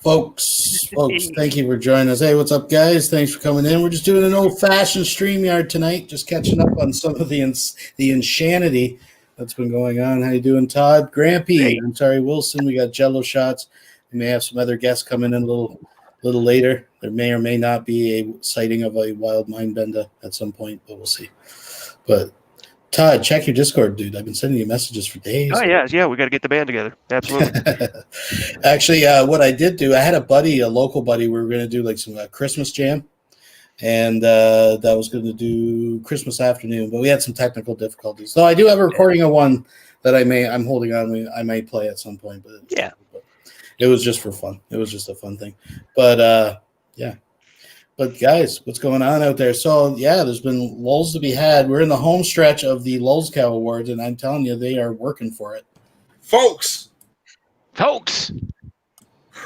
Folks, thank you for joining us. Hey, what's up, guys? Thanks for coming in. We're just doing an old-fashioned StreamYard tonight, just catching up on some of the insanity that's been going on. How you doing, Todd? Grampy, Hey. I'm sorry, Wilson. We got Jello shots. We may have some other guests coming in a little later. There may or may not be a sighting of a wild mind bender at some point, but we'll see. But Todd, check your Discord, dude. I've been sending you messages for days. Oh, yeah. We got to get the band together. Absolutely. Actually, what I did do, I had a local buddy. We were going to do like some Christmas jam, and that was going to do Christmas afternoon. But we had some technical difficulties. So I do have a recording of one that I'm holding on. I may play at some point. But yeah, it was just for fun. It was just a fun thing. But yeah. But guys, what's going on out there? So yeah, there's been lulls to be had. We're in the home stretch of the Lulzcow Awards, and I'm telling you, they are working for it. Folks.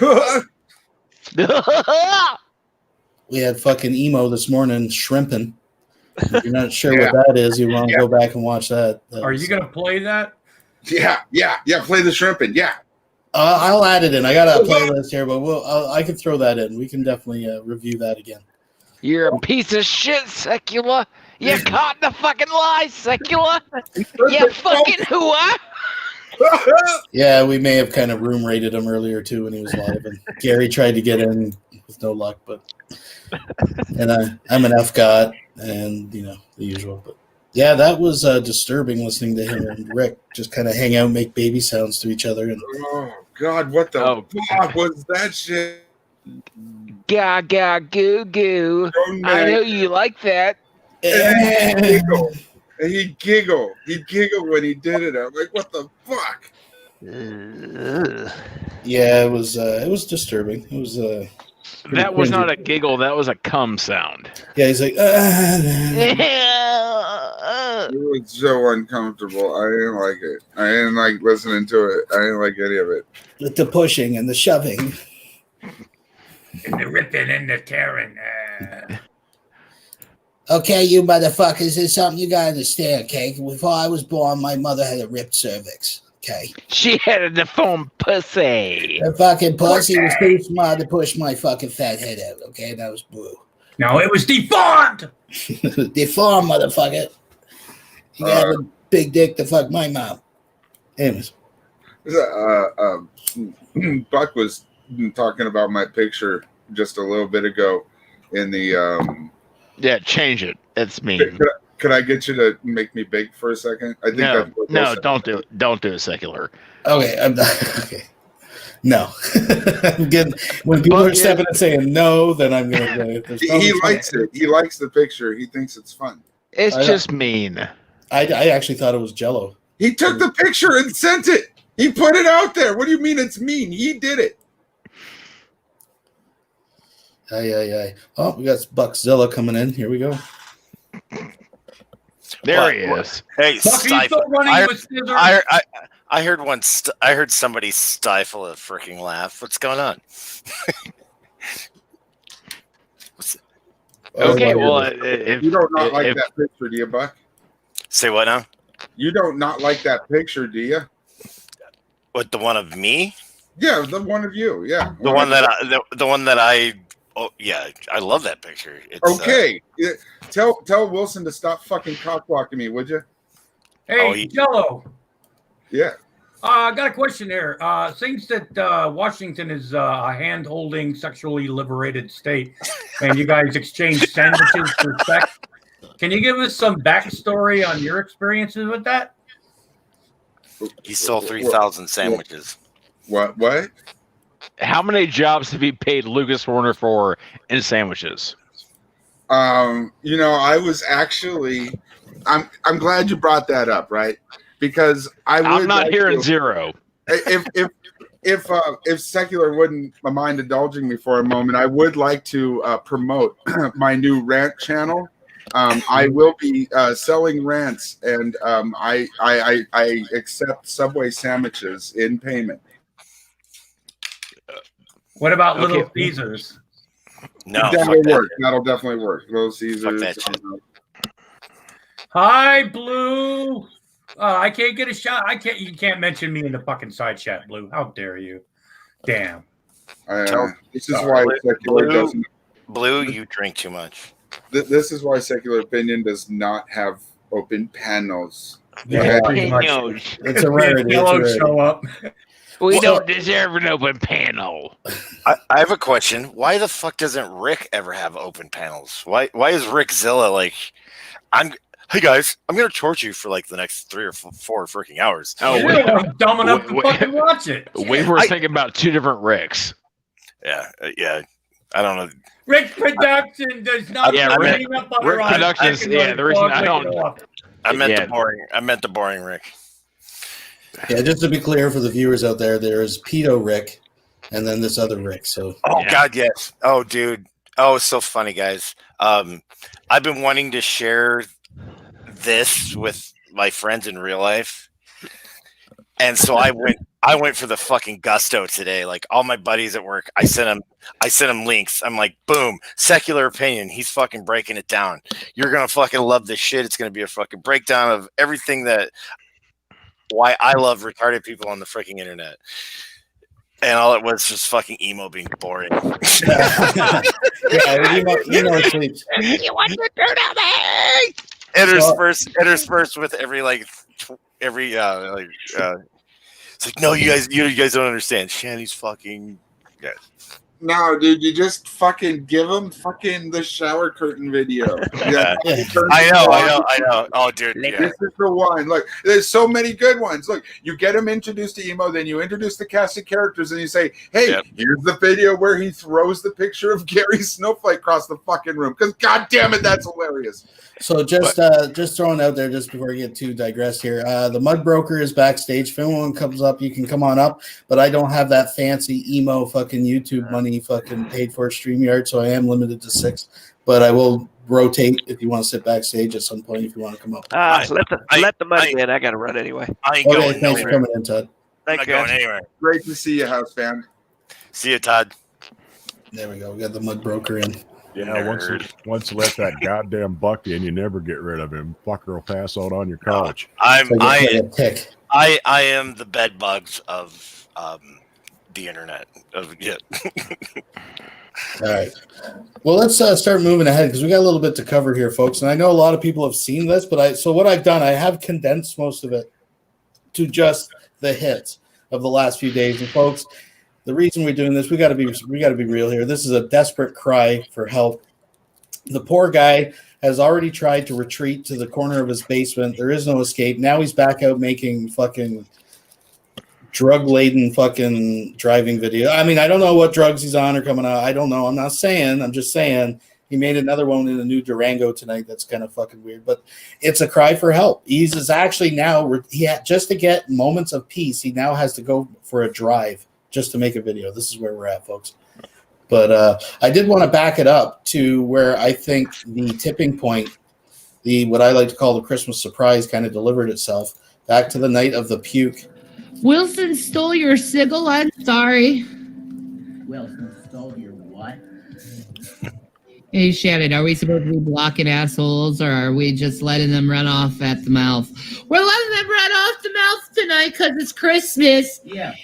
We had fucking emo this morning, shrimping. If you're not sure what that is, you want to go back and watch that. Are you going to play that? Yeah. Play the shrimping. Yeah. I'll add it in. I got a playlist here, but I can throw that in. We can definitely review that again. You're a piece of shit, Secular. You caught the fucking lie, Secular. You fucking hooah. Yeah, we may have kind of room rated him earlier too when he was live, and Gary tried to get in with no luck, and I'm an FGOT, and the usual. But yeah, that was disturbing listening to him and Rick just kind of hang out, and make baby sounds to each other. And oh God, what the fuck was that shit? Gaga goo goo. I know you like that. And he'd giggle. He'd giggle when he did it. I'm like, what the fuck? Yeah, it was disturbing. It was that was not a giggle. That was a cum sound. Yeah, he's like, It was so uncomfortable. I didn't like it. I didn't like listening to it. I didn't like any of it. With the pushing and the shoving. And the ripping and the tearing. Okay, you motherfuckers, there's something you gotta understand, okay? Before I was born, my mother had a ripped cervix, okay? She had a deformed pussy. Her fucking pussy was too smart to push my fucking fat head out, okay? That was blue. No, it was deformed! Deformed, motherfucker. You got a big dick to fuck my mom. Anyways. Buck was talking about my picture just a little bit ago in the... Yeah, change it. It's mean. Could I get you to make me big for a second? I think no, don't do it. Don't do it, Secular. Okay, I'm not. Okay. No. I'm getting, when people are stepping and saying no, then I'm going to... He likes it. He likes the picture. He thinks it's fun. It's just mean. I actually thought it was Jello. He took the picture and sent it. He put it out there. What do you mean it's mean? He did it. Aye. Oh, we got Buckzilla coming in. Here we go. There he is. Hey, stifle. I heard I heard somebody stifle a freaking laugh. What's going on? Okay, well, if you don't not like that picture, do you, Buck? Say what now? You don't not like that picture, do you? What, the one of me? Yeah, the one of you. Yeah, the one that I. Oh yeah, I love that picture. It's, okay, tell Wilson to stop fucking cock-blocking me, would you? Hey, Jello. Yeah. I got a question there. Seems that Washington is a hand-holding, sexually liberated state, and you guys exchange sandwiches for sex. Can you give us some backstory on your experiences with that? He stole 3,000 sandwiches. What? How many jobs have you paid Lucas Warner for in sandwiches? I was actually. I'm glad you brought that up, right? Because I'm not hearing zero. If Secular wouldn't mind indulging me for a moment, I would like to promote my new rant channel. I will be selling rants, and I accept Subway sandwiches in payment. What about Little Caesars? No, that'll defucely work. Little Caesars. Fuck that shit. Hi, Blue. I can't get a shot. You can't mention me in the fucking side chat, Blue. How dare you? Damn. This is why secular Blue, doesn't. Blue, you drink too much. This is why secular opinion does not have open panels. Yeah, pretty much. Panels. It's a rarity. Yellow It's a show rarity. up. We Well- don't deserve an open panel. I have a question. Why the fuck doesn't Rick ever have open panels? Why is Rick Zilla like, hey guys, I'm gonna torture you for like the next 3 or 4 freaking hours. Oh, I'm dumb enough to we- fucking watch it. we were thinking about 2 different Ricks. Yeah. I don't know. Rick Production does not Yeah, put Rick- peanut butter Rick on it. Productions, I can yeah, let the it reason dog I lick don't- it off. I meant the Yeah. boring Rick. Yeah, just to be clear for the viewers out there, there is Pedo Rick, and then this other Rick. So Oh Yeah. God, yes. Oh, dude. Oh, it's so funny, guys. I've been wanting to share this with my friends in real life, and so I went for the fucking gusto today. Like all my buddies at work, I sent them links. I'm like, boom, secular opinion. He's fucking breaking it down. You're gonna fucking love this shit. It's gonna be a fucking breakdown of everything that why I love retarded people on the freaking internet. And all it was just fucking emo being boring. yeah, you know it sleeps. You want to do that? interspersed with it's like, no, you guys don't understand. Shanny's fucking No, dude, you just fucking give them fucking the shower curtain video. Yeah, I know. Oh, dude, yeah. This is the one. Look, there's so many good ones. Look, you get them introduced to emo, then you introduce the cast of characters, and you say, "Hey, here's the video where he throws the picture of Gary Snowflake across the fucking room." Because, god damn it, that's hilarious. So just throwing out there, just before we get too digressed here, the Mud Broker is backstage. If anyone comes up, you can come on up. But I don't have that fancy emo fucking YouTube money fucking paid for StreamYard, so I am limited to 6. But I will rotate if you want to sit backstage at some point if you want to come up. Let the money in. I got to run anyway. I ain't Okay, going thanks for nowhere. coming in, Todd. I'm Thank not you. going anywhere. Great to see you, house fan. See you, Todd. There we go. We got the Mud Broker in. Yeah, once you let that goddamn buck in, you never get rid of him. Fucker will pass out on your couch. I Tick. am the bed bugs of the internet. All right. Well, let's start moving ahead because we got a little bit to cover here, folks. And I know a lot of people have seen this, but so what I've done, I have condensed most of it to just the hits of the last few days. And folks, the reason we're doing this, we got to be real here. This is a desperate cry for help. The poor guy has already tried to retreat to the corner of his basement. There is no escape. Now he's back out making fucking drug-laden fucking driving video. I mean, I don't know what drugs he's on or coming out. I don't know. I'm not saying. I'm just saying he made another one in a new Durango tonight. That's kind of fucking weird. But it's a cry for help. He's actually now, just to get moments of peace, he now has to go for a drive just to make a video. This is where we're at, folks. But I did want to back it up to where I think the tipping point, what I like to call the Christmas surprise, kind of delivered itself back to the night of the puke. Wilson stole your sigil. I'm sorry. Wilson stole your what? Hey, Shannon, are we supposed to be blocking assholes or are we just letting them run off at the mouth? We're letting them run off the mouth tonight because it's Christmas. Yeah.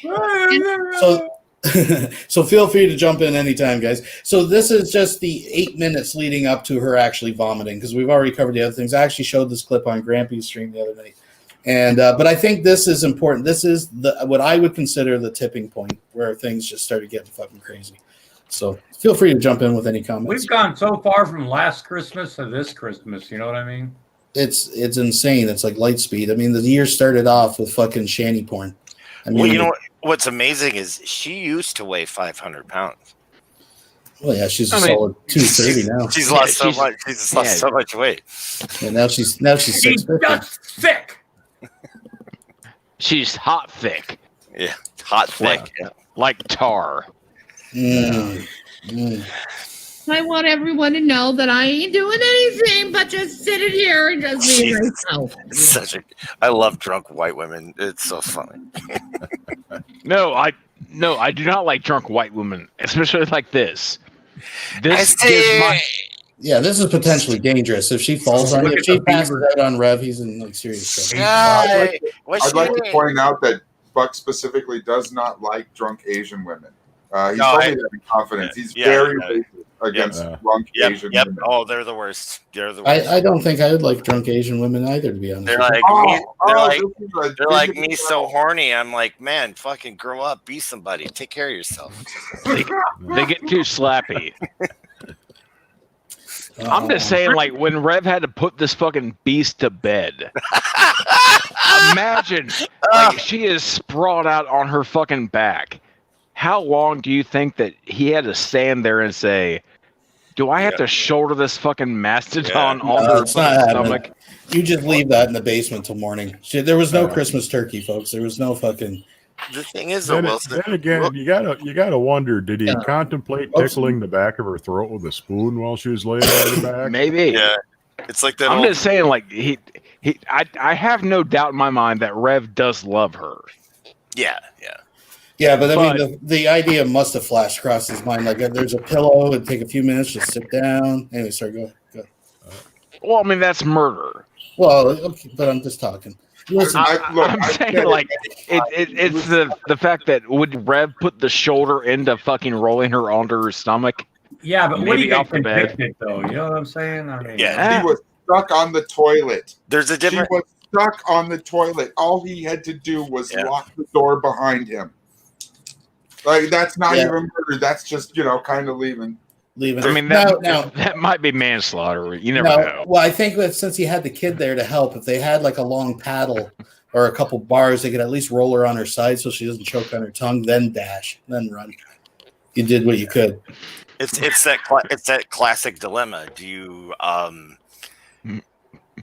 So feel free to jump in anytime, guys. So this is just the 8 minutes leading up to her actually vomiting because we've already covered the other things. I actually showed this clip on Grampy's stream the other night. And but I think this is important. This is what I would consider the tipping point where things just started getting fucking crazy. So feel free to jump in with any comments. We've gone so far from last Christmas to this Christmas. You know what I mean? It's insane. It's like light speed. I mean, the year started off with fucking shanty porn. I mean, well, you know what's amazing is she used to weigh 500 pounds. Well, yeah, she's solid 230 now. She's lost so much. She's lost so much weight. And now she's She's 650. just thick. She's hot thick. Yeah, hot thick. Yeah. Like tar. Mm. I want everyone to know that I ain't doing anything but just sitting here and just being myself. I love drunk white women. It's so funny. No, I do not like drunk white women, especially like this. This gives my. Yeah, this is potentially dangerous. If she falls on you, if she passes out on Rev, he's in like serious trouble. I'd like to point out that Buck specifically does not like drunk Asian women. He told me that in confidence. He's very racist against drunk Asian women. Oh, they're the worst. They're the worst. I don't think I would like drunk Asian women either, to be honest. They're like me, so horny. I'm like, man, fucking grow up, be somebody, take care of yourself. They get too slappy. I'm just saying, like, when Rev had to put this fucking beast to bed, imagine, like, she is sprawled out on her fucking back. How long do you think that he had to stand there and say, do I have to shoulder this fucking mastodon on her stomach? You just leave that in the basement till morning. There was no Christmas turkey, folks. There was no fucking... The thing is, then again, you gotta wonder, did he contemplate tickling the back of her throat with a spoon while she was laying on her back? Maybe. Yeah. It's like that. I'm just saying, like, I have no doubt in my mind that Rev does love her. Yeah. Yeah, but I mean, the idea must have flashed across his mind. Like, there's a pillow, it'd take a few minutes, just sit down. Anyway, sorry, go. Well, I mean, that's murder. Well, okay, but I'm just talking. Listen, I'm saying, like, it's the fact that would Rev put the shoulder into fucking rolling her onto her stomach? Yeah, but what do you Maybe off the bed? convicted, though? You know what I'm saying? I mean, He was stuck on the toilet. There's a different. She was stuck on the toilet. All he had to do was lock the door behind him. Like, that's not even murder. That's just, kind of leaving. I mean, that might be manslaughter. You never know. Well, I think that since he had the kid there to help, if they had like a long paddle or a couple bars, they could at least roll her on her side so she doesn't choke on her tongue, then dash, then run. You did what you could. It's that classic dilemma. Do you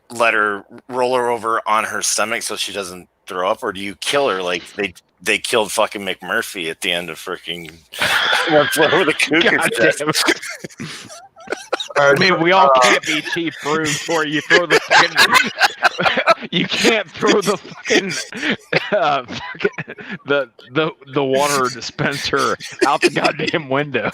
let her roll her over on her stomach so she doesn't throw up, or do you kill her like they killed fucking McMurphy at the end of freaking where the Cougars? I mean, we all can't be cheap rooms where you throw the fucking. You can't throw the fucking the water dispenser out the goddamn window.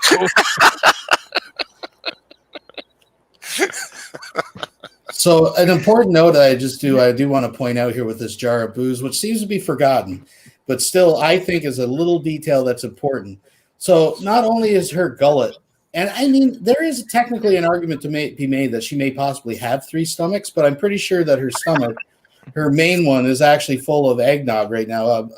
So an important note I do want to point out here with this jar of booze, which seems to be forgotten, but still I think is a little detail that's important. So not only is her gullet, and I mean, there is technically an argument to be made that she may possibly have 3 stomachs, but I'm pretty sure that her stomach, her main one, is actually full of eggnog right now, of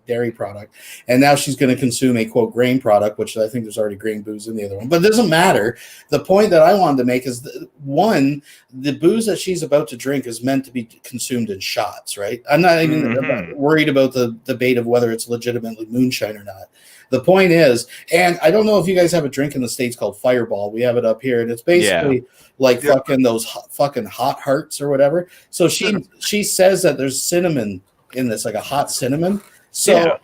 dairy product, and now she's going to consume a quote grain product, which I think there's already grain booze in the other one. But it doesn't matter. The point that I wanted to make is the booze that she's about to drink is meant to be consumed in shots, right? I'm not even worried about the debate of whether it's legitimately moonshine or not. The point is, and I don't know if you guys have a drink in the States called Fireball. We have it up here, and it's basically fucking those fucking hot hearts or whatever. So she says that there's cinnamon in this, like a hot cinnamon. So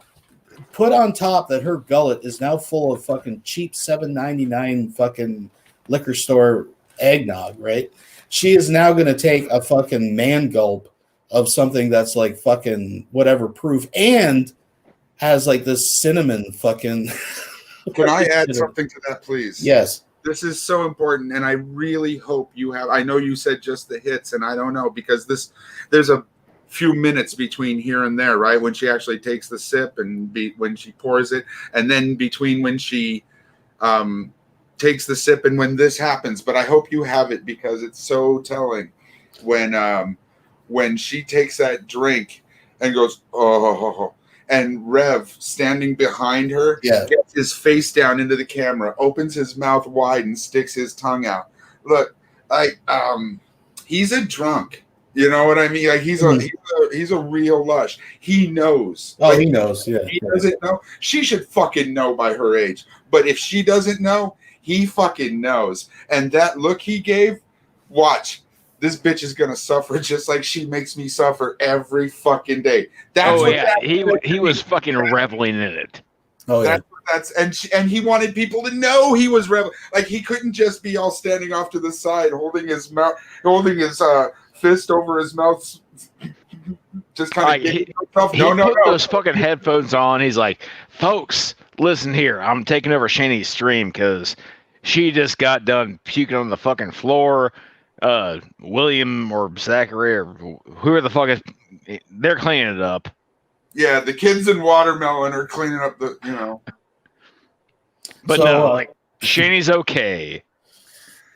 put on top that her gullet is now full of fucking cheap $7.99 fucking liquor store eggnog, right? She is now going to take a fucking man gulp of something that's like fucking whatever proof and has like this cinnamon fucking. Can I add something to that, please? Yes. This is so important, and I really hope you have. I know you said just the hits, and I don't know because there's a few minutes between here and there, right? When she actually takes the sip and when she pours it, and then between when she takes the sip and when this happens. But I hope you have it because it's so telling when she takes that drink and goes, oh. And Rev, standing behind her, gets his face down into the camera, opens his mouth wide, and sticks his tongue out. Look, he's a drunk. You know what I mean? Like he's a real lush. He knows. Oh, he knows. Yeah. He doesn't know. She should fucking know by her age. But if she doesn't know, he fucking knows. And that look he gave, watch. This bitch is gonna suffer just like she makes me suffer every fucking day. He was fucking reveling in it. Oh yeah. And he wanted people to know he was reveling. Like he couldn't just be all standing off to the side, holding his fist over his mouth, just kind of himself. No. Those fucking headphones on. He's like, folks, listen here. I'm taking over Shani's stream because she just got done puking on the fucking floor. William or Zachary or whoever the fuck is, they're cleaning it up. Yeah, the kids in Watermelon are cleaning up But So, no, like Shaney's okay.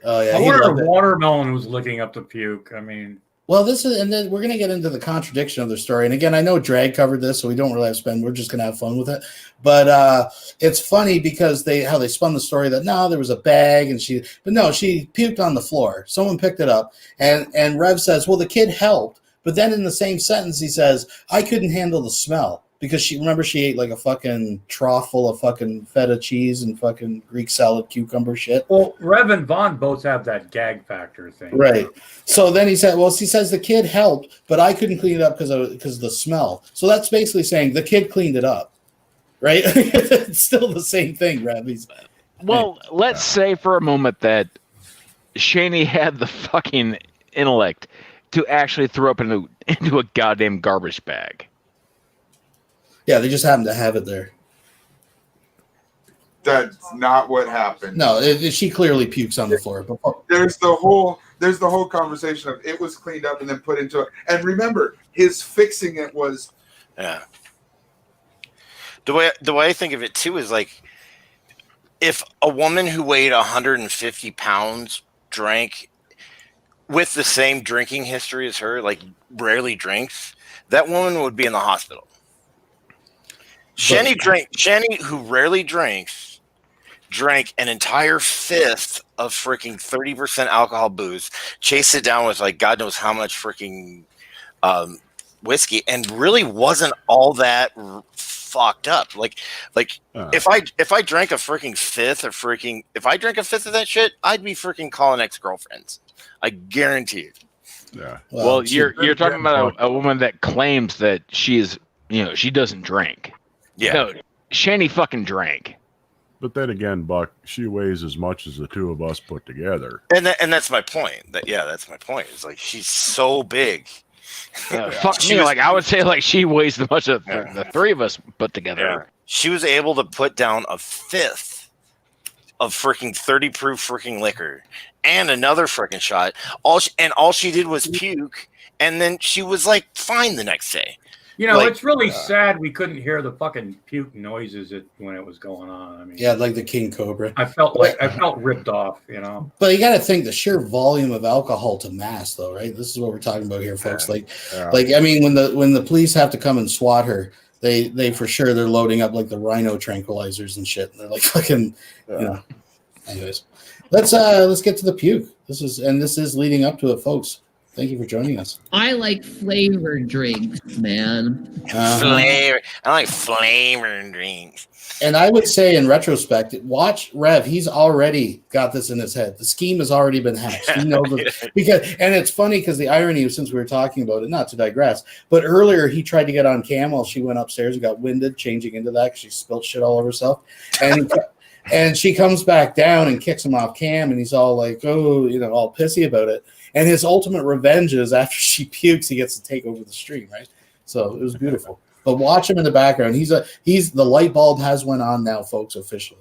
Oh yeah, I he wonder loved if it. Watermelon was licking up the puke. I mean, Well, this is, and then we're gonna get into the contradiction of the story. And again, I know Drag covered this, so we don't really have to spend. We're just gonna have fun with it. But it's funny because how they spun the story that no, there was a bag and she puked on the floor. Someone picked it up, and Rev says, well, the kid helped. But then in the same sentence, he says, I couldn't handle the smell. Because she ate like a fucking trough full of fucking feta cheese and fucking Greek salad cucumber shit. well, Rev and Vaughn both have that gag factor thing. Right. So then he said, he says the kid helped, but I couldn't clean it up because of the smell. So that's basically saying the kid cleaned it up. Right? It's still the same thing, Rev. Well, let's say for a moment that Shaney had the fucking intellect to actually throw up into a goddamn garbage bag. Yeah, they just happen to have it there. That's not what happened. No, she clearly pukes on the floor. But There's the whole conversation of it was cleaned up and then put into it. And remember, his fixing it was. Yeah. The way I think of it too is like, if a woman who weighed 150 pounds drank with the same drinking history as her, like rarely drinks, that woman would be in the hospital. Shanny, who rarely drinks, drank an entire fifth of freaking 30% alcohol booze, chased it down with like God knows how much freaking whiskey, and really wasn't all that fucked up. If I drank a freaking fifth if I drank a fifth of that shit, I'd be freaking calling ex-girlfriends. I guarantee it. Yeah. Well, you're talking about a woman that claims that she doesn't drink. Yeah. No, Shanny fucking drank. But then again, Buck, she weighs as much as the two of us put together. And that's my point. That's my point. It's like she's so big. Fuck me, like I would say, like she weighs as much as the three of us put together. Yeah. She was able to put down a fifth of freaking 30 proof freaking liquor and another freaking shot. All she did was puke, and then she was like fine the next day. You know, it's really sad we couldn't hear the fucking puke noises when it was going on. I mean, yeah, like the king cobra. I felt ripped off, you know. But you got to think the sheer volume of alcohol to mass, though, right? This is what we're talking about here, folks. I mean, when the police have to come and SWAT her, they for sure they're loading up like the rhino tranquilizers and shit. They're like fucking, you know. Anyways, let's get to the puke. This is leading up to it, folks. Thank you for joining us. I like flavored drinks, man. I like flavored drinks. And I would say, in retrospect, watch Rev. He's already got this in his head. The scheme has already been hatched. He knows it. And it's funny because the irony, since we were talking about it, not to digress, but earlier he tried to get on Cam while she went upstairs and got winded, changing into that because she spilled shit all over herself. And she comes back down and kicks him off Cam, and he's all like, oh, all pissy about it. And his ultimate revenge is after she pukes, he gets to take over the stream, right? So it was beautiful. But watch him in the background. He's the light bulb has went on now, folks, officially.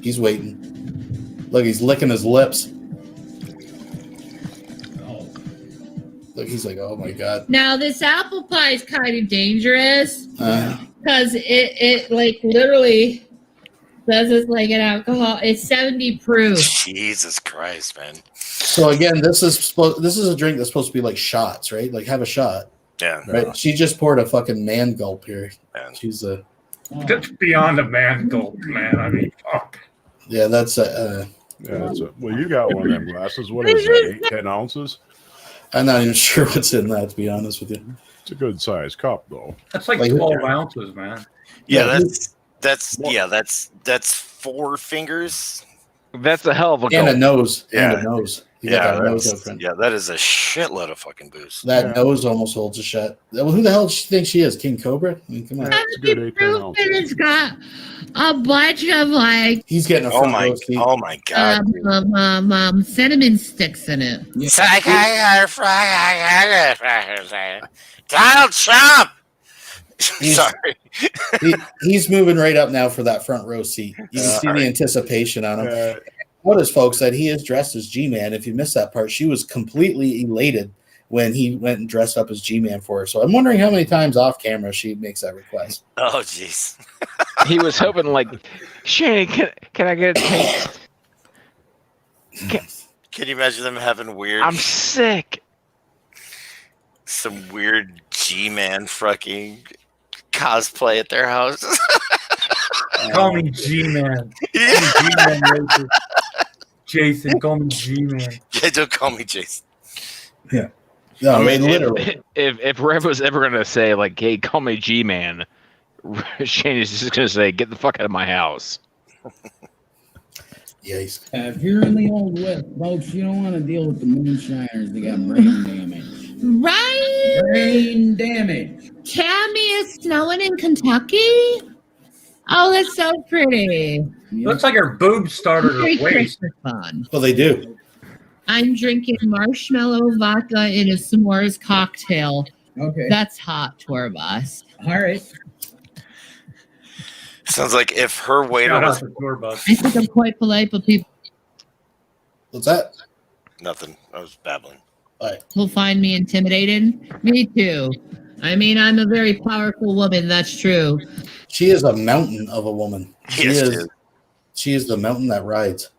He's waiting. Look, he's licking his lips. Look, he's like, oh my God. Now this apple pie is kind of dangerous because it like literally says it's like an alcohol. It's 70 proof. Jesus Christ, man. So again, this is a drink that's supposed to be like shots, right? Like have a shot. Yeah. Right. She just poured a fucking man gulp here. Man. She's a. That's beyond a man gulp, man. I mean, fuck. Yeah, that's well, you got one of them glasses. What is that? 8-10 ounces? I'm not even sure what's in that, to be honest with you. It's a good size cup, though. That's like 12 ounces, man. Yeah, that's 4 fingers. That's a hell of a and goal. A nose. Yeah. And a nose. That is a shitload of fucking booze. That nose almost holds a shot. Well, who the hell does she think she is? King Cobra? I mean, come on. It's a good 8-10 ounces. It's got a bunch of like He's getting a front row seat. Oh my God. cinnamon sticks in it. Donald Trump. Sorry. He's moving right up now for that front row seat. You can see the anticipation on him. Notice, folks, that he is dressed as G-Man. If you missed that part, she was completely elated when he went and dressed up as G-Man for her. So I'm wondering how many times off camera she makes that request. Oh, jeez. He was hoping like, Shane, can I get a taste? Can you imagine them having weird? I'm sick. Some weird G-Man fucking cosplay at their house. Call me G-Man. Yeah. G-Man racist. Jason, call me G-Man. Yeah, don't call me Jason. Yeah. No, I mean, literally. If Rev was ever gonna say like, "Hey, call me G-Man," Shane is just gonna say, "Get the fuck out of my house." Yeah. If you're in the Old West, folks, you don't want to deal with the moonshiners. They got brain damage. Right? Brain damage. Tammy, is snowing in Kentucky? Oh, that's so pretty. Looks like her boobs started her Very waist. Christmas fun. Well, they do. I'm drinking marshmallow vodka in a s'mores cocktail. Okay. That's hot, tour bus. All right. Sounds like if her waiter Shout out was to tour bus. I think I'm quite polite, but people What's that? nothing. I was babbling. will find me intimidating. Me too. I mean, I'm a very powerful woman. That's true. She is a mountain of a woman. Yes, dude. She is the mountain that rides.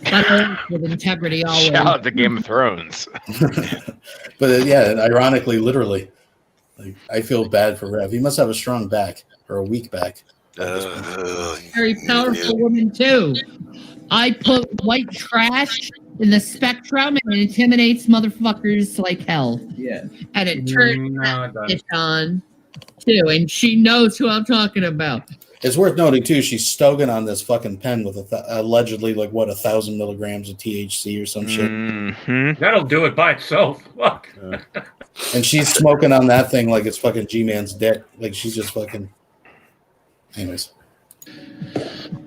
But with integrity always. Shout out to Game of Thrones. But yeah, ironically, literally, like, I feel bad for Rev. He must have a strong back or a weak back. Very powerful woman too. I put white trash in the spectrum and it intimidates motherfuckers like hell. Yeah. And it turns No, that it doesn't. bitch on too, and she knows who I'm talking about. It's worth noting too. She's stoking on this fucking pen with allegedly 1,000 milligrams of THC or some shit, Mm-hmm. That'll do it by itself. Fuck. and she's smoking on that thing like it's fucking G-Man's dick. Like she's just fucking. Anyways,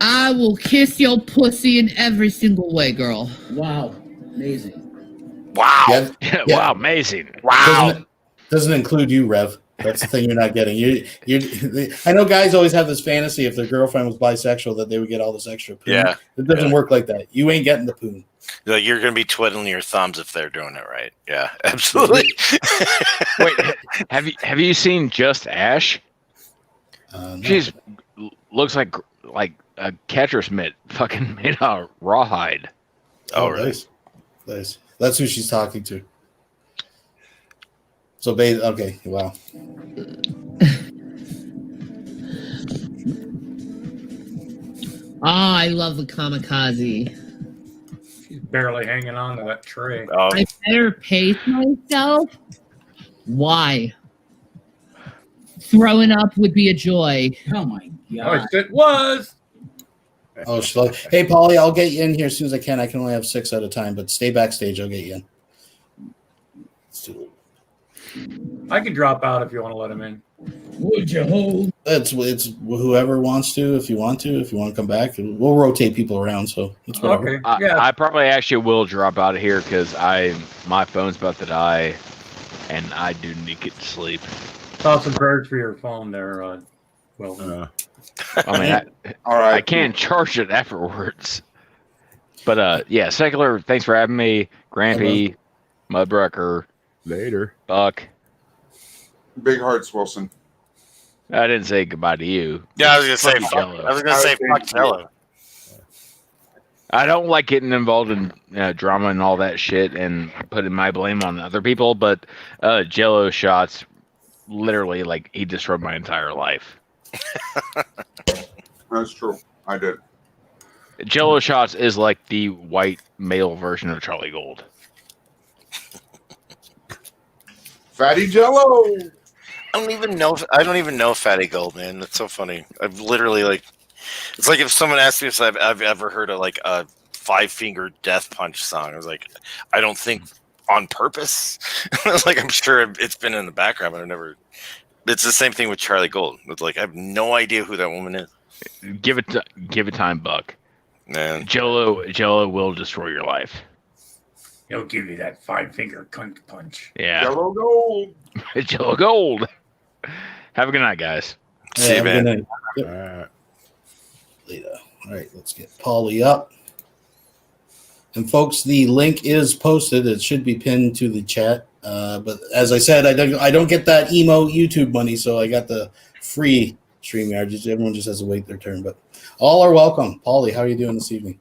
I will kiss your pussy in every single way, girl. Wow. Amazing. Wow. yeah, yeah. Wow, amazing. Wow. Doesn't include you, Rev. That's the thing you're not getting. I know guys always have this fantasy if their girlfriend was bisexual that they would get all this extra poon. Yeah. It doesn't work like that. You ain't getting the poon. Like, you're going to be twiddling your thumbs if they're doing it right. Yeah, absolutely. Wait, have you seen Just Ash? No. She's looks like a catcher's mitt, fucking made out of rawhide. Oh, really? Nice. That's who she's talking to. So, okay, wow. I love the kamikaze. She's barely hanging on to that tray. Oh, I better pace myself. Why? Throwing up would be a joy. Oh my Oh, god. it was. Oh, she's like, hey, Polly, I'll get you in here as soon as I can. I can only have 6 at a time, but stay backstage. I'll get you in. I could drop out if you want to let him in. Would you hold? It's whoever wants to. If you want to come back, we'll rotate people around. So it's whatever. Okay. Yeah. I probably actually will drop out of here because my phone's about to die, and I do need to get to sleep. Thoughts and prayers for your phone there, Will. I mean, All right. I can't charge it afterwards. But yeah, Secular, thanks for having me. Grampy, Mudbrucker, Later. Buck. Big hearts, Wilson. I didn't say goodbye to you. yeah, I was going to say, Fucking fuck, Jello. I was going to say, fuck Jello. I don't like getting involved in drama and all that shit and putting my blame on other people, but Jello shots, literally, like, he destroyed my entire life. That's true. I did. Jello shots is like the white male version of Charlie Gold. Fatty Jello. I don't even know Fatty Gold, man. That's so funny. I've literally it's like if someone asked me if I've ever heard of like a 5 Finger Death Punch song. I was like, I don't think on purpose. I was like, I'm sure it's been in the background, but I've never. It's the same thing with Charlie Gold. It's like I have no idea who that woman is. Give it time, Buck. Man, Jello will destroy your life. He'll give you that 5-finger cunt punch. Yeah, Jello Gold. Jello Gold. Have a good night, guys. see you, man. Good night. Later. All right, let's get Polly up. And folks, the link is posted. It should be pinned to the chat But as I said, I don't get that emo YouTube money, so I got the free StreamYard. Everyone just has to wait their turn. But all are welcome. Paulie, how are you doing this evening?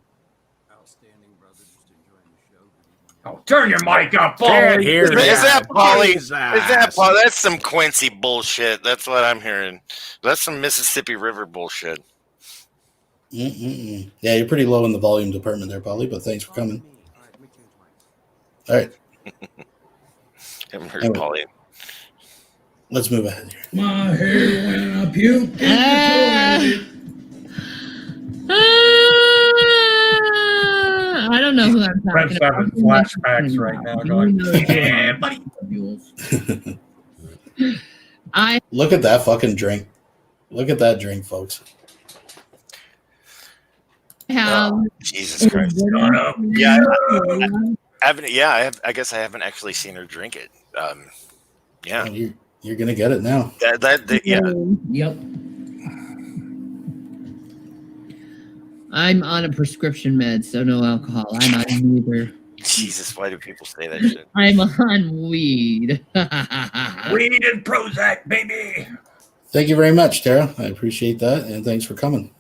Outstanding, brother. Just enjoying the show. Oh, turn your mic up, Can't Paulie. hear Is that Paulie? Jesus. Is that Paulie? That's some Quincy bullshit. That's what I'm hearing. That's some Mississippi River bullshit. Mm-mm-mm. Yeah, you're pretty low in the volume department there, Paulie, but thanks for coming. All right. Haven't heard Paulie. Let's move ahead here. My hair when I puke in the I don't know who I'm Brent's talking having about. flashbacks right now. Going, yeah, buddy. Look at that fucking drink. Look at that drink, folks. Jesus Christ. Yeah, I haven't. Yeah, I guess I haven't actually seen her drink it. Yeah, you're gonna get it now. Yeah. Yep. I'm on a prescription med, so no alcohol. I'm on neither. Jesus, why do people say that shit? I'm on weed. Weed and Prozac, baby. Thank you very much, Tara. I appreciate that, and thanks for coming.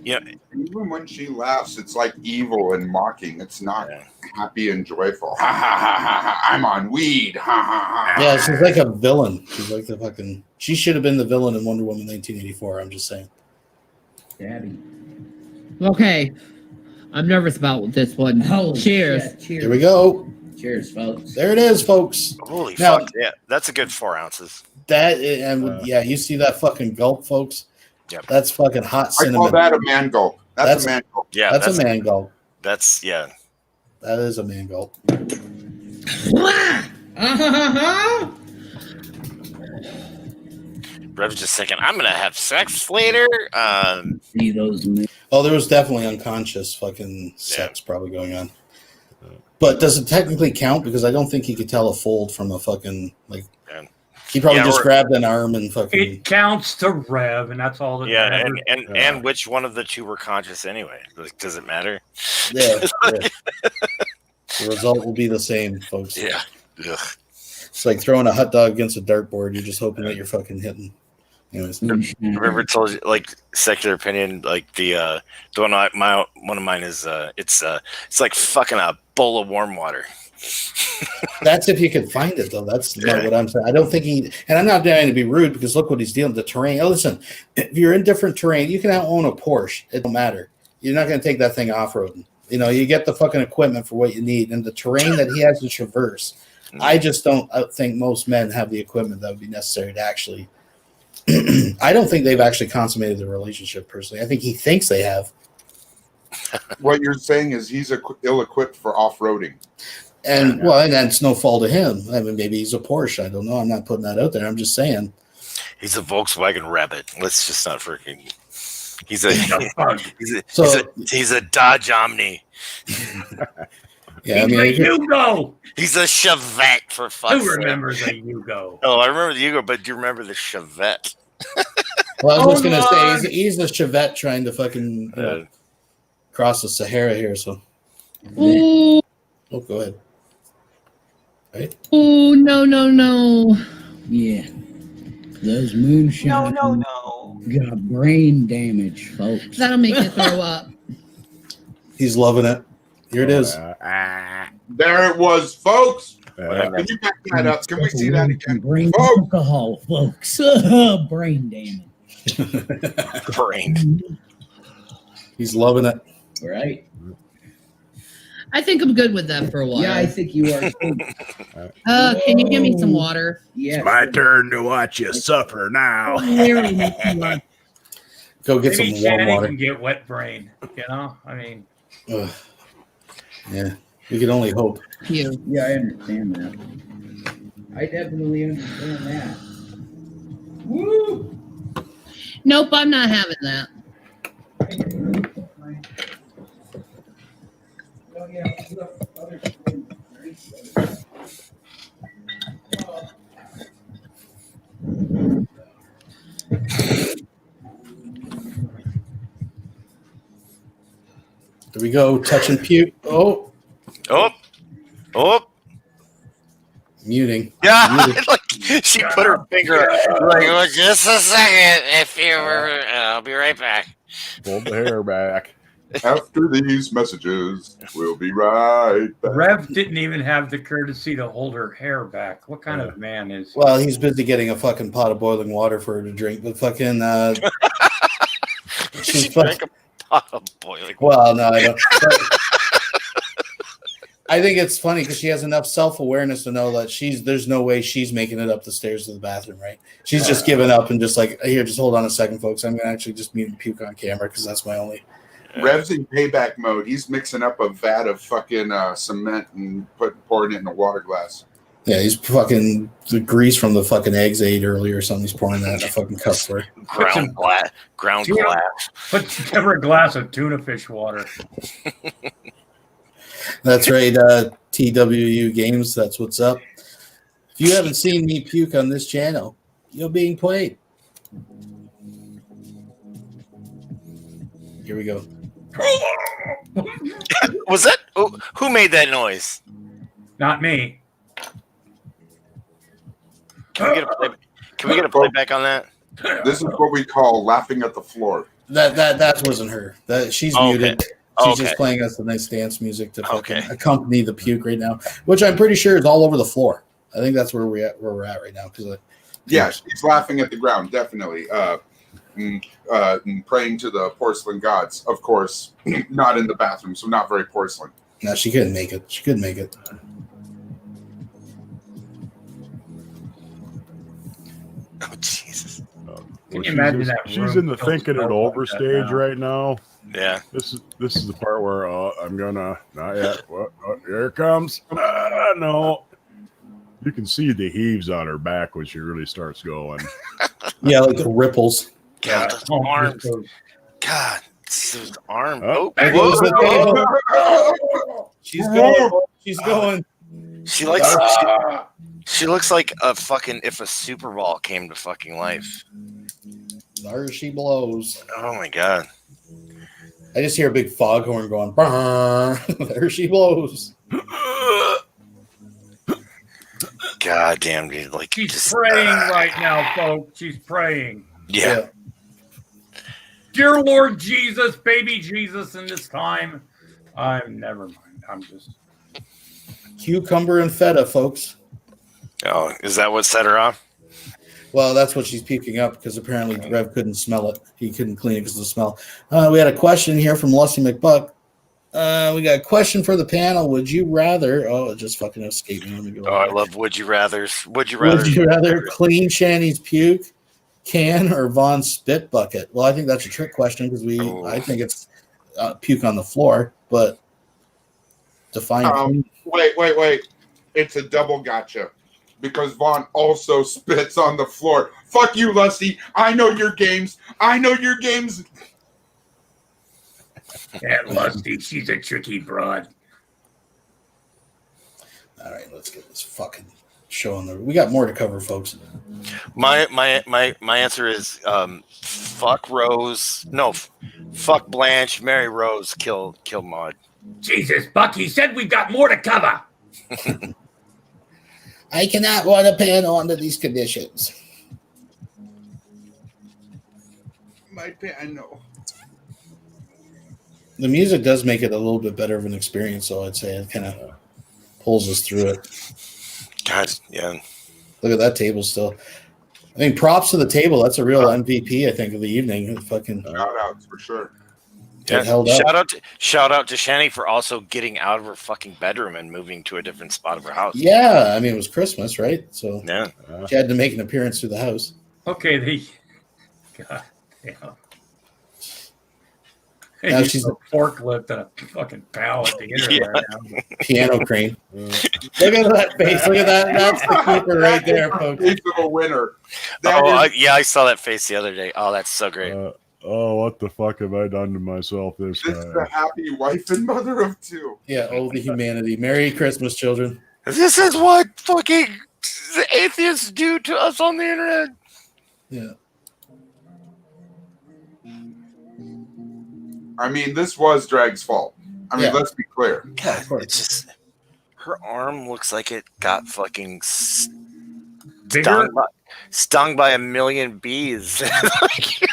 Yeah. Even when she laughs, it's like evil and mocking. It's not happy and joyful. Ha ha ha ha ha! I'm on weed. Ha ha ha. Yeah, she's like a villain. She's like the fucking. She should have been the villain in Wonder Woman 1984. I'm just saying. Daddy. Okay. I'm nervous about this one. Cheers. Shit. Cheers. Here we go. Cheers, folks. There it is, folks. Holy Now, fuck! Yeah, that's a good 4 ounces. Yeah, you see that fucking gulp, folks? Yep. That's fucking hot I cinnamon. call that a man gulp. That's a man gulp. Yeah, that's a man gulp. That's That is a man gulp. Rev's just thinking, I'm gonna have sex later. See those men. Oh, there was definitely unconscious fucking sex probably going on. But does it technically count? Because I don't think he could tell a fold from a fucking like. He probably just grabbed an arm and fucking. It counts to Rev, and that's all that matters. And which one of the two were conscious anyway? Like, does it matter? Yeah. The result will be the same, folks. Yeah. Ugh. It's like throwing a hot dog against a dartboard. You're just hoping that you're fucking hitting. Anyways, Remember, told you like secular opinion, like the one of mine is it's like fucking a bowl of warm water. That's if you could find it, though. That's not what I'm saying. I don't think and I'm not trying to be rude because look what he's dealing with the terrain. Oh, listen, if you're in different terrain, you can own a Porsche. It don't matter. You're not going to take that thing off-roading. You know, you get the fucking equipment for what you need. And the terrain that he has to traverse, I just don't think most men have the equipment that would be necessary to actually. I don't think they've actually consummated the relationship personally. I think he thinks they have. What you're saying is he's ill-equipped for off-roading. And that's no fault of him. I mean, maybe he's a Porsche. I don't know. I'm not putting that out there. I'm just saying. He's a Volkswagen Rabbit. Let's just not freaking. He's a Dodge Omni. Yeah, he's a Yugo. He's a Chevette for fuck's sake. Who remembers a Yugo? Oh, I remember the Yugo, but do you remember the Chevette? Well, I was just gonna say he's a Chevette trying to fucking cross the Sahara here. So, Ooh. Oh, go ahead. Right? Oh no. Yeah. Those moonshine. No. Got brain damage, folks. That'll make you throw up. He's loving it. Here it is. There it was, folks. Can you back that up? Can we see that again? Brain alcohol, folks. Brain damage. Brain. He's loving it. Right. I think I'm good with that for a while. Yeah, I think you are. Can you give me some water? Yeah. It's my turn to watch you suffer now. Go get Maybe some warm Channing water. can get wet brain. You know, I mean. Yeah, we can only hope. Yeah, I understand that. I definitely understand that. Woo! Nope, I'm not having that. There we go. Touch and puke. Oh. Muting. Yeah, Muted. like she put her finger like, oh, just a second. If you were, I'll be right back. Pulled the hair back. After these messages, we'll be right back. Rev didn't even have the courtesy to hold her hair back. What kind of man is he? Well, he's busy getting a fucking pot of boiling water for her to drink, but fucking She drank a pot of boiling water. well, no, I don't. I think it's funny because she has enough self-awareness to know that there's no way she's making it up the stairs to the bathroom, right? She's just given up and just like, here, just hold on a second, folks. I'm gonna actually just mute and puke on camera because that's my only. Rev's in payback mode. He's mixing up a vat of fucking cement and pouring it in a water glass. Yeah, he's fucking the grease from the fucking eggs I ate earlier or something. He's pouring that in a fucking cup for her. Ground glass. Put together a glass of tuna fish water. That's right, TWU Games. That's what's up. If you haven't seen me puke on this channel, you're being played. Here we go. Was that who made that noise? Not me. Can we get a playback on that? This is what we call laughing at the floor. That wasn't her. She's muted. She's just playing us the nice dance music to accompany the puke right now, which I'm pretty sure is all over the floor. I think that's where we're at right now. Yeah, she's laughing at the ground, definitely. Praying to the porcelain gods, of course, not in the bathroom, so not very porcelain. No, she couldn't make it. She couldn't make it. Oh, Jesus. Can you imagine that? She's in the thinking it over stage right now. Yeah. This is the part where I'm gonna not yet. What? Here it comes. No. You can see the heaves on her back when she really starts going. Yeah, like the ripples. God, those arms. God, those arms. Oh, there goes the She's going. She's going. She looks like a fucking if a Super Bowl came to fucking life. There she blows. Oh my god. I just hear a big foghorn going. There she blows. God damn, dude! Like she's praying right now, folks. She's praying. Yeah. Dear Lord Jesus, baby Jesus, in this time, never mind. I'm just cucumber and feta, folks. Oh, is that what set her off? Well, that's what she's puking up because apparently Rev couldn't smell it. He couldn't clean it because of the smell. We had a question here from Lusty McBuck. We got a question for the panel. Would you rather? Oh, it just fucking escaped me. Let me go. Oh, I love would you rather's. Would you rather clean Shanny's puke can or Vaughn's spit bucket? Well, I think that's a trick question because I think it's puke on the floor, but define. Wait. It's a double gotcha. Because Vaughn also spits on the floor. Fuck you, Lusty. I know your games. Yeah, Lusty. She's a tricky broad. All right, let's get this fucking show on the. We got more to cover, folks. My answer is fuck Rose. No, fuck Blanche. Marry Rose. Kill Maud. Jesus, Buck. He said we've got more to cover. I cannot run a panel under these conditions. My panel. The music does make it a little bit better of an experience, so I'd say it kind of pulls us through it. God, yeah. Look at that table still. I mean, props to the table. That's a real MVP, I think, of the evening. Fucking shout outs for sure. Yeah. Shout out to Shanny for also getting out of her fucking bedroom and moving to a different spot of her house. Yeah, I mean it was Christmas, right? So yeah, she had to make an appearance through the house. Okay, God damn. Now she's a forklift and a fucking pallet to get her right now. Piano crane. Look at that face. Look at that. That's the keeper right there, folks. Face of a winner. I saw that face the other day. Oh, that's so great. What the fuck have I done to myself this time? This is the happy wife and mother of two. Yeah, the humanity. Merry Christmas, children. This is what fucking atheists do to us on the internet. Yeah. I mean, this was Drag's fault. I mean, let's be clear. God, it's just Her arm looks like it got fucking Bigger? stung by a million bees. Like,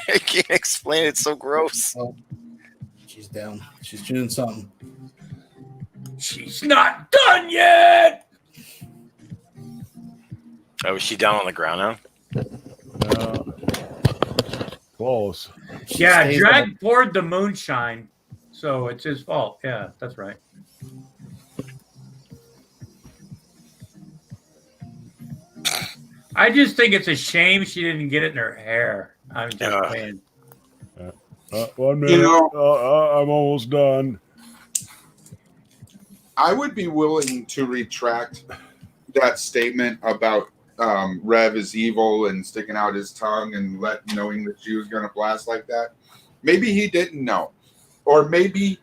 I can't explain it. It's so gross. Oh, she's down. She's doing something. She's not done yet. Oh, is she down on the ground now? Close. Yeah, Drag poured the moonshine, so it's his fault. Yeah, that's right. I just think it's a shame she didn't get it in her hair. I'm just saying. 1 minute. I'm almost done. I would be willing to retract that statement about Rev is evil and sticking out his tongue and knowing that she was going to blast like that. Maybe he didn't know, or maybe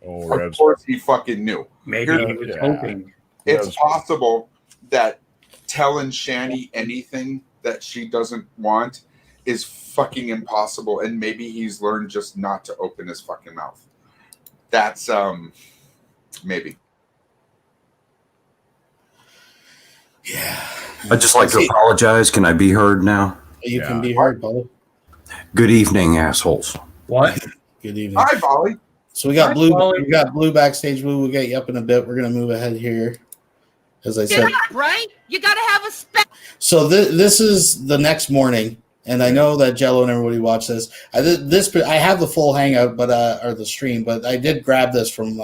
of course he fucking knew. Maybe he was hoping. It's possible that telling Shani anything that she doesn't want is fucking impossible, and maybe he's learned just not to open his fucking mouth. That's maybe. Yeah. I'd just like to apologize. Can I be heard now? You can be heard, Polly. Good evening, assholes. What? Good evening. Hi, Polly. So we got Blue. We got Blue backstage. Blue, we'll get you up in a bit. We're gonna move ahead here, as I said. Right? You gotta have a spec. So this is the next morning, and I know that Jello and everybody watched this. I have the full hangout, but or the stream, but I did grab this from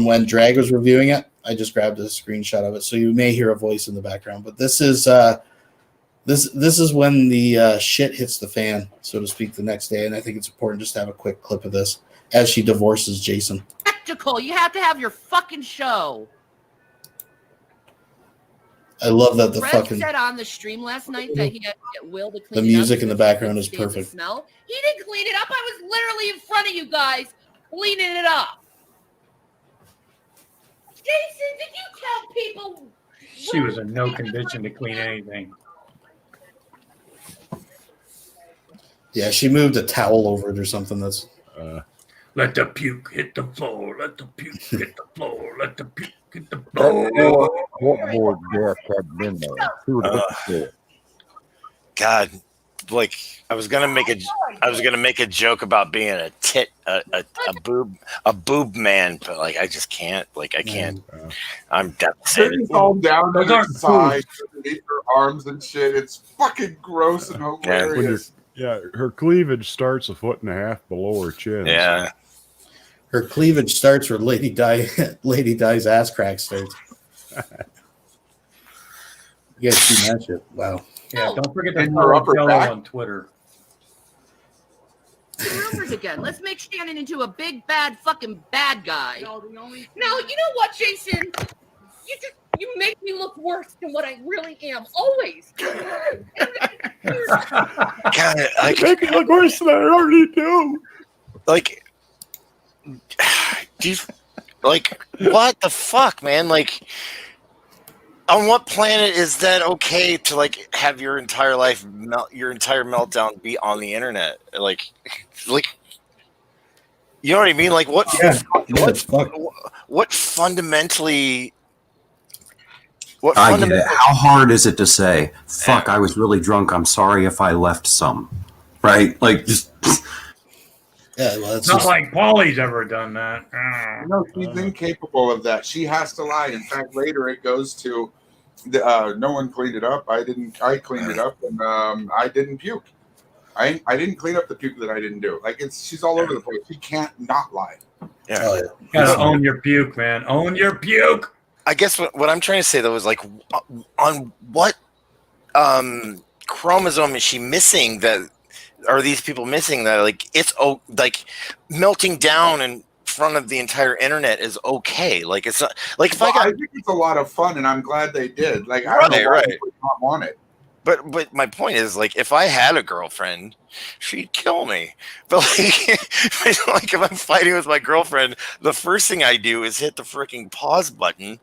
when Drag was reviewing it. I just grabbed a screenshot of it, so you may hear a voice in the background. But this is this is when the shit hits the fan, so to speak, the next day, and I think it's important just to have a quick clip of this as she divorces Jason. Spectacle. You have to have your fucking show. I love that the Rev fucking said on the stream last night that he had to get Will to clean the music it up in the background is perfect. Smell. He didn't clean it up. I was literally in front of you guys cleaning it up. Jason, did you tell people? She was in no condition to clean anything. Yeah, she moved a towel over it or something. That's let the puke hit the floor. Let the puke hit the floor. Let the puke hit the floor. What more death had been there? Who would have hit the God, like I was gonna make a joke about being a boob man, but like I just can't. Like I can't. I'm devastated. It's all down to her side, underneath her arms and shit. It's fucking gross and hilarious. Yeah, her cleavage starts 1.5 feet below her chin. Yeah. her cleavage starts where Lady Di's ass crack starts. You guys see that shit? Wow. Yeah, don't forget to follow Jello on Twitter. Rumors again. Let's make Shannon into a big bad fucking bad guy. No, you know what, Jason? You make me look worse than what I really am. Always. God, I make me look worse than I already do. Like, do you, like, what the fuck, man? Like, on what planet is that okay to like have your entire life, your entire meltdown be on the internet? Like, you know what I mean? Like, what fundamentally? I get it. How hard is it to say, fuck, I was really drunk. I'm sorry if I left some. Right? Like, just. Yeah, well, it's not like Paulie's ever done that. No, she's incapable of that. She has to lie. In fact, later it goes to no one cleaned it up. I cleaned it up, and I didn't puke. I didn't clean up the puke that I didn't do. Like she's all over the place. She can't not lie. Yeah, oh, yeah. You gotta own your puke, man. Own your puke. I guess what I'm trying to say though is like, on what chromosome is she missing? That are these people missing? That like it's like melting down in front of the entire internet is okay. Like it's not like if I think it's a lot of fun, and I'm glad they did. Like I don't know why they would not want it. But my point is, like, if I had a girlfriend, she'd kill me. But like if I'm fighting with my girlfriend, the first thing I do is hit the freaking pause button,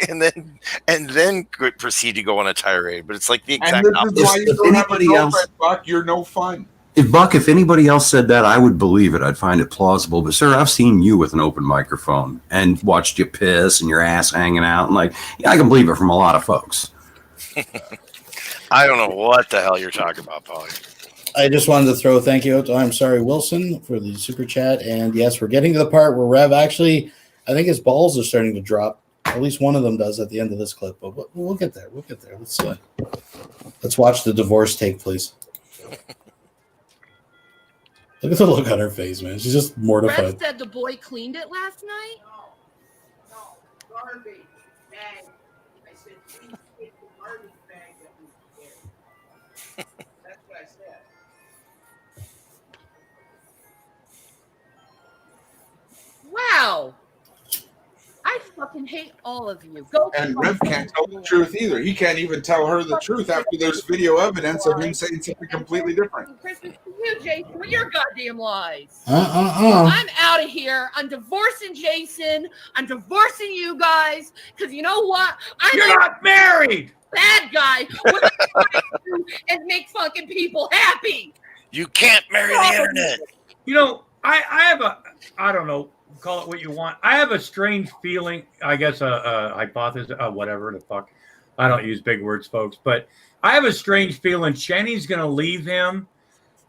and then proceed to go on a tirade. But it's like the exact opposite. This is why you don't have a girlfriend, Buck. You're no fun. If anybody else said that, I would believe it. I'd find it plausible. But sir, I've seen you with an open microphone and watched you piss and your ass hanging out. And like, yeah, I can believe it from a lot of folks. I don't know what the hell you're talking about, Paulie. I just wanted to throw a thank you out to I'm Sorry Wilson for the super chat. And yes, we're getting to the part where Rev actually, I think his balls are starting to drop. At least one of them does at the end of this clip. But we'll get there. We'll get there. Let's watch the divorce take place. Look at the look on her face, man. She's just mortified. Rev said the boy cleaned it last night. No, garbage bag. I said, please take the garbage bag that was there. That's what I said. Wow. I fucking hate all of you. Go. And Rev can't tell the truth either. He can't even tell her the truth after there's video evidence of him saying something completely different. Christmas to you, Jason, with your goddamn lies. Uh-uh. I'm out of here. I'm divorcing Jason. I'm divorcing you guys. Because you know what? You're not married. Bad guy. What I'm trying to do is make fucking people happy. You can't marry the internet. You know, I have I don't know, call it what you want. I have a strange feeling, I guess a hypothesis, whatever the fuck. I don't use big words, folks, but I have a strange feeling Shenny's going to leave him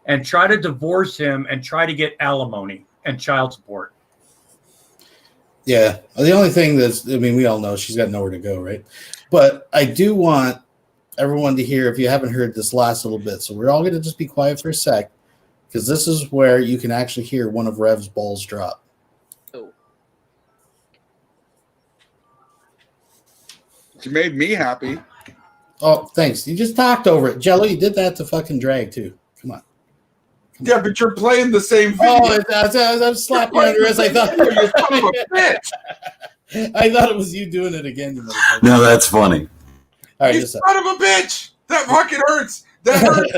and try to divorce him and try to get alimony and child support. Yeah. The only thing we all know she's got nowhere to go, right? But I do want everyone to hear, if you haven't heard this last little bit, so we're all going to just be quiet for a sec, because this is where you can actually hear one of Rev's balls drop. She made me happy. Oh, thanks. You just talked over it. Jello, you did that to fucking Drag, too. Come on. Yeah, but you're playing the same video. Oh, I'm slapping you on the wrist. I thought you son of a bitch. I thought it was you doing it again. You motherfucker. No, that's funny. All right, you son of a bitch. That fucking hurts. That hurts.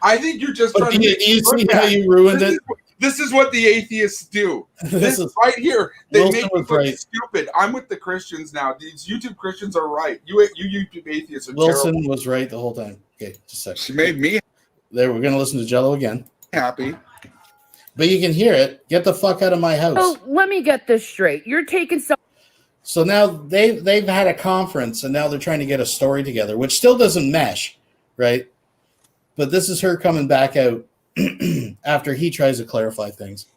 I think you're just trying to. You see how you ruined it? This is what the atheists do. This is right here. They Wilson make you look right. stupid. I'm with the Christians now. These YouTube Christians are right. You YouTube atheists are Wilson terrible. was right the whole time. Okay, just a second. She made me there. We're gonna listen to Jello again. Happy. But you can hear it. Get the fuck out of my house. Oh, let me get this straight. You're taking some. So now they've had a conference and now they're trying to get a story together, which still doesn't mesh, right? But this is her coming back out after he tries to clarify things.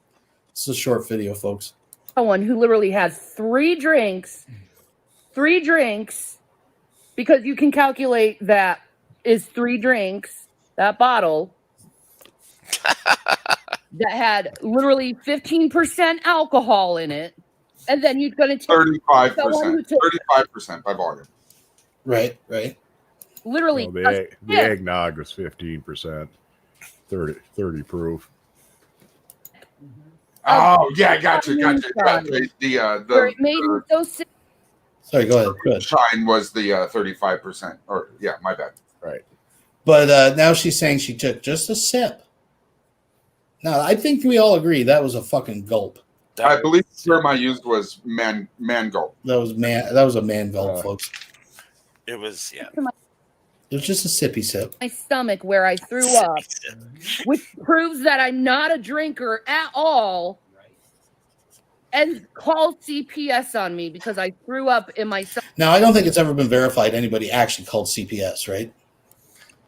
It's a short video, folks. Someone who literally has 3 drinks, because you can calculate that is 3 drinks, that bottle, that had literally 15% alcohol in it, and then you're going to take 35%. 35% by volume. Right. Literally. Well, the eggnog was 15%, 30 proof. Oh yeah, gotcha. Where it made me so sick. Sorry, go ahead. Shine was the 35%. Or yeah, my bad. Right. But now she's saying she took just a sip. Now, I think we all agree that was a fucking gulp. I believe the term I used was man gulp. That was a man gulp, folks. It was, yeah. It was just a sippy sip. My stomach where I threw up, which proves that I'm not a drinker at all, and called CPS on me because I threw up in my stomach. Now, I don't think it's ever been verified anybody actually called CPS, right?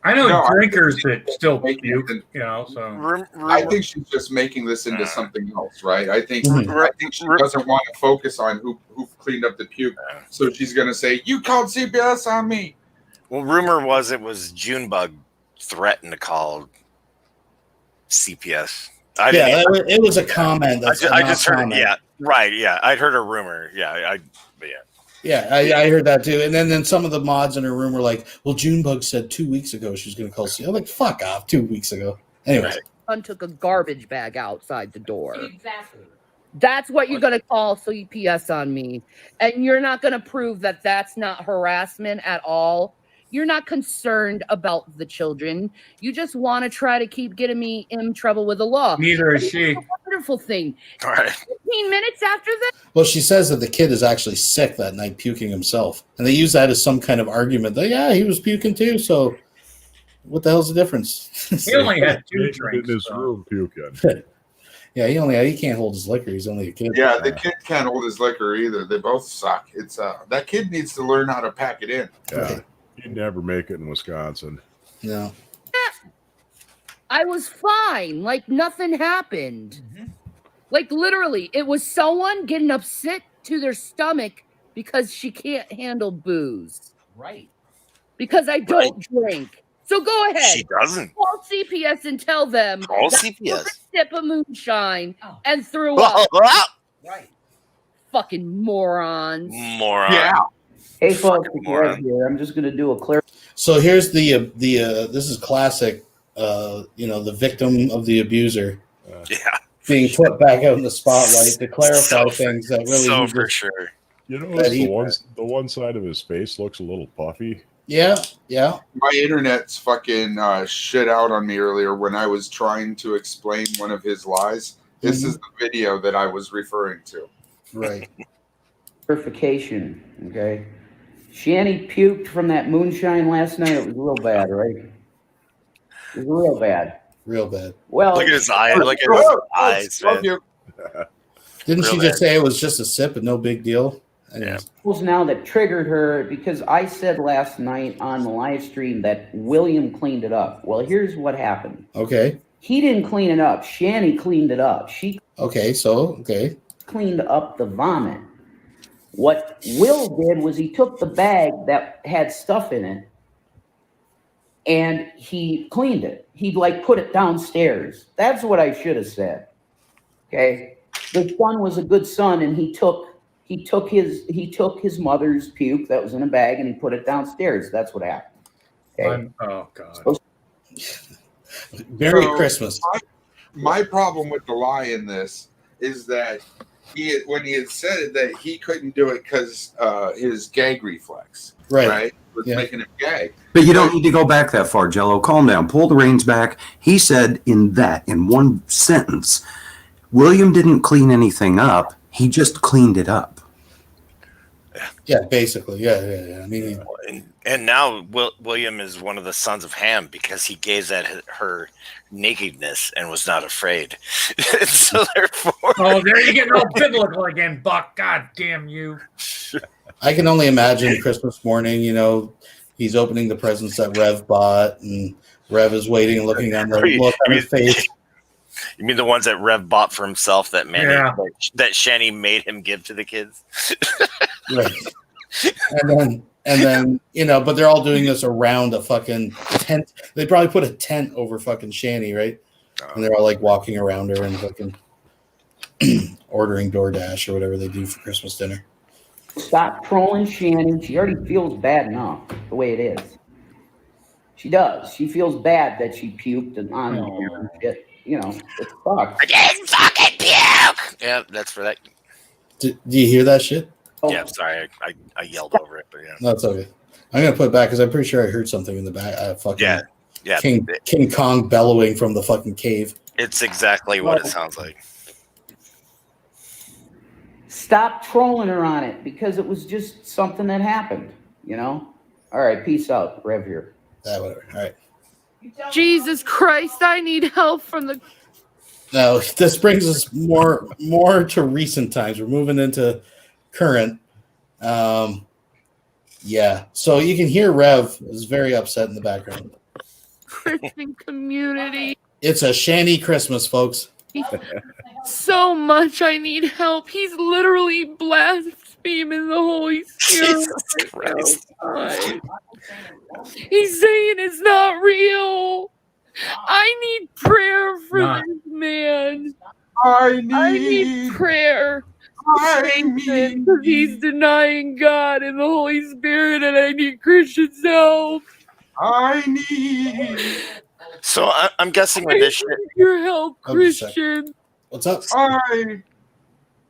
I know drinkers that still puke, you know. So I think she's just making this into something else, right? I think she doesn't want to focus on who cleaned up the puke, so she's going to say, "You called CPS on me." Well, rumor was it was Junebug threatened to call CPS. It was a comment. I just heard it. Yeah, right. Yeah, I'd heard a rumor. Yeah, Yeah, I heard that too. And then some of the mods in her room were like, well, Junebug said 2 weeks ago she was going to call CPS. I'm like, fuck off, 2 weeks ago. Anyways. Son took a garbage bag outside the door. Exactly. That's what you're going to call CPS on me. And you're not going to prove that that's not harassment at all. You're not concerned about the children. You just want to try to keep getting me in trouble with the law. Neither is she. A wonderful thing. All right. 15 minutes after that. Well, she says that the kid is actually sick that night, puking himself. And they use that as some kind of argument. That, yeah, he was puking too. So What the hell's the difference? He only had 2 in drinks. this so. room puking. Yeah, he can't hold his liquor. He's only a kid. Yeah, the kid can't hold his liquor either. They both suck. It's that kid needs to learn how to pack it in. Yeah, Right. he'd never make it in Wisconsin. No. I was fine. Like nothing happened. Mm-hmm. Like literally, it was someone getting upset to their stomach because she can't handle booze. Right. Because I don't drink. So go ahead. She doesn't. Call CPS and tell them Call that CPS. I took a sip of moonshine Oh. and threw up. Right. Fucking morons. Moron. Yeah. Hey folks, Fucking it's moron. Red here. I'm just going to do a clear. So here's the this is classic. The victim of the abuser Yeah. being put back out in the spotlight to clarify things that really. So he for just- sure. You know, That he- the one side of his face looks a little puffy. Yeah. Yeah. My internet's fucking shit out on me earlier when I was trying to explain one of his lies. This is the video that I was referring to. Right. Clarification, okay? Shanny puked from that moonshine last night. It was real bad, right? It was real bad. Real bad. Well, Look at his eyes. Look at his eyes, Love man. you. Didn't she Real just bad. say it was just a sip and no big deal? Anyways. rules now that triggered her because I said last night on the live stream that William cleaned it up. Well, here's what happened. Okay. He didn't clean it up. Shanny cleaned it up. She Okay. So okay. cleaned up the vomit. What Will did was he took the bag that had stuff in it and he cleaned it. He put it downstairs. That's what I should have said. Okay. The son was a good son and he took his mother's puke that was in a bag and he put it downstairs. That's what happened. Okay. Oh God. Merry So, Christmas. My problem with the lie in this is that when he had said it, that he couldn't do it because his gag reflex, Right. was Yeah. making him gag. But you don't need to go back that far, Jello. Calm down. Pull the reins back. He said in one sentence, William didn't clean anything up. He just cleaned it up. Yeah. Basically. Yeah. I mean. And now William is one of the sons of Ham because he gazed at her nakedness and was not afraid. So therefore, Oh, there you get all biblical again, Buck. God damn you. I can only imagine Christmas morning, he's opening the presents that Rev bought, and Rev is waiting and looking on the look on his face. You mean the ones that Rev bought for himself that Yeah. that Shanny made him give to the kids? Right. And then, but they're all doing this around a fucking tent. They probably put a tent over fucking Shanny, right? And they're all walking around her and fucking ordering DoorDash or whatever they do for Christmas dinner. Stop trolling Shanny. She already feels bad enough the way it is. She does. She feels bad that she puked on her shit. It sucks. I didn't fucking puke. Yeah, that's for that. Do you hear that shit? Yeah, sorry, I yelled over it, but yeah. No, it's okay. I'm gonna put it back because I'm pretty sure I heard something in the back. Fucking Yeah. King Kong bellowing from the fucking cave. It's exactly what it sounds like. Stop trolling her on it because it was just something that happened, All right, peace out. Rev here. Whatever. All right. Jesus Christ, I need help from the. Now this brings us more to recent times. We're moving into current. Yeah. So you can hear Rev is very upset in the background. Christian community. It's a Shanny Christmas, folks. So much I need help. He's literally blaspheming the Holy Spirit. Oh, he's saying it's not real. I need prayer for this man. I need prayer. Because he's denying God and the Holy Spirit, and I need Christians' help. I need. So I'm guessing with this shit. Your help, Hold on a sec. Christian. What's up?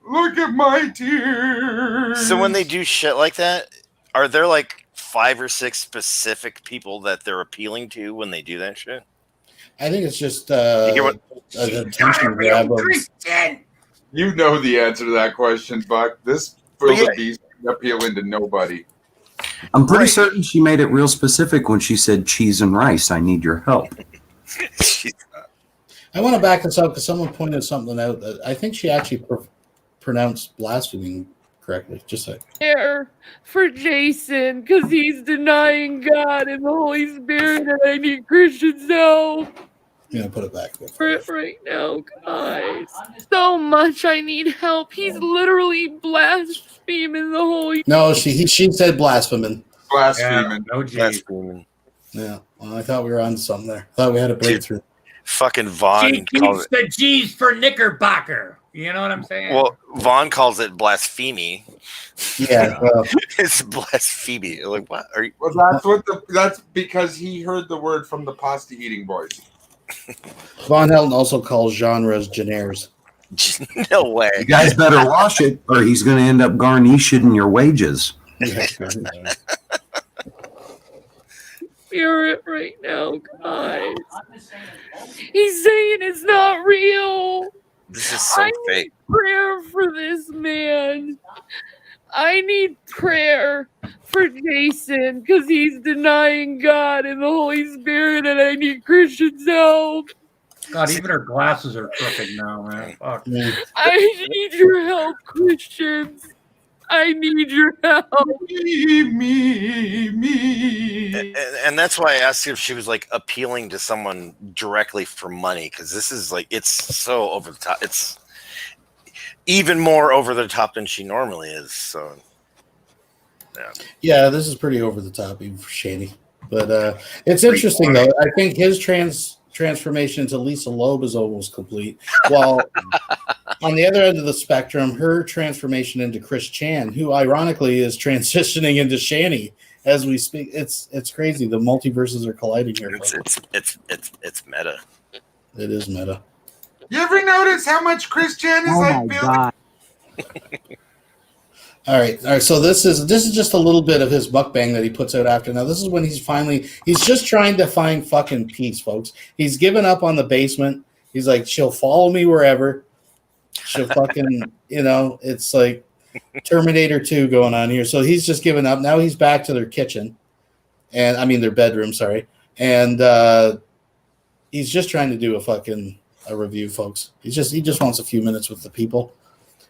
Look at my tears. So when they do shit like that, are there 5 or 6 specific people that they're appealing to when they do that shit? I think it's just You hear an attention grab of. You know the answer to that question, Buck. This Bill the Beast is appealing to nobody. I'm pretty certain she made it real specific when she said cheese and rice. I need your help. I want to back this up because someone pointed something out that I think she actually pronounced blasphemy correctly. Just like Prayer for Jason because he's denying God and the Holy Spirit, and I need Christians' help. Put it back. Right now, guys. So much I need help. He's literally blaspheming the Holy. No, she said blaspheming. Blaspheming. No G. Blaspheming. Yeah. Well, I thought we were on something there. I thought we had a breakthrough. Fucking Vaughn She calls keeps it. the G's for Knickerbocker. You know what I'm saying? Well, Vaughn calls it blasphemy. Yeah, well, It's blasphemy. Like what? Are you? Well, that's because he heard the word from the pasta eating boys. Von Helton also calls genres genres. No way. You guys better wash it, or he's going to end up garnishing your wages. Spirit right now, guys. He's saying it's not real. This is so fake. Prayer for this man. I need prayer for Jason because he's denying God and the Holy Spirit, and I need Christians' help. God, even her glasses are crooked now, man. Fuck. I need your help, Christians. I need your help. Me. And that's why I asked if she was like appealing to someone directly for money, because this is like, it's so over the top. It's even more over the top than she normally is. So Yeah, this is pretty over the top, even for Shady. But it's interesting though. I think his transformation into Lisa Loeb is almost complete. While on the other end of the spectrum, her transformation into Chris Chan, who ironically is transitioning into Shani as we speak. It's crazy. The multiverses are colliding here. It's meta. It is meta. You ever notice how much Chris Chan is like Billy? All right. So this is just a little bit of his mukbang that he puts out after. Now this is when he's just trying to find fucking peace, folks. He's given up on the basement. He's like, she'll follow me wherever. She'll fucking, it's like Terminator 2 going on here. So he's just given up. Now he's back to their kitchen, and I mean their bedroom. Sorry, and he's just trying to do a review, folks. He just wants a few minutes with the people.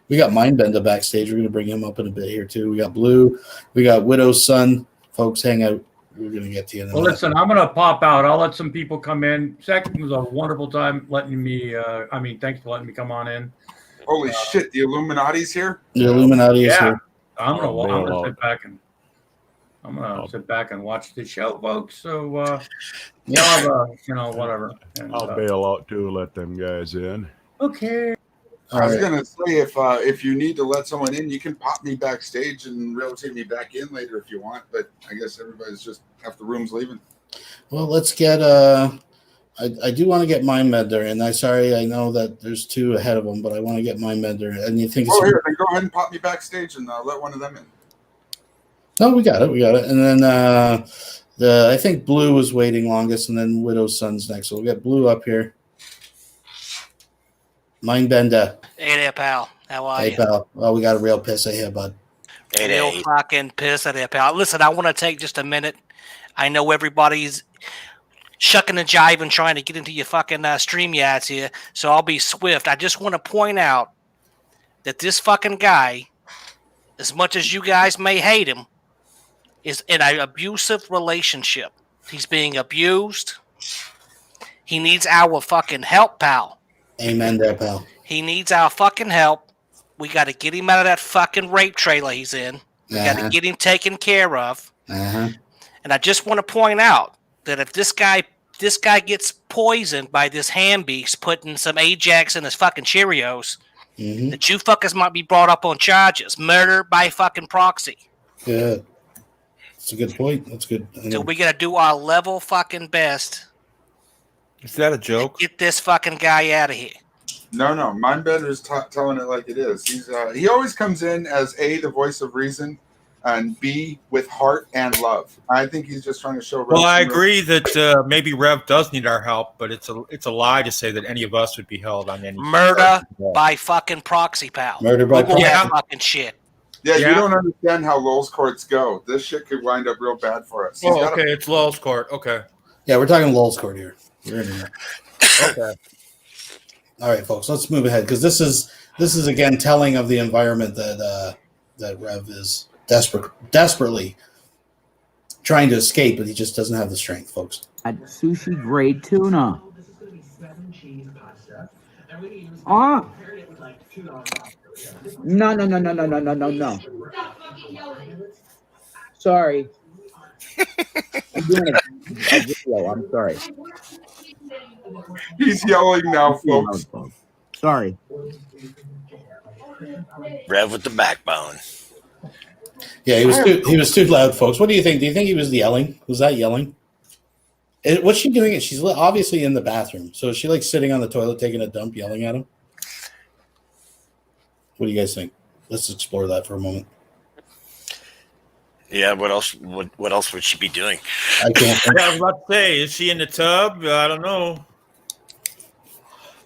We got Mindbender backstage. We're going to bring him up in a bit here, too. We got Blue. We got Widow's Son. Folks, hang out. We're going to get to you in a minute. Well, listen, I'm going to pop out. I'll let some people come in. Zach, it was a wonderful time letting me, thanks for letting me come on in. Holy shit, the Illuminati's here? The Illuminati is here. I'm gonna sit back and watch the show, folks. So, whatever. And, I'll bail out, too, let them guys in. Okay. I was gonna say if you need to let someone in, you can pop me backstage and rotate me back in later if you want. But I guess everybody's just half the room's leaving. Well, let's get I do want to get Mindbender, and I know that there's two ahead of him, but I want to get Mindbender. And you think? Oh, here, then go ahead and pop me backstage and let one of them in. No, we got it. And then I think Blue was waiting longest, and then Widow's Son's next. So we'll get Blue up here. Mindbender. Hey there, pal. How are you? Hey, pal. Well, we got a real piss here, bud. Real fucking piss there, pal. Listen, I want to take just a minute. I know everybody's shucking and jiving trying to get into your fucking StreamYards here, so I'll be swift. I just want to point out that this fucking guy, as much as you guys may hate him, is in an abusive relationship. He's being abused. He needs our fucking help, pal. Amen there, pal. He needs our fucking help. We got to get him out of that fucking rape trailer he's in. We got to get him taken care of. And I just want to point out that if this guy gets poisoned by this ham beast putting some Ajax in his fucking Cheerios, that you fuckers might be brought up on charges. Murder by fucking proxy. Yeah. That's a good point. That's good. So we got to do our level fucking best. Is that a joke? Get this fucking guy out of here. No. Mindbender's telling it like it is. He always comes in as A, the voice of reason, and B, with heart and love. I think he's just trying to show. Well, I agree that maybe Rev does need our help, but it's a lie to say that any of us would be held on any murder by fucking proxy, pal. Murder by proxy. That fucking shit. Yeah, you don't understand how Lowell's courts go. This shit could wind up real bad for us. Oh, okay. It's Lowell's court. Okay. Yeah, we're talking Lowell's court here. We're in there. Okay. All right, folks, let's move ahead because this is again telling of the environment that that Rev is desperately trying to escape, but he just doesn't have the strength, folks. Sushi grade tuna. Ah. No. Sorry. I'm doing a video. I'm sorry. He's yelling now, folks. Sorry. Rev with the backbone. Yeah, he was too loud, folks. What do you think? Do you think he was yelling? Was that yelling? What's she doing? She's obviously in the bathroom. So is she like sitting on the toilet taking a dump, yelling at him? What do you guys think? Let's explore that for a moment. Yeah, what else? What else would she be doing? I can't think. Yeah, I was about to say, is she in the tub? I don't know.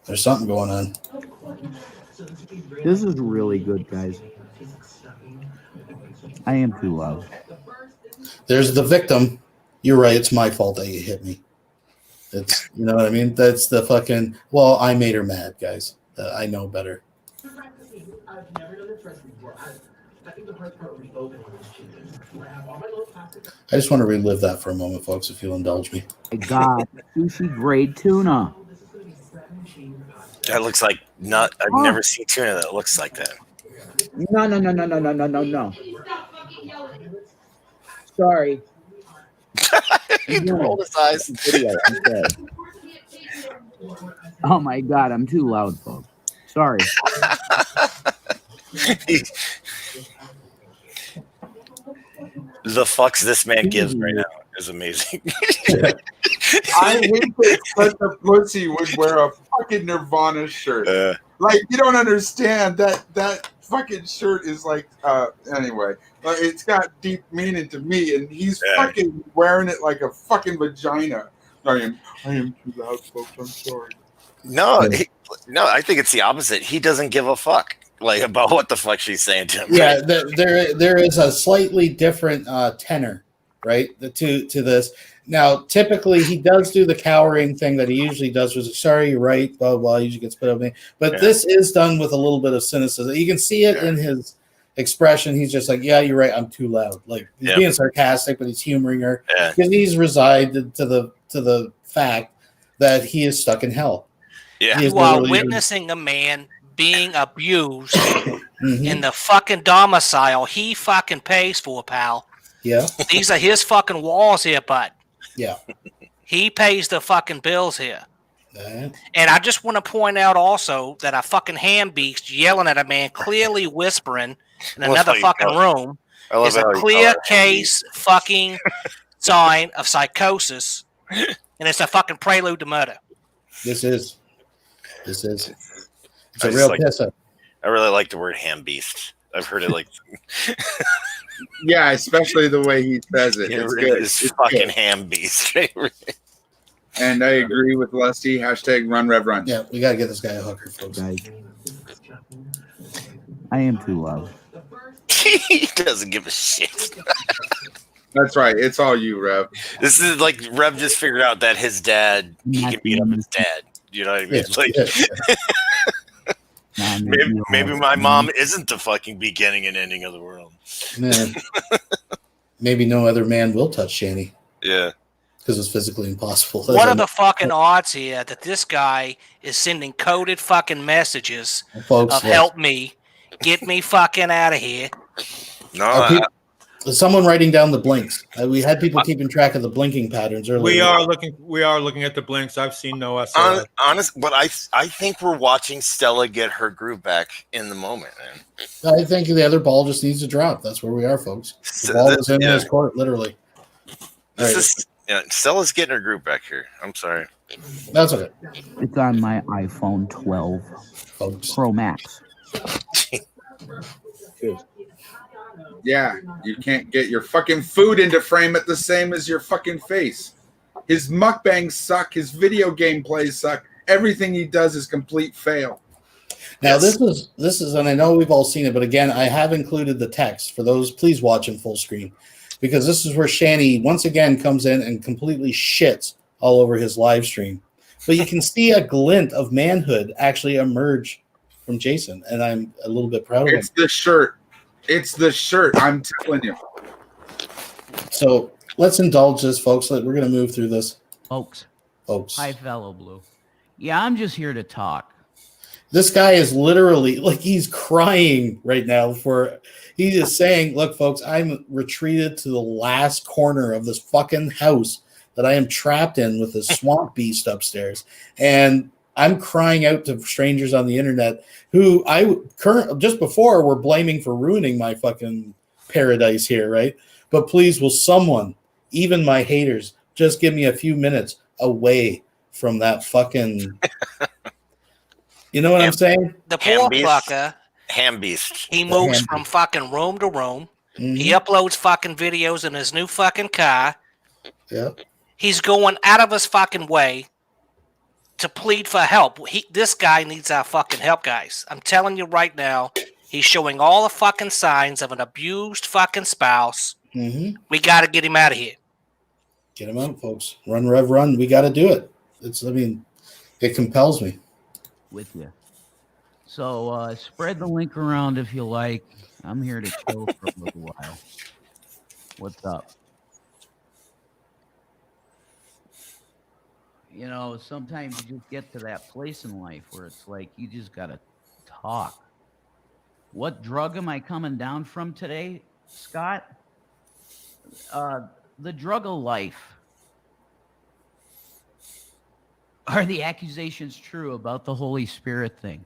There's something going on. This is really good, guys. I am too loud. There's the victim. You're right. It's my fault that you hit me. It's, you know what I mean? That's the fucking, well, I made her mad, guys. I know better. I just want to relive that for a moment, folks, if you'll indulge me. God, sushi grade tuna. That looks like not. I've never seen tuna that looks like that. No. Sorry. He rolled his eyes. Video, oh my God, I'm too loud, folks. Sorry. The fucks this man gives right now is amazing. I hate that such a pussy would wear a fucking Nirvana shirt. Like, you don't understand that fucking shirt is like, anyway, it's got deep meaning to me, and he's fucking wearing it like a fucking vagina. I am too loud, folks. I'm sorry. No, I think it's the opposite. He doesn't give a fuck about what the fuck she's saying to him. Yeah, right? there is a slightly different tenor, right? To this. Now, typically, he does do the cowering thing that he usually does. Was sorry, you're right, blah blah. Usually gets put up me, but this is done with a little bit of cynicism. You can see it in his expression. He's just like, yeah, you're right. I'm too loud. Like he's being sarcastic, but he's humoring her because he's resigned to the fact that he is stuck in hell. Yeah, you are witnessing a man being abused in the fucking domicile he fucking pays for, pal. Yeah. These are his fucking walls here, bud. Yeah. He pays the fucking bills here. And I just want to point out also that a fucking ham beast yelling at a man, clearly whispering in another fucking room, is a clear case fucking sign of psychosis, and it's a fucking prelude to murder. This is. It's a real piss up. I really like the word ham beast. I've heard it like. Yeah, especially the way he says it. It's good. It's fucking good. Ham beast. And I agree with Lusty. Hashtag run, Rev, run. Yeah, we got to get this guy a hooker, folks. I am too loud. He doesn't give a shit. That's right. It's all you, Rev. This is like Rev just figured out that his dad, he can beat up his dad. You know what I mean? Maybe my mom isn't the fucking beginning and ending of the world. Man. Maybe no other man will touch Shani. Yeah. Because it's physically impossible. What are the fucking odds here that this guy is sending coded fucking messages of help me, get me fucking out of here? No, someone writing down the blinks. We had people keeping track of the blinking patterns earlier. We are looking at the blinks. I've seen no SOS. But I think we're watching Stella get her groove back in the moment, man. I think the other ball just needs to drop. That's where we are, folks. The ball is in his court, literally. Stella's getting her groove back here. I'm sorry. That's okay. It's on my iPhone 12 Pro Max. Yeah, you can't get your fucking food into frame at the same as your fucking face. His mukbangs suck. His video game plays suck. Everything he does is complete fail. Now this is, and I know we've all seen it, but again, I have included the text for those. Please watch in full screen, because this is where Shanny once again comes in and completely shits all over his live stream. But you can see a glint of manhood actually emerge from Jason, and I'm a little bit proud of him. It's the shirt. It's the shirt. I'm telling you. So let's indulge this, folks. We're going to move through this. Folks. Hi, fellow Blue. Yeah, I'm just here to talk. This guy is literally like he's crying right now. He is saying, "Look, folks, I'm retreated to the last corner of this fucking house that I am trapped in with this swamp beast upstairs, and I'm crying out to strangers on the internet who just before were blaming for ruining my fucking paradise here, right? But please, will someone, even my haters, just give me a few minutes away from that fucking." You know what I'm saying? The poor fucker. Ham beast. He moves from fucking room to room. Mm-hmm. He uploads fucking videos in his new fucking car. Yeah. He's going out of his fucking way to plead for help. This guy needs our fucking help, guys. I'm telling you right now, he's showing all the fucking signs of an abused fucking spouse. Mm-hmm. We got to get him out of here. Get him out, folks. Run, Rev, run. We got to do it. It compels me. With you. So spread the link around if you like. I'm here to chill for a little while. What's up? You know, sometimes you just get to that place in life where it's like you just got to talk. What drug am I coming down from today, Scott? The drug of life. Are the accusations true about the Holy Spirit thing?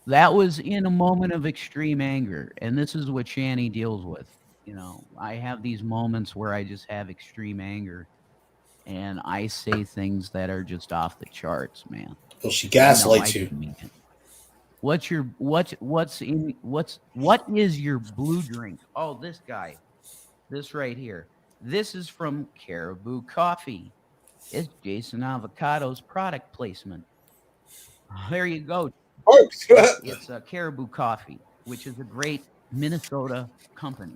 That was in a moment of extreme anger, and this is what Shanny deals with. You know, I have these moments where I just have extreme anger, and I say things that are just off the charts, man. Well, she gaslights you. What is your blue drink? Oh, this guy. This right here. This is from Caribou Coffee. It's Jason Avocado's product placement. There you go. It's Caribou Coffee, which is a great Minnesota company.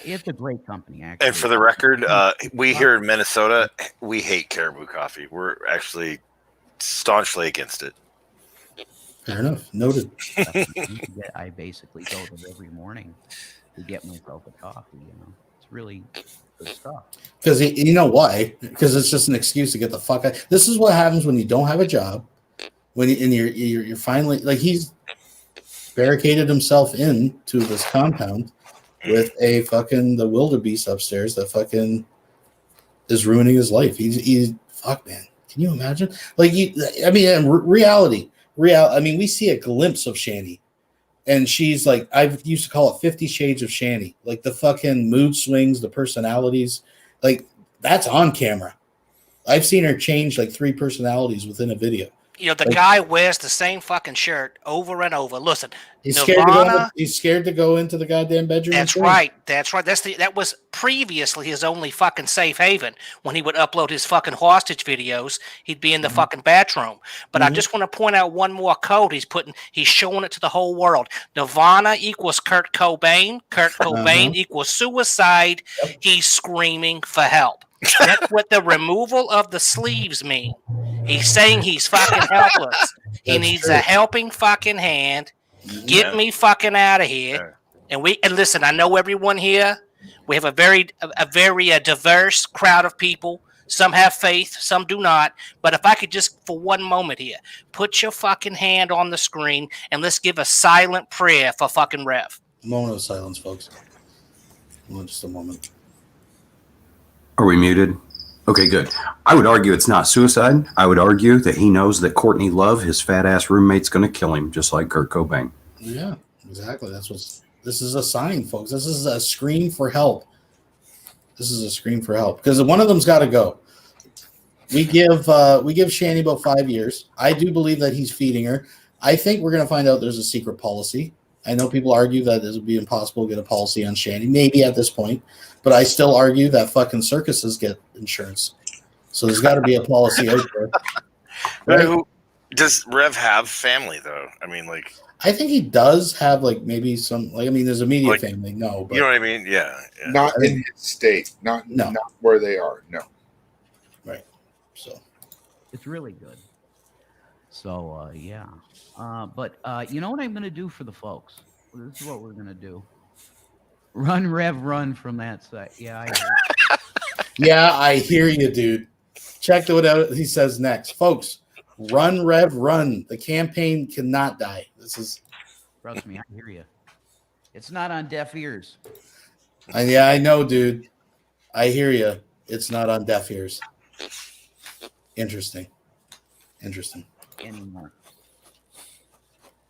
It's a great company, actually. And for the record, we here in Minnesota, we hate Caribou Coffee. We're actually staunchly against it. Fair enough. Noted. I basically go there every morning to get myself a coffee. You know, it's really good stuff. Because you know why? Because it's just an excuse to get the fuck out. This is what happens when you don't have a job. You're finally like he's barricaded himself into this compound with a fucking the wildebeest upstairs that fucking is ruining his life. He's fuck, man. Can you imagine? Like reality. I mean, we see a glimpse of Shanny. And she's like, I used to call it 50 Shades of Shanny. Like the fucking mood swings, the personalities. Like that's on camera. I've seen her change like 3 personalities within a video. You know, the guy wears the same fucking shirt over and over. Listen, he's Nirvana, scared to go into the goddamn bedroom. That's right. That's right. That was previously his only fucking safe haven. When he would upload his fucking hostage videos, he'd be in the fucking bathroom. But I just want to point out one more code he's showing it to the whole world. Nirvana equals Kurt Cobain. Kurt Cobain equals suicide. Yep. He's screaming for help. That's what the removal of the sleeves mean. He's saying he's fucking helpless. He needs a helping fucking hand. Get me fucking out of here. And listen, I know everyone here. We have a very diverse crowd of people. Some have faith, some do not. But if I could just, for one moment here, put your fucking hand on the screen and let's give a silent prayer for fucking Rev. A moment of silence, folks. Just a moment. Are we muted? Okay, good. I would argue it's not suicide. I would argue that he knows that Courtney Love, his fat ass roommate's going to kill him, just like Kurt Cobain. Yeah, exactly. This is a sign, folks. This is a scream for help. Because one of them's got to go. We give Shanny about 5 years. I do believe that he's feeding her. I think we're going to find out there's a secret policy. I know people argue that it would be impossible to get a policy on Shanny, maybe at this point, but I still argue that fucking circuses get insurance. So there's got to be a policy out there. Right? Does Rev have family though? I mean, like, I think he does have like maybe some like I mean, there's immediate Like, family, no, but you know what I mean? Yeah. Not in his state, not where they are. No. Right. So it's really good. So yeah. But you know what I'm gonna do for the folks? This is what we're gonna do. Run, Rev, run from that site. Yeah, I hear you. yeah, I hear you, dude. Check what he says next, folks. Run, Rev, run. The campaign cannot die. This is. Trust me, I hear you. It's not on deaf ears. Yeah, I know, dude. I hear you. It's not on deaf ears. Interesting. Anymore.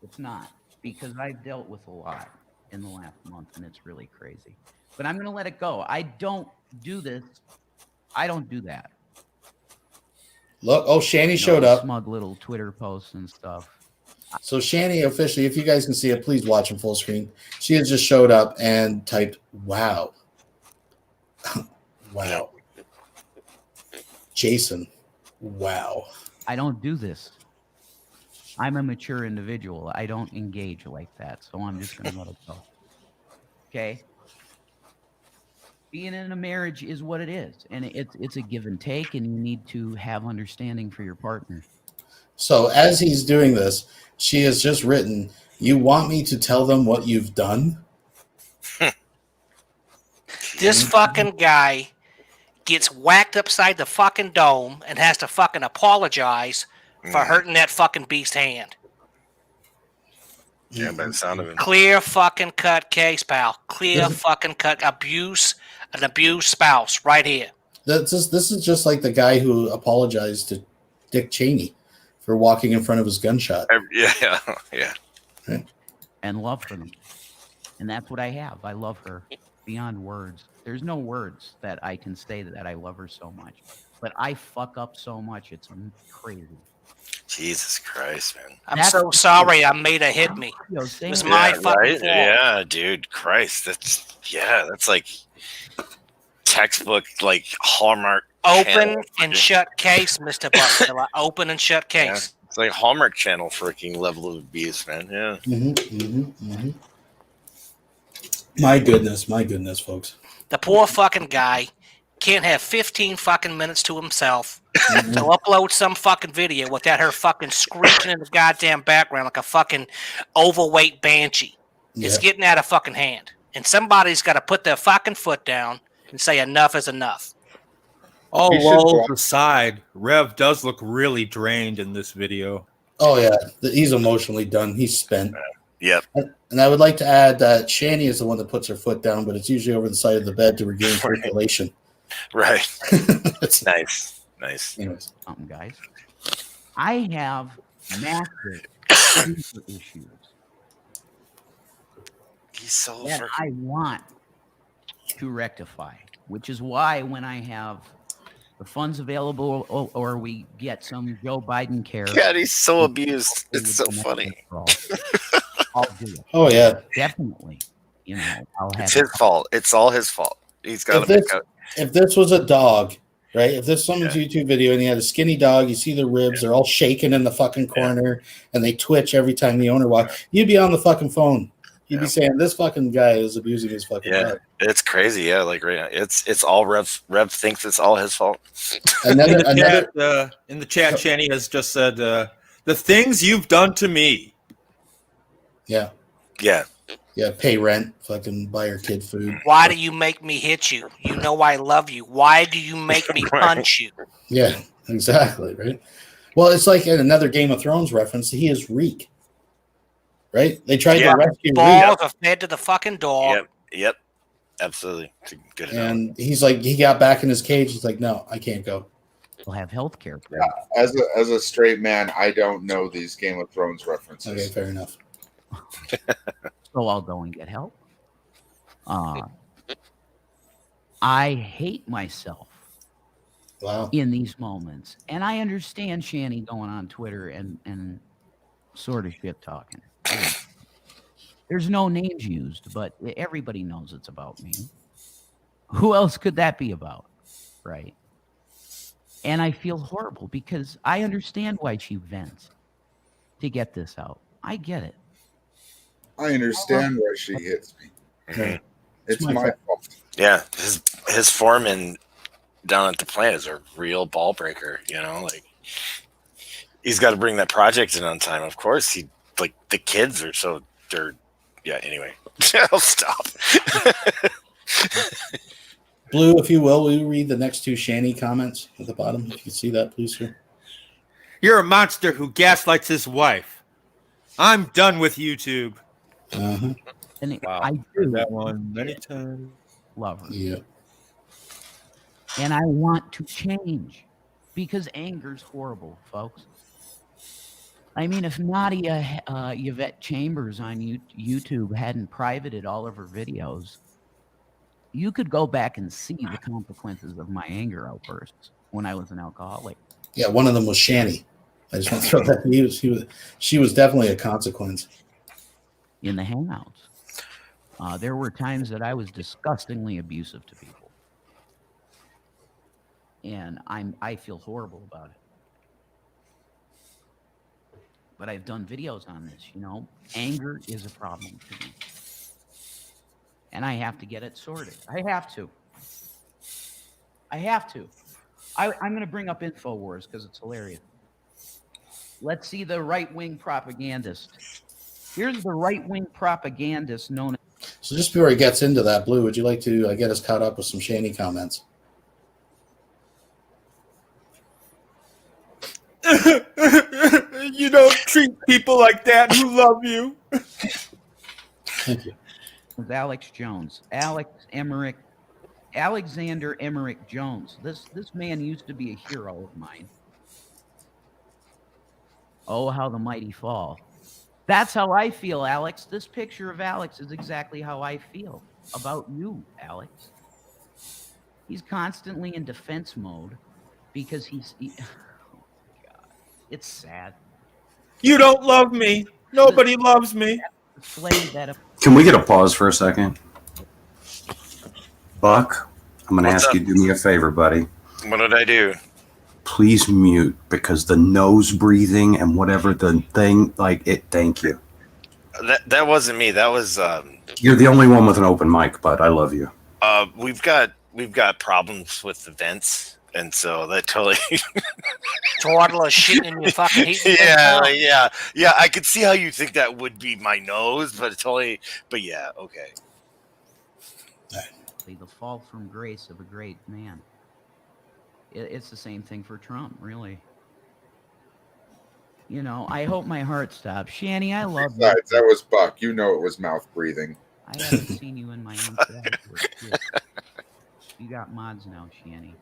It's not, because I've dealt with a lot in the last month, and it's really crazy. But I'm going to let it go. I don't do this. I don't do that. Look, Shani showed up. Smug little Twitter posts and stuff. So Shani officially, if you guys can see it, please watch in full screen. She has just showed up and typed, wow. Wow. Jason, wow. I don't do this. I'm a mature individual. I don't engage like that, so I'm just going to let it go. Okay? Being in a marriage is what it is, and it's a give and take, and you need to have understanding for your partner. So as he's doing this, she has just written, you want me to tell them what you've done? This fucking guy gets whacked upside the fucking dome and has to fucking apologize for hurting that fucking beast's hand. Yeah, by the sound of it. Clear fucking cut case, pal. Clear fucking cut abuse, an abused spouse right here. This is just like the guy who apologized to Dick Cheney for walking in front of his gunshot. Yeah. Right. And love for them. And that's what I have. I love her beyond words. There's no words that I can say that I love her so much. But I fuck up so much, it's crazy. Jesus Christ, man. I'm so sorry I made her hit me. It was my fucking fault. Yeah, dude. Christ. That's like textbook, like Hallmark. Open and shut case, Mr. Bustilla. Open and shut case. Yeah. It's like Hallmark Channel freaking level of abuse, man. Yeah. My goodness, folks. The poor fucking guy can't have 15 fucking minutes to himself to upload some fucking video without her fucking screeching in the goddamn background like a fucking overweight banshee. It's getting out of fucking hand. And somebody's got to put their fucking foot down and say enough is enough. All lulls aside, Rev does look really drained in this video. Oh, yeah. He's emotionally done. He's spent. Yep. And I would like to add that Shani is the one that puts her foot down, but it's usually over the side of the bed to regain circulation. Right. Nice. Anyways, guys. I have massive issues. He's so that I want to rectify, which is why when I have the funds available or we get some Joe Biden care. God, he's so abused. It's so funny. I'll do it. Oh, yeah. Definitely. You know, it's his fault. It's all his fault. He's got to make out. If this was a dog, right? If this someone's YouTube video and he had a skinny dog, you see the ribs, they're all shaking in the fucking corner and they twitch every time the owner walks, you'd be on the fucking phone. You'd be saying, this fucking guy is abusing his fucking dog. It's crazy. Yeah, like right now. It's all Rev. Rev thinks it's all his fault. In the chat, Shani has just said, the things you've done to me. Yeah. Yeah, pay rent, fucking buy your kid food. Why do you make me hit you? You know I love you. Why do you make me punch you? Yeah, exactly, right? Well, it's like in another Game of Thrones reference, he is Reek. Right? They tried to rescue balls are fed to the fucking dog. Yep. Absolutely. Good enough. And he's like, he got back in his cage. He's like, no, I can't go. We'll have health care. Yeah, as a straight man, I don't know these Game of Thrones references. Okay, fair enough. So I'll go and get help. I hate myself. Wow. In these moments. And I understand Shani going on Twitter and sort of shit talking. There's no names used, but everybody knows it's about me. Who else could that be about? Right? And I feel horrible because I understand why she vents. to get this out. I get it. I understand why she hits me. Mhm. It's my fault. Yeah, his foreman down at the plant is a real ball breaker. Like he's got to bring that project in on time. Of course, the kids are so they're. Yeah. Anyway, I'll stop. Blue, if you will you read the next two Shanny comments at the bottom? If you see that, please, sir. You're a monster who gaslights his wife. I'm done with YouTube. Uh-huh. And Wow. I Heard do that one many times. love her. Yeah. And I want to change because anger's horrible, folks. I mean, if Nadia Yvette Chambers on YouTube hadn't privated all of her videos, you could go back and see the consequences of my anger outbursts when I was an alcoholic. Yeah, one of them was Shanny. I just want to throw that. She was definitely a consequence. In the hangouts. There were times that I was disgustingly abusive to people. And I feel horrible about it. But I've done videos on this, Anger is a problem to me. And I have to get it sorted. I have to. I'm going to bring up InfoWars because it's hilarious. Let's see the right-wing propagandist. Here's the right-wing propagandist known as... So just before he gets into that, Blue, would you like to get us caught up with some Shanny comments? You don't treat people like that who love you. Thank you. With Alex Jones. Alexander Emmerich Jones. This man used to be a hero of mine. Oh, how the mighty fall. That's how I feel, Alex. This picture of Alex is exactly how I feel about you, Alex. He's constantly in defense mode because oh my God. It's sad. You don't love me. Nobody loves me. Can we get a pause for a second? Buck, I'm going to ask you to do me a favor, buddy. What did I do? Please mute because the nose breathing and whatever the thing, thank you. That wasn't me. That was. You're the only one with an open mic, bud. I love you. We've got problems with the vents, and so that totally. Toddler shitting in your fucking heat. Yeah. I could see how you think that would be my nose, but yeah, okay. The fall from grace of a great man. It's the same thing for Trump, really. I hope my heart stops. Shanny, I love you. Besides, that was Buck. You know it was mouth breathing. I haven't seen you in my own chat. You got mods now, Shanny.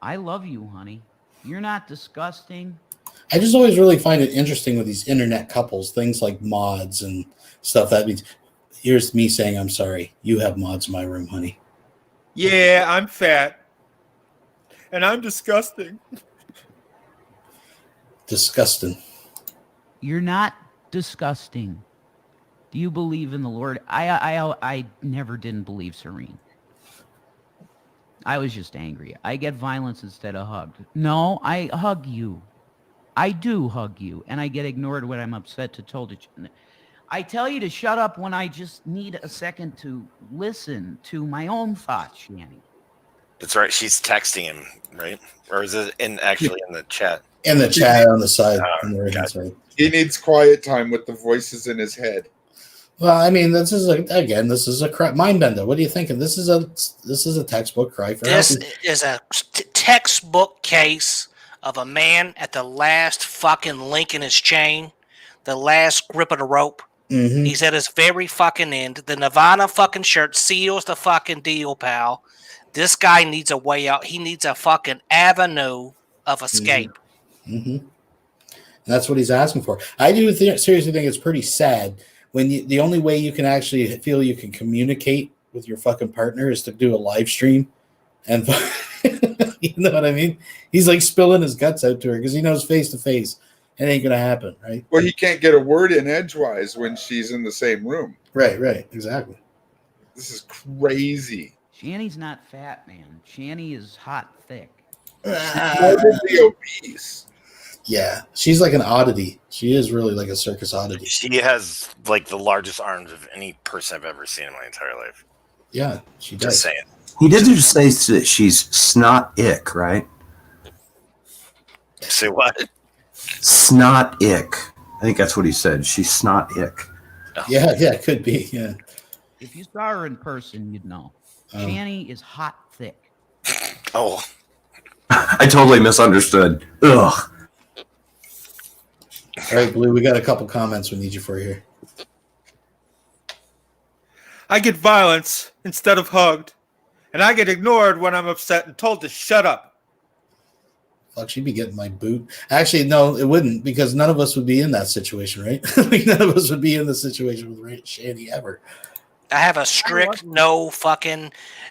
I love you, honey. You're not disgusting. I just always really find it interesting with these internet couples, things like mods and stuff. That means, here's me saying, I'm sorry. You have mods in my room, honey. Yeah, I'm fat. And I'm disgusting. Disgusting. You're not disgusting. Do you believe in the Lord? I never didn't believe Serene. I was just angry. I get violence instead of hugged. No, I hug you. I do hug you. And I get ignored when I'm upset to told it. I tell you to shut up when I just need a second to listen to my own thoughts, Shanny. That's right. She's texting him, right? Or is it actually in the chat? In the chat on the side. On the right-hand side. He needs quiet time with the voices in his head. Well, I mean, this is a mind bender. What are you thinking? This is a textbook cry for help. This is a textbook case of a man at the last fucking link in his chain, the last grip of the rope. Mm-hmm. He's at his very fucking end. The Nirvana fucking shirt seals the fucking deal, pal. This guy needs a way out. He needs a fucking avenue of escape. Mm-hmm. And that's what he's asking for. I do seriously think it's pretty sad when the only way you can actually feel you can communicate with your fucking partner is to do a live stream. And you know what I mean? He's like spilling his guts out to her because he knows face to face it ain't going to happen, right? Well, he can't get a word in edgewise when she's in the same room. Right, exactly. This is crazy. Shanny's not fat, man. Shanny is hot thick. Morbidly obese. Yeah, she's like an oddity. She is really like a circus oddity. She has like the largest arms of any person I've ever seen in my entire life. Yeah, she does. Just saying. He did just say that she's snot ick, right? Say what? Snot ick. I think that's what he said. She's snot ick. Yeah, it could be. Yeah. If you saw her in person, you'd know. Shani is hot thick. Oh. I totally misunderstood. Ugh. All right, Blue, we got a couple comments we need you for here. I get violence instead of hugged, and I get ignored when I'm upset and told to shut up. Fuck, she'd be getting my boot. Actually, no, it wouldn't, because none of us would be in that situation, right? Like, none of us would be in the situation with Shani ever. I have a strict no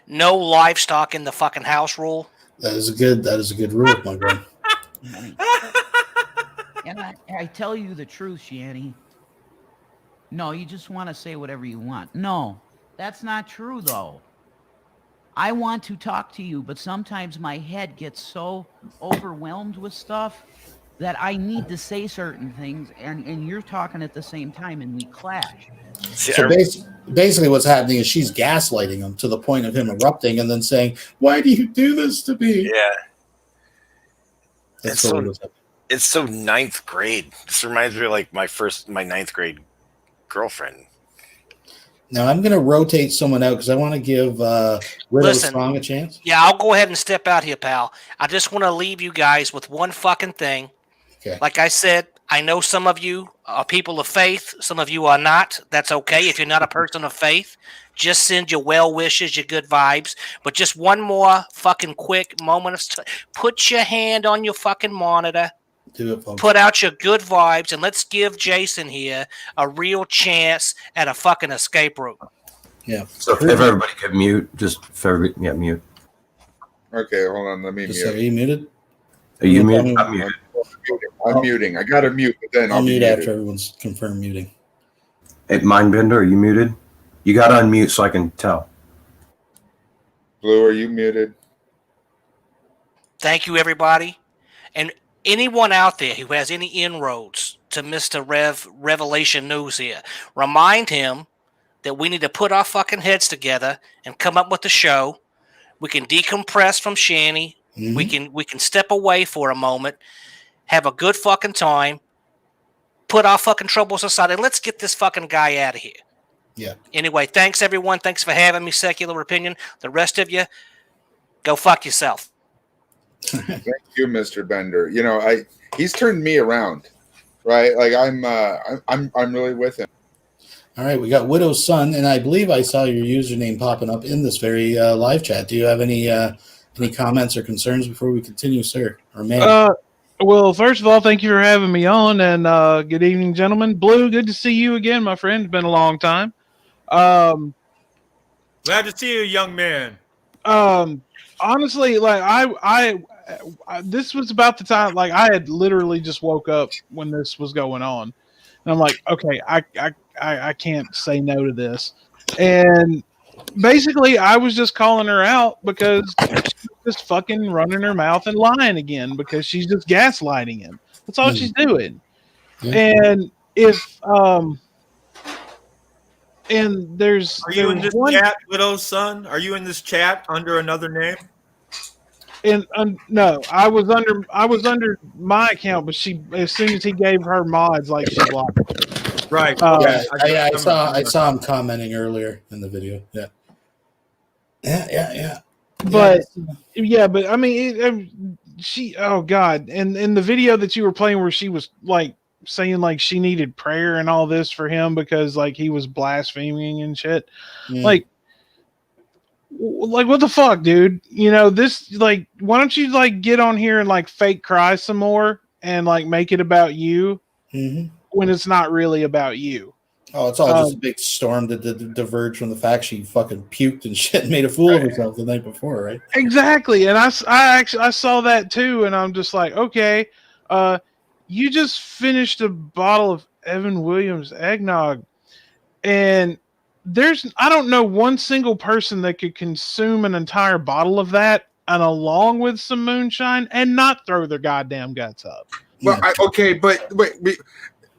livestock in the fucking house rule. That is a good rule, my friend. And I tell you the truth, Shani. No, you just want to say whatever you want. No, that's not true, though. I want to talk to you, but sometimes my head gets so overwhelmed with stuff that I need to say certain things, and you're talking at the same time, and we clash. So basically what's happening is she's gaslighting him to the point of him erupting and then saying, "Why do you do this to me?" Yeah. That's It's so ninth grade. This reminds me of like my ninth grade girlfriend. Now I'm going to rotate someone out because I want to give Widow Strong a chance. Yeah, I'll go ahead and step out here, pal. I just want to leave you guys with one fucking thing. Okay. Like I said, I know some of you are people of faith. Some of you are not. That's okay. If you're not a person of faith, just send your well wishes, your good vibes. But just one more fucking quick moment of put your hand on your fucking monitor. Do it, folks. Put out your good vibes, and let's give Jason here a real chance at a fucking escape route. Yeah. So if everybody could mute, mute. Okay, hold on. Let me mute. Are you muted? Are you muted? I'm muted. I'm muting. I got to mute, but then I'll mute muted. after everyone's confirmed muting. Hey, Mindbender, are you muted? You got to unmute so I can tell. Blue, are you muted? Thank you, everybody. And anyone out there who has any inroads to Mr. Revelation News here, remind him that we need to put our fucking heads together and come up with a show. We can decompress from Shani. Mm-hmm. We can step away for a moment, have a good fucking time, put our fucking troubles aside, and let's get this fucking guy out of here. Yeah. Anyway, thanks everyone. Thanks for having me, Secular Opinion. The rest of you, go fuck yourself. Thank you, Mr. Bender. You know, he's turned me around, right? Like I'm really with him. All right, we got Widow's Son, and I believe I saw your username popping up in this very live chat. Do you have any comments or concerns before we continue, sir or ma'am? Well, first of all, thank you for having me on, and good evening, gentlemen. Blue, good to see you again, my friend. It's been a long time. Glad to see you, young man. Honestly, like I this was about the time, like I had literally just woke up when this was going on, and I'm like, okay, I can't say no to this, and basically I was just calling her out because she's just fucking running her mouth and lying again because she's just gaslighting him. That's all she's doing. And if and there's Are you in this chat, Widow's Son? Are you in this chat under another name? And no, I was under my account, but she, as soon as he gave her mods, like she blocked her. Right. I saw him commenting earlier in the video. Yeah. But I mean, oh god, and in the video that you were playing where she was like saying like she needed prayer and all this for him because like he was blaspheming and shit, like what the fuck, dude? You know, this, like, why don't you like get on here and like fake cry some more and like make it about you when it's not really about you? Oh, it's all just a big storm that diverged from the fact she fucking puked and shit and made a fool of herself the night before, right? Exactly. And I saw that too, and I'm just like, okay, you just finished a bottle of Evan Williams eggnog, and I don't know one single person that could consume an entire bottle of that and along with some moonshine and not throw their goddamn guts up. Well, okay, but wait,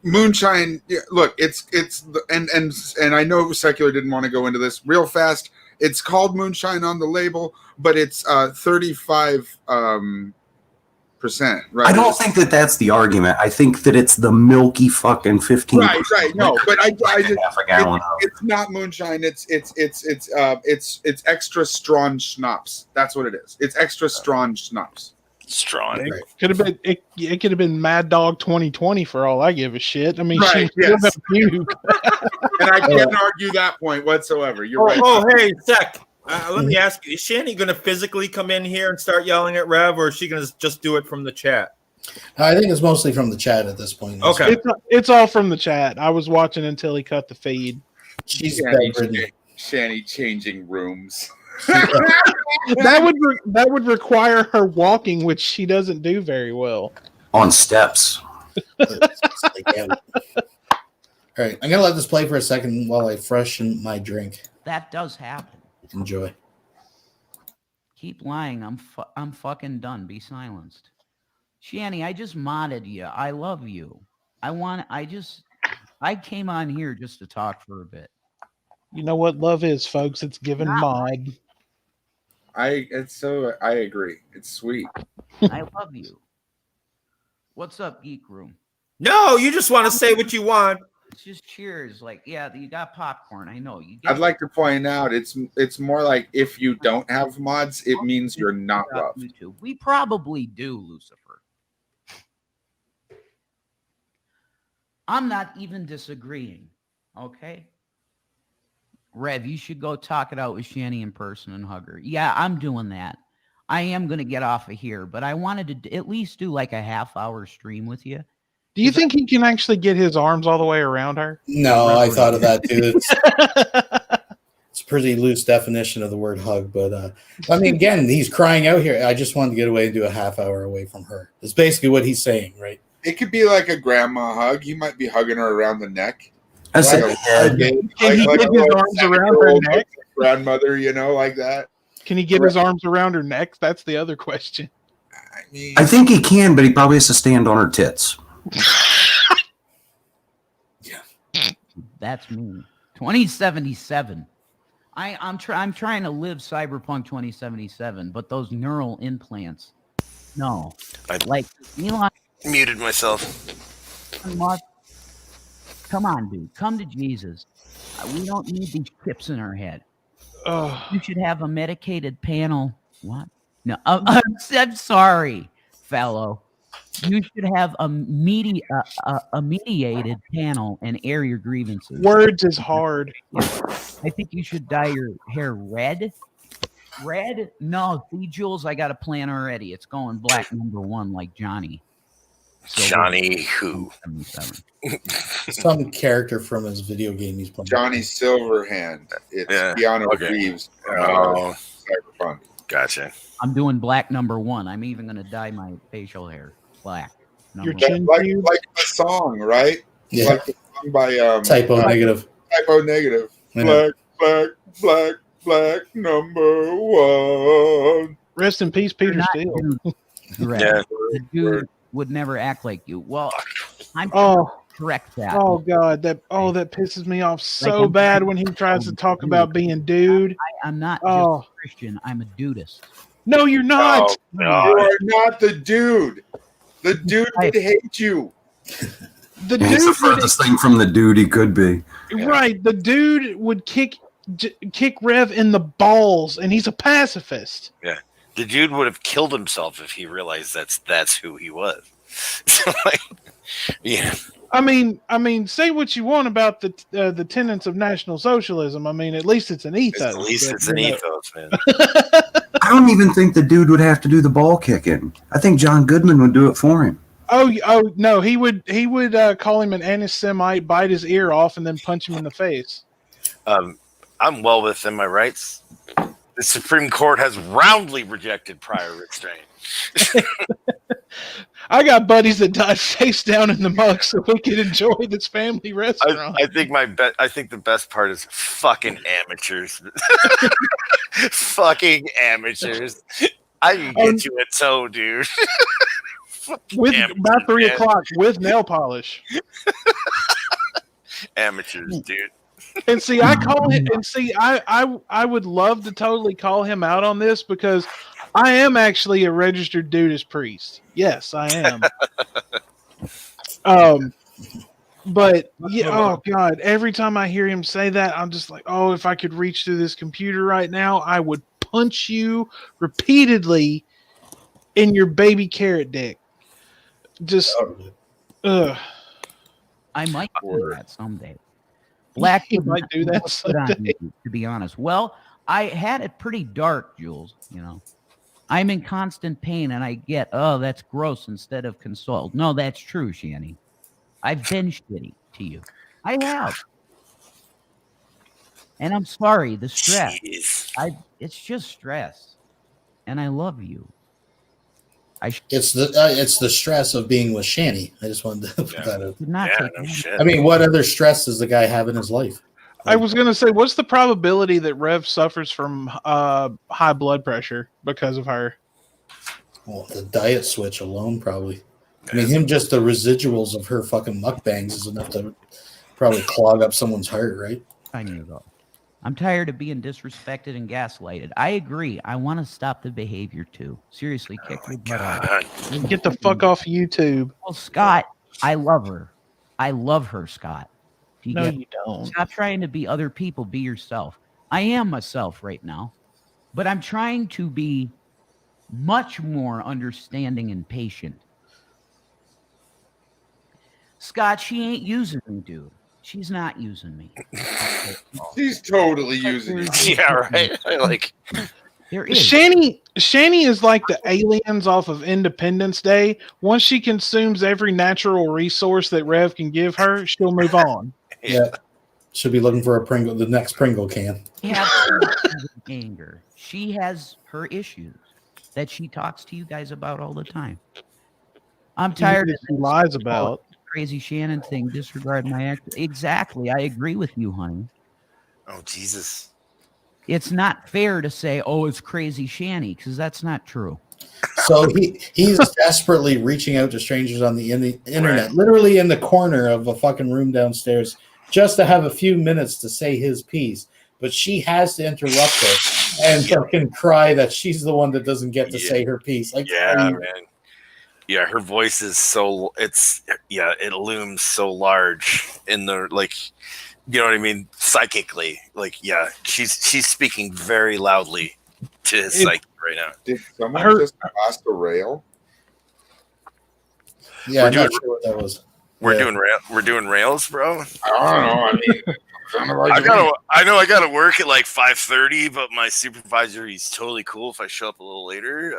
moonshine. Yeah, look, it's and I know Secular didn't want to go into this real fast. It's called moonshine on the label, but it's 35%. Right. I don't think that that's the argument. I think that it's the milky fucking 15. Right. No, but I just half a gallon. it's not moonshine. It's extra strong schnapps. That's what it is. It's extra strong schnapps. Strong. It could have been it could have been Mad Dog 2020 for all I give a shit. I mean, Right, she yes. puke. And I can't argue that point whatsoever. You're right. Oh, hey, Sec. Let me ask you: is Shanny going to physically come in here and start yelling at Rev, or is she going to just do it from the chat? I think it's mostly from the chat at this point. Okay. It's all from the chat. I was watching until he cut the feed. She's Shanny changing rooms. that would require her walking, which she doesn't do very well. On steps. All right, I'm gonna let this play for a second while I freshen my drink. That does happen. Enjoy. Keep lying. I'm fucking done. Be silenced. Shanny, I just modded you. I love you. I came on here just to talk for a bit. You know what love is, folks? It's given mod. I agree. It's sweet. I love you. What's up, Geek Room? No, you just want to say what you want. It's just cheers. Like, yeah, you got popcorn. I know. I'd like to point out it's more like if you don't have mods, it means you're not loved. YouTube. We probably do, Lucifer. I'm not even disagreeing. Okay? Rev, you should go talk it out with Shanny in person and hug her. Yeah, I'm doing that. I am going to get off of here, but I wanted to at least do like a half-hour stream with you. Do you think he can actually get his arms all the way around her? No, I thought of that too. It's a pretty loose definition of the word hug, but I mean, again, he's crying out here. I just wanted to get away and do a half hour away from her. It's basically what he's saying, right? It could be like a grandma hug. You might be hugging her around the neck. I said, Can he get his arms around her neck? Grandmother, like that. Can he get his arms around her neck? That's the other question. I think he can, but he probably has to stand on her tits. That's me. 2077. I'm trying to live Cyberpunk 2077, but those neural implants. No. Like Elon muted myself. Come on, dude. Come to Jesus. We don't need these chips in our head. You should have a medicated panel. What? No, I'm sorry, fellow. You should have a mediated panel and air your grievances. Words is hard. I think you should dye your hair red. Red? No, see, Jules, I got a plan already. It's going black #1 like Johnny. Johnny who? Some character from his video game he's playing. Johnny Silverhand. It's Keanu Reeves. Cyberpunk. Gotcha. I'm doing black #1. I'm even going to dye my facial hair black. Your chin like the song, right? Yeah. Like the song by Typo Negative. Typo Negative. Yeah. Black #1. Rest in peace, Peter Steele. Yeah. The dude would never act like you. Well, I'm correct that. Oh God, that pisses me off so bad when he tries to talk about being dude. I'm not just a Christian. I'm a dudist. No, you're not. You are not the dude. The dude would hate you. He's the furthest thing from the dude he could be. Right, the dude would kick Rev in the balls, and he's a pacifist. Yeah, the dude would have killed himself if he realized that's who he was. So, yeah. I mean, say what you want about the tenets of National Socialism. I mean, at least it's an ethos. At least it's an ethos, man. I don't even think the dude would have to do the ball kicking. I think John Goodman would do it for him. Oh no, he would call him an anti-Semite, bite his ear off, and then punch him in the face. I'm well within my rights. The Supreme Court has roundly rejected prior restraint. I got buddies that died face down in the mug so we could enjoy this family restaurant. I think the best part is fucking amateurs. Fucking amateurs. I can get you a toe, dude. with Amateurs, by 3 man. o'clock with nail polish. Amateurs, dude. And see, I would love to totally call him out on this because I am actually a registered Dudeist priest. Yes, I am. But yeah, oh god, every time I hear him say that, I'm just like, oh, if I could reach through this computer right now, I would punch you repeatedly in your baby carrot dick. Just, I might do that someday. Black You would might not do that put on someday. you, to be honest. Well, I had it pretty dark, Jules. You know, I'm in constant pain, and I get, oh, that's gross instead of console. No, that's true, Shanny. I've been shitty to you. I have. And I'm sorry, the stress. It's just stress. And I love you. It's the stress of being with Shanny. I just wanted to put that out. No I mean, what other stress does the guy have in his life? I was going to say, what's the probability that Rev suffers from high blood pressure because of her? Well, the diet switch alone, probably. I mean, him just the residuals of her fucking mukbangs is enough to probably clog up someone's heart, right? I knew that. I'm tired of being disrespected and gaslighted. I agree. I want to stop the behavior too. Seriously, kick your butt off. Get the fuck off YouTube. Well, Scott, I love her. I love her, Scott. No, you don't. Stop trying to be other people. Be yourself. I am myself right now, but I'm trying to be much more understanding and patient. Scott, she ain't using me, dude. She's not using me. She's totally using you. Yeah, right. Like there is. Shanny is like the aliens off of Independence Day. Once she consumes every natural resource that Rev can give her, she'll move on. Yeah. Should be looking for a Pringle, the next Pringle can. Yeah, anger. She has her issues that she talks to you guys about all the time. I'm tired of she lies about. Crazy Shannon thing. Disregard my act. Exactly. I agree with you, honey. Oh, Jesus. It's not fair to say, oh, it's crazy Shanny, because that's not true. So he's desperately reaching out to strangers on the internet, literally in the corner of a fucking room downstairs, just to have a few minutes to say his piece. But she has to interrupt her and fucking cry that she's the one that doesn't get to say her piece. Like, man. Yeah, her voice is so it looms so large in the you know what I mean, psychically. Like, yeah, she's speaking very loudly to his psyche right now. Did someone just pass the rail? Yeah, I'm not sure what that was. We're doing rails, bro. I don't know. I mean, I know I gotta work at like 5:30, but my supervisor, he's totally cool if I show up a little later.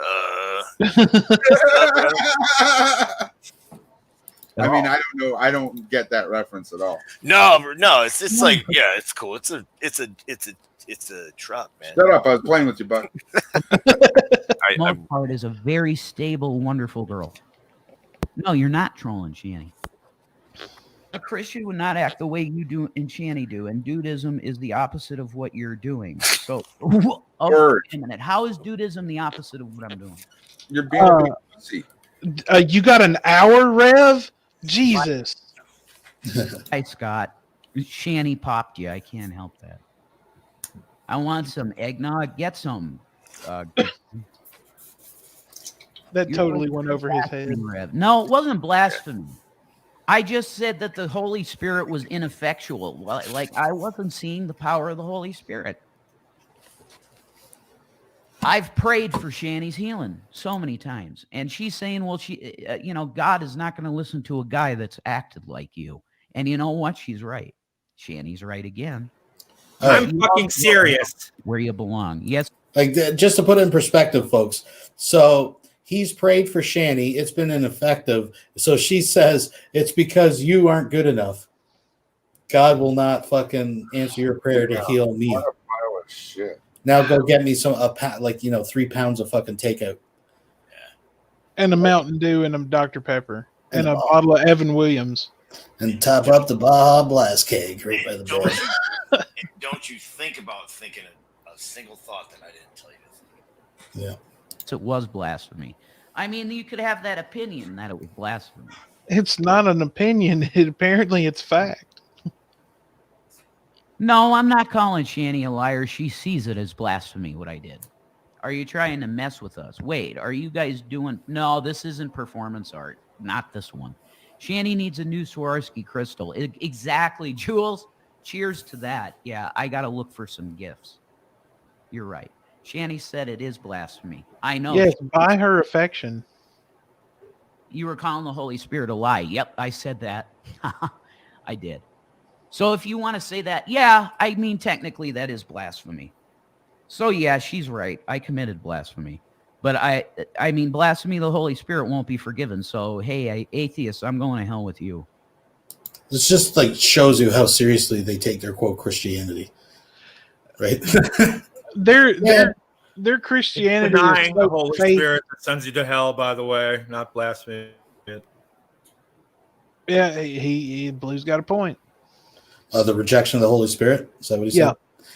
I mean, I don't know. I don't get that reference at all. No, it's just like, yeah, it's cool. It's a truck, man. Shut up! I was playing with you, bud. Most part is a very stable, wonderful girl. No, you're not trolling, Shanny. A Christian would not act the way you do and Shanny do, and dudism is the opposite of what you're doing. So, wait a minute. How is dudism the opposite of what I'm doing? You're being a big pussy. You got an hour, Rev? Jesus. Hi, Scott. Shanny popped you. I can't help that. I want some eggnog. Get some. That totally went over his head. Rev. No, it wasn't blasphemy. I just said that the Holy Spirit was ineffectual. Like, I wasn't seeing the power of the Holy Spirit. I've prayed for Shanny's healing so many times. And she's saying, well, God is not going to listen to a guy that's acted like you. And you know what? She's right. Shanny's right again. I'm fucking serious. Where you belong. Yes. Like, just to put it in perspective, folks. So he's prayed for Shanny. It's been ineffective. So she says, it's because you aren't good enough. God will not fucking answer your prayer to heal me. What a pile of shit. Now go get me 3 pounds of fucking takeout. And a Mountain Dew and a Dr. Pepper. And a bottle of Evan Williams. And top up the Baja Blast cake right by the bed. Don't you think about thinking a single thought that I didn't tell you to think. Yeah. So it was blasphemy. I mean, you could have that opinion that it was blasphemy. It's not an opinion. Apparently, it's fact. No, I'm not calling Shani a liar. She sees it as blasphemy, what I did. Are you trying to mess with us? Wait, are you guys doing... No, this isn't performance art. Not this one. Shani needs a new Swarovski crystal. Exactly, Jules. Cheers to that. Yeah, I got to look for some gifts. You're right. Shani said it is blasphemy. I know. Yes, by her affection. You were calling the Holy Spirit a lie. Yep, I said that. I did. So if you want to say that, yeah, I mean, technically that is blasphemy. So yeah, she's right. I committed blasphemy. But I mean, blasphemy of the Holy Spirit won't be forgiven. So, hey, atheists, I'm going to hell with you. This just like shows you how seriously they take their quote Christianity, right? Their Christianity Denying is the so Holy fake. Spirit that sends you to hell, by the way, not blasphemy. Yeah, he believes got a point. The rejection of the Holy Spirit. Is that what he said?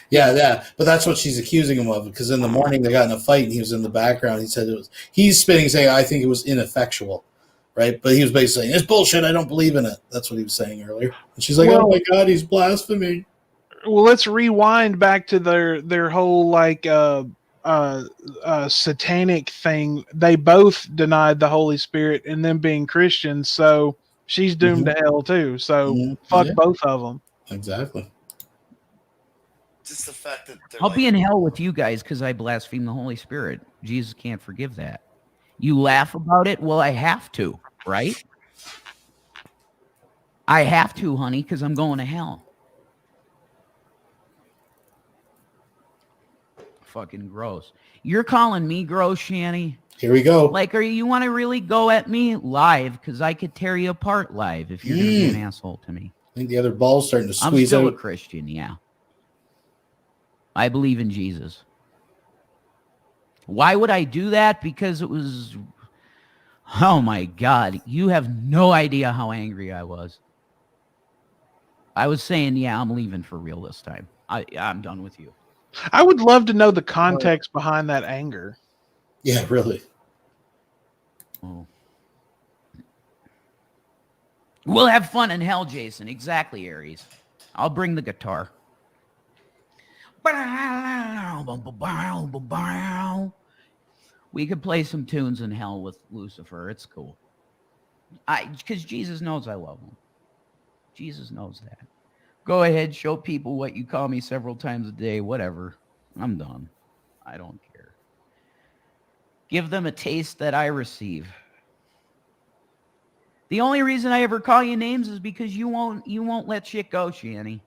Yeah. But that's what she's accusing him of. Because in the morning they got in a fight, and he was in the background. He said he's spinning, saying, "I think it was ineffectual," right? But he was basically saying, "It's bullshit. I don't believe in it." That's what he was saying earlier. And she's like, "Oh my God, he's blaspheming." Well, let's rewind back to their whole like satanic thing. They both denied the Holy Spirit, and them being Christians, so she's doomed to hell too. So fuck both of them. Exactly. Just the fact that I'll be in hell with you guys because I blaspheme the Holy Spirit. Jesus can't forgive that. You laugh about it? Well, I have to, right? I have to, honey, because I'm going to hell. Fucking gross. You're calling me gross, Shani? Here we go. Like, you want to really go at me live? Because I could tear you apart live if you're going to be an asshole to me. I think the other ball's starting to I'm squeeze still out. a Christian, yeah. I believe in Jesus. Why would I do that? Because it was... Oh, my God. You have no idea how angry I was. I was saying, yeah, I'm leaving for real this time. I'm done with you. I would love to know the context behind that anger. Yeah, really. Oh. We'll have fun in hell, Jason. Exactly, Aries. I'll bring the guitar. We could play some tunes in hell with Lucifer. It's cool. Because Jesus knows I love him. Jesus knows that. Go ahead, show people what you call me several times a day. Whatever. I'm done. I don't care. Give them a taste that I receive. The only reason I ever call you names is because you won't let shit go, Shani.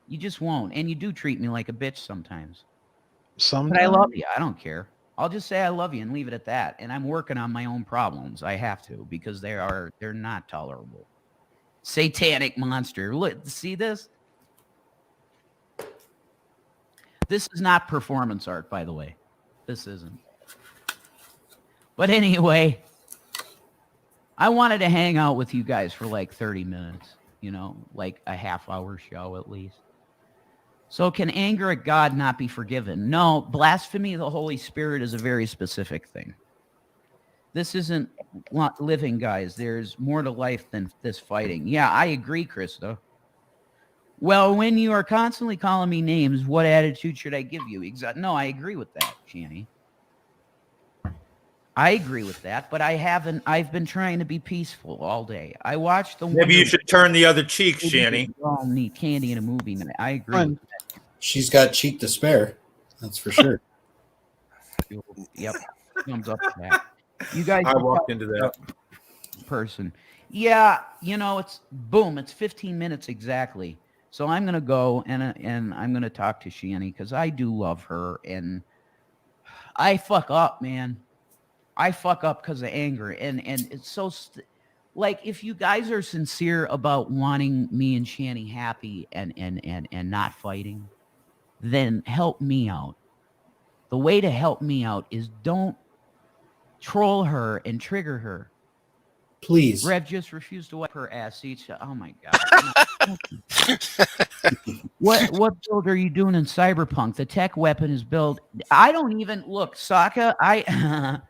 You just won't. And you do treat me like a bitch sometimes. But I love you. I don't care. I'll just say I love you and leave it at that. And I'm working on my own problems. I have to, because they're not tolerable. Satanic monster. Look, see this? This is not performance art, by the way. This isn't. But anyway, I wanted to hang out with you guys for like 30 minutes, like a half-hour show at least. So can anger at God not be forgiven? No, blasphemy of the Holy Spirit is a very specific thing. This isn't living, guys. There's more to life than this fighting. Yeah, I agree, Krista. Well, when you are constantly calling me names, what attitude should I give you? No, I agree with that, Shani. I agree with that, but I've been trying to be peaceful all day. I watched the... Maybe you should turn the other cheek, Shani. We all need candy in a movie night. I agree with that. She's got cheek to spare. That's for sure. Yep. Thumbs up to that. You guys... I walked into that. Person. Yeah, it's... Boom, it's 15 minutes exactly. So I'm going to go and I'm going to talk to Shani because I do love her. And I fuck up, man. I fuck up because of anger. And it's so... like, if you guys are sincere about wanting me and Shani happy and not fighting, then help me out. The way to help me out is don't troll her and trigger her. Please. Rev just refused to wipe her ass. Oh my God. What build are you doing in Cyberpunk? The tech weapon is built. I don't even look, Sokka.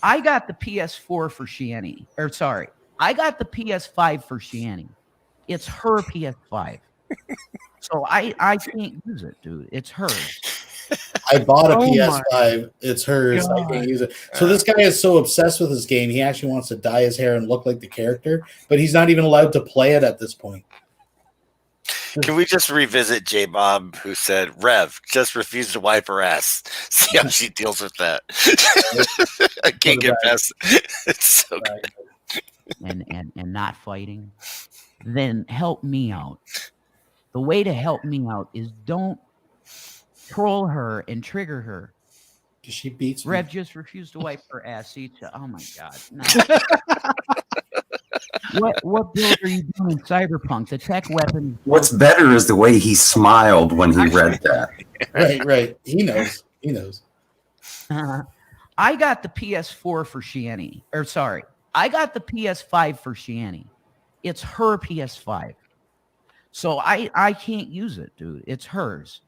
I got the PS4 for Shanny. Or sorry, I got the PS5 for Shanny. It's her PS5. So I can't use it, dude. It's hers. I bought a Oh my PS5. It's hers. I can't use it. So this guy is so obsessed with his game, he actually wants to dye his hair and look like the character, but he's not even allowed to play it at this point. Can we just revisit J Bob, who said, Rev, just refuse to wipe her ass. See how she deals with that. I can't get past it. It's so good. And not fighting. Then help me out. The way to help me out is don't troll her and trigger her. She beats me. Rev just refused to wipe her ass. Oh my god. No. What build are you doing in Cyberpunk? The tech weapon. What's better is the way he smiled when he read that. Right. He knows. He knows. I got the PS4 for Shanny. Or sorry, I got the PS5 for Shanny. It's her PS5. So I can't use it, dude. It's hers.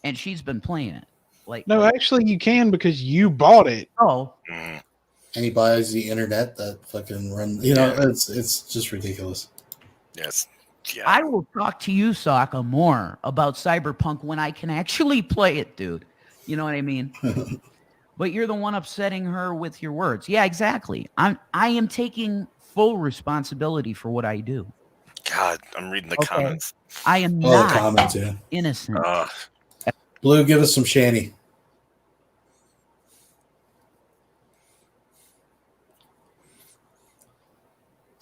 And she's been playing it. No, actually you can because you bought it. Oh. And he buys the internet that fucking run. You know, it's just ridiculous. Yes. Yeah. I will talk to you, Sokka, more about Cyberpunk when I can actually play it, dude. You know what I mean? But you're the one upsetting her with your words. Yeah, exactly. I am taking full responsibility for what I do. God, I'm reading the comments. I am Oh, not the comments, yeah. innocent. Blue, give us some Shanny.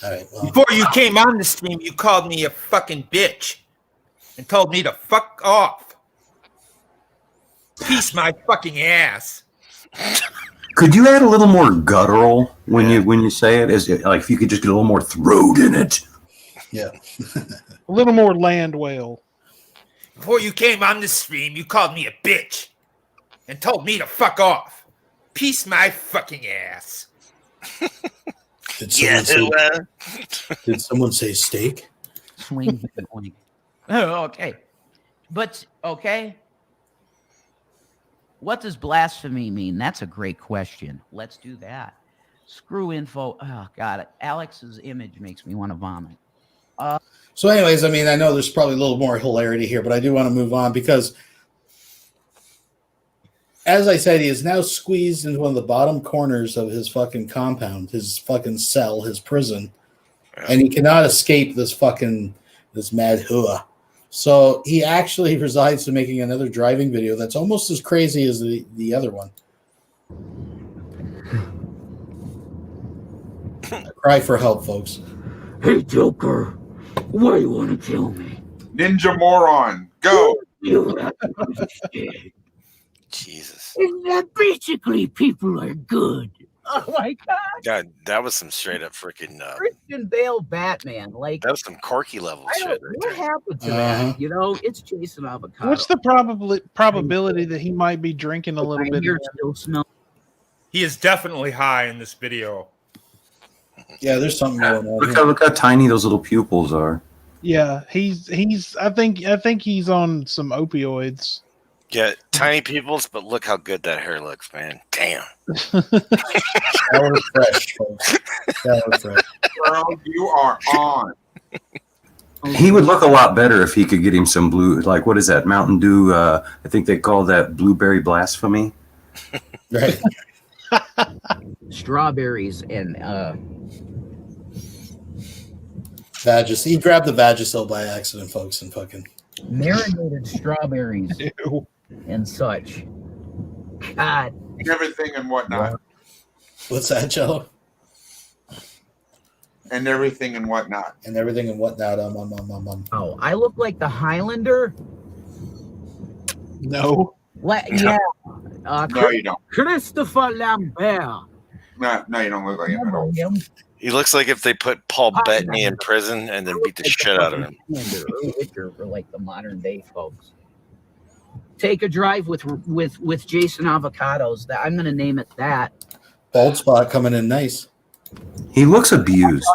All right. Well. Before you came on the stream, you called me a fucking bitch and told me to fuck off. Piece my fucking ass. Could you add a little more guttural when you say it? Is it like if you could just get a little more throat in it? Yeah. A little more land whale. Before you came on the stream, you called me a bitch and told me to fuck off. Piece my fucking ass. Did someone say steak? Swing. Oh, okay. But, okay. What does blasphemy mean? That's a great question. Let's do that. Screw info. Oh, God. Alex's image makes me want to vomit. So anyways, I mean, I know there's probably a little more hilarity here, but I do want to move on because, as I said, he is now squeezed into one of the bottom corners of his fucking compound, his fucking cell, his prison, and he cannot escape this mad hua. So he actually resides to making another driving video that's almost as crazy as the other one. Cry for help, folks. Hey, Joker, why you want to kill me? Ninja moron, go. Jesus. Isn't that basically people are good? Oh my God. God, that was some straight up freaking. Christian Bale Batman. Like, That was some Corky level shit. Right what there. happened to that? You know, it's Jason Avocado. What's the probability that he might be drinking a little bit? Still smell. He is definitely high in this video. Yeah, there's something going on. Look how tiny those little pupils are. Yeah, he's. I think he's on some opioids. Yeah, tiny peoples, but look how good that hair looks, man. Damn. That was fresh, folks. That was fresh. Girl, you are on. He would look a lot better if he could get him some blue, like what is that, Mountain Dew? I think they call that blueberry blasphemy. Right. Strawberries and Vagisil. He grabbed the Vagisil by accident, folks, and fucking marinated strawberries and such. God. And everything and whatnot. What's that, Jello? And everything and whatnot. And everything and whatnot. Oh, I look like the Highlander? No. Yeah. No, you don't. Christopher Lambert. No, you don't look like him at all. He looks like if they put Paul Bettany in prison and then beat the shit out of him. For like the modern day folks. Take a drive with Jason Avocados. That I'm going to name it that. Bald spot coming in nice. He looks abused.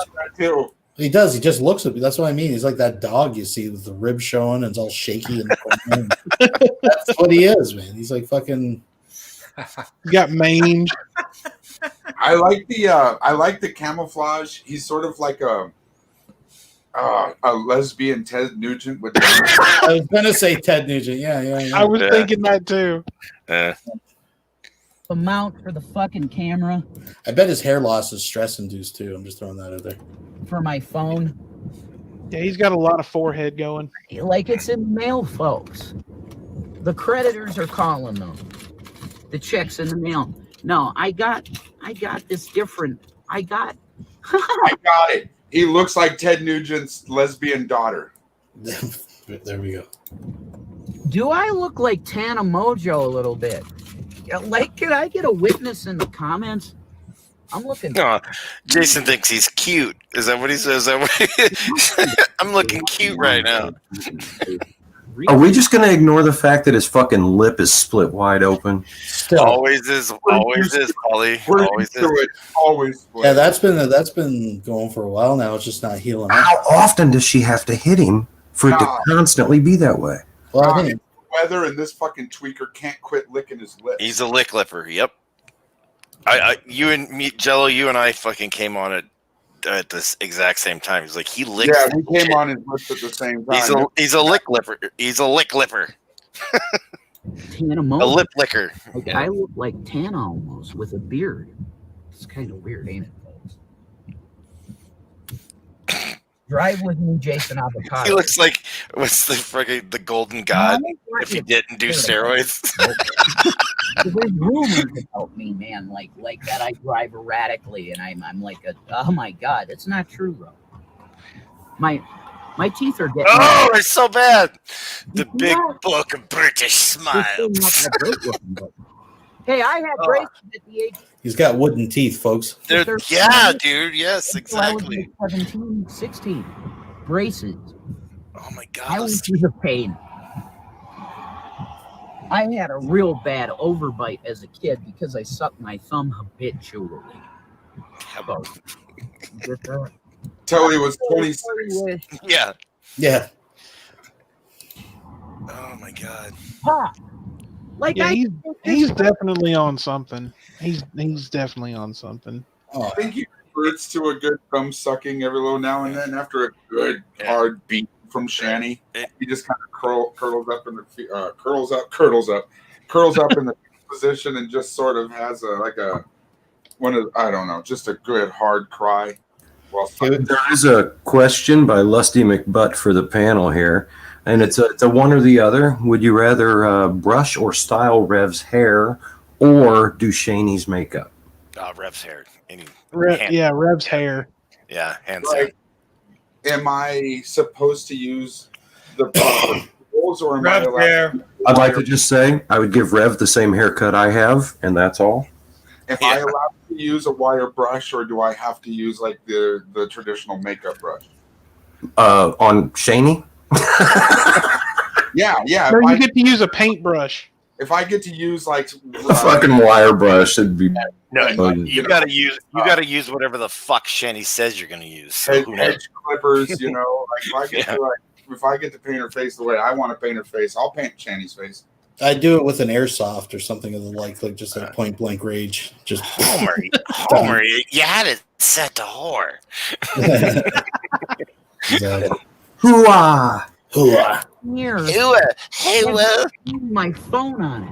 He does. He just looks at me. That's what I mean. He's like that dog you see with the ribs showing and it's all shaky. In the corner. That's what he is, man. He's like fucking. You got mange. I like the camouflage. He's sort of like a lesbian Ted Nugent with. I was gonna say Ted Nugent. Yeah. I was thinking that too. The mount for the fucking camera I bet his hair loss is stress induced too. I'm just throwing that out there. for my phone. Yeah, he's got a lot of forehead going. Like it's in the mail, folks. The creditors are calling them. The check's in the mail. No, I got this different. I got it. He looks like Ted Nugent's lesbian daughter. There we go. Do I look like Tana Mojo a little bit? Like, can I get a witness in the comments? I'm looking. No, Jason thinks he's cute. Is that what he says? I'm looking cute right now. Are we just going to ignore the fact that his fucking lip is split wide open? Always is, Polly. Always. Yeah, that's been going for a while now. It's just not healing up. How often does she have to hit him for it to constantly be that way? Well, I think weather and this fucking tweaker can't quit licking his lips. He's a lick lipper. Yep. You and me, Jello, you and I fucking came on it at this exact same time. He's like, he licks. Yeah, we came on his lips at the same time. He's a lick lipper. He's a lick lipper. Tana Mojo. A lip licker. Like, I look like Tana almost with a beard. It's kind of weird, ain't it, folks? Drive with me, Jason Avocado. He looks like what's the golden god if he didn't do steroids. There's rumors about me, man, like that I drive erratically, and I'm like oh my god, it's not true, bro. My teeth are getting. Oh, it's so bad. The big book of British smiles. Hey, I had braces at the age. he's got wooden teeth, folks. Yeah, dude. Yes, exactly. I was 17, 16. Braces. Oh my god. I went through the pain. I had a real bad overbite as a kid because I sucked my thumb habitually. How about Till he was 26. Yeah. Yeah. Oh my god. Like yeah, he's definitely on something. He's definitely on something. I think he reverts to a good thumb sucking every little now and then after a good hard beat from Shanny. He just kind of curls up in the curls up in the position and just sort of has just a good hard cry. There is a question by Lusty McButt for the panel here, and it's a one or the other. Would you rather brush or style Rev's hair or do Shaney's makeup? Rev's hair. Rev's hair. Yeah, hands down. Am I supposed to use the proper tools or am I allowed? I'd like to just say I would give Rev the same haircut I have, and that's all. Am I allowed to use a wire brush or do I have to use like the traditional makeup brush? On Shaney? Yeah. No, you get to use a paintbrush. If I get to use like A fucking wire brush, it'd be. No, you gotta use whatever the fuck Shanny says you're gonna use. So edge clippers, like if I get to paint her face the way I want to paint her face, I'll paint Shanny's face. I do it with an airsoft or something of the like just like point blank rage. Just Homer, you had it set to whore. Exactly. Hooah! Hooah! Hey, my phone on it.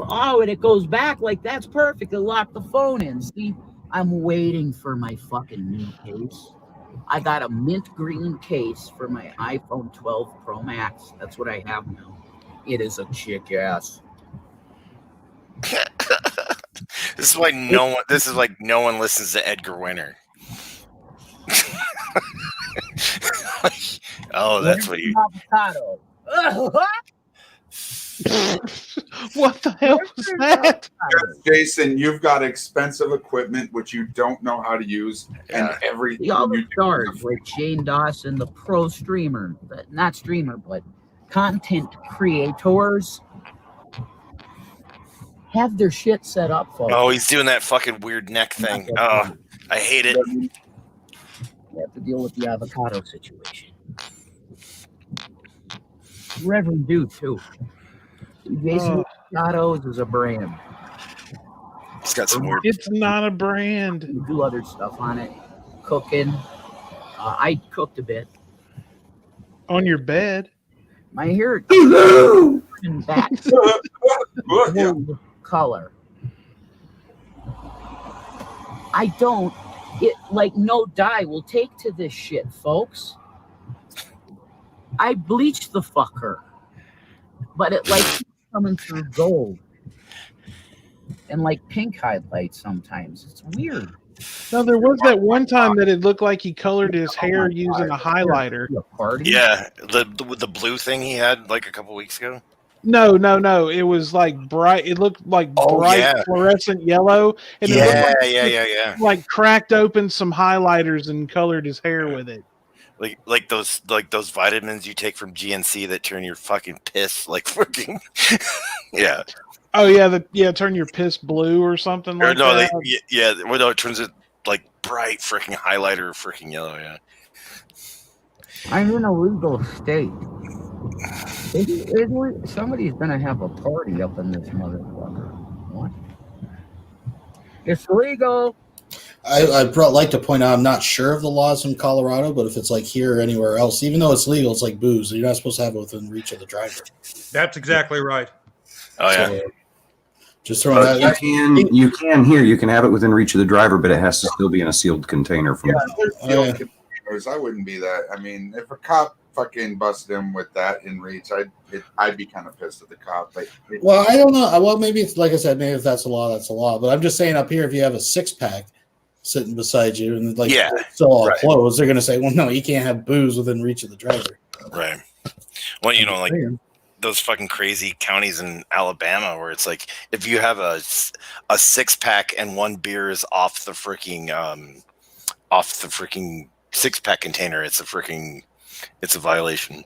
Oh, and it goes back like that's perfect. It locked the phone in. See, I'm waiting for my fucking new case. I got a mint green case for my iPhone 12 Pro Max. That's what I have now. It is a chick ass. This is why no one listens to Edgar Winter. Oh, that's what you. Avocado. What the hell was that? Jason, you've got expensive equipment which you don't know how to use, and everything The other you do stars like Shane Dawson, the pro streamer, not streamer, but content creators, have their shit set up, folks. Oh, he's doing that fucking weird neck thing. Oh, I hate it. You have to deal with the avocado situation. Reverend dude too. Jason Avocados is a brand. He's got some weird. It's not a brand. You do other stuff on it, cooking. I cooked a bit. On your bed. My hair in back gold color. I don't. It like no dye will take to this shit, folks. I bleached the fucker, but it like coming through gold and like pink highlights sometimes. It's weird. No, there was that one time that it looked like he colored his hair using a highlighter. Yeah, the blue thing he had like a couple weeks ago. No. It was like bright. It looked like bright fluorescent yellow. And it looked like, like cracked open some highlighters and colored his hair with it. Like those vitamins you take from GNC that turn your fucking piss like freaking. Yeah. Oh yeah, turn your piss blue or something like that. Well, no, it turns it like bright freaking highlighter, freaking yellow. Yeah. I'm in a legal state. Somebody's gonna have a party up in this motherfucker. What? It's legal. I'd like to point out I'm not sure of the laws in Colorado, but if it's like here or anywhere else, even though it's legal, it's like booze. You're not supposed to have it within reach of the driver. That's exactly right. Oh yeah. So, just throwing that. You can have it within reach of the driver, but it has to still be in a sealed container. From Sealed containers. I wouldn't be that. I mean, if a cop fucking busted him with that in reach, I'd be kind of pissed at the cop. But well, I don't know. Well, maybe it's like I said, maybe if that's a law, that's a law. But I'm just saying up here, if you have a 6-pack sitting beside you and like still all closed, they're gonna say, well, no, you can't have booze within reach of the driver. Right. Well, you know, like those fucking crazy counties in Alabama where it's like if you have a 6-pack and one beer is off the freaking 6-pack container, it's a violation.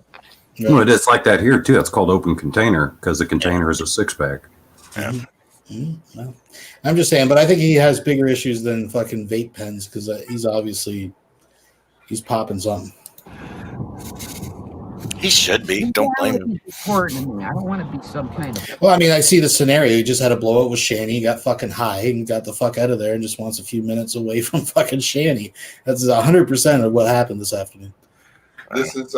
Well, it's like that here too. It's called open container because the container is a 6-pack. Yeah. Well, I'm just saying, but I think he has bigger issues than fucking vape pens because he's popping something. He should be. Don't blame him. Important to me. I don't want to be some kind of. Well, I mean, I see the scenario. He just had a blowout with Shanny. He got fucking high and got the fuck out of there and just wants a few minutes away from fucking Shanny. That's 100% of what happened this afternoon. This is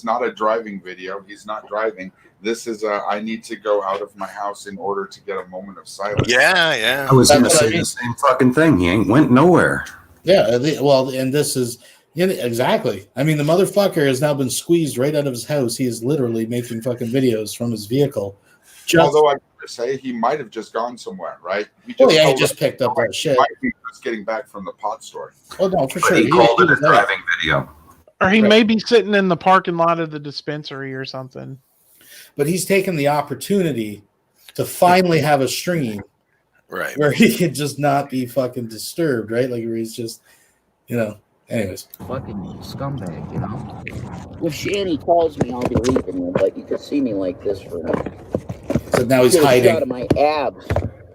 not a driving video. He's not driving. This is I need to go out of my house in order to get a moment of silence. Yeah. I was going to say the same fucking thing. He ain't went nowhere. Yeah. Well, and this is exactly. I mean, the motherfucker has now been squeezed right out of his house. He is literally making fucking videos from his vehicle. Although I would say he might have just gone somewhere, right? He just picked up that shit. Might be just getting back from the pot store. Oh no, for sure. He called it a driving video. Or he may be sitting in the parking lot of the dispensary or something. But he's taken the opportunity to finally have a stream, right, where he can just not be fucking disturbed, right? Like where he's just, anyways. Fucking scumbag, If Shanny calls me, I'll be leaving him, but you could see me like this for a minute. So now he's hiding. Out of my abs.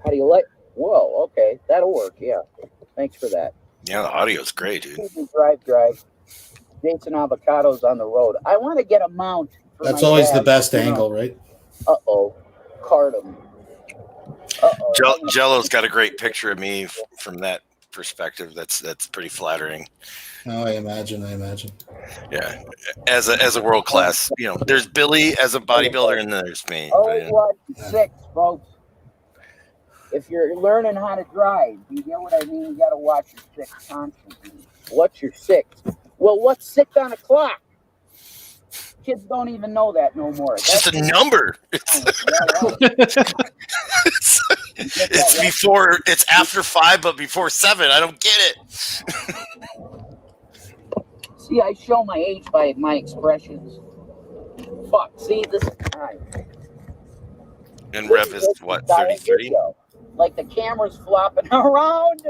How do you like? Whoa, okay, that'll work. Yeah, thanks for that. Yeah, the audio's great, dude. Drive. Dates and avocados on the road. I want to get a mount. That's always the best angle, right? Cardum. Jello's got a great picture of me from that perspective. That's pretty flattering. Oh, I imagine. Yeah, as a world class, there's Billy as a bodybuilder, and then there's me. Always watch 6, folks. If you're learning how to drive, you get what I mean. You got to watch your 6 constantly. What's your 6? Well, what's 6 on a clock? Kids don't even know that no more. It's just a number. It's before. It's after 5, but before 7. I don't get it. See, I show my age by my expressions. Fuck. See, this is time. And Rev is what, 33? Like the camera's flopping around.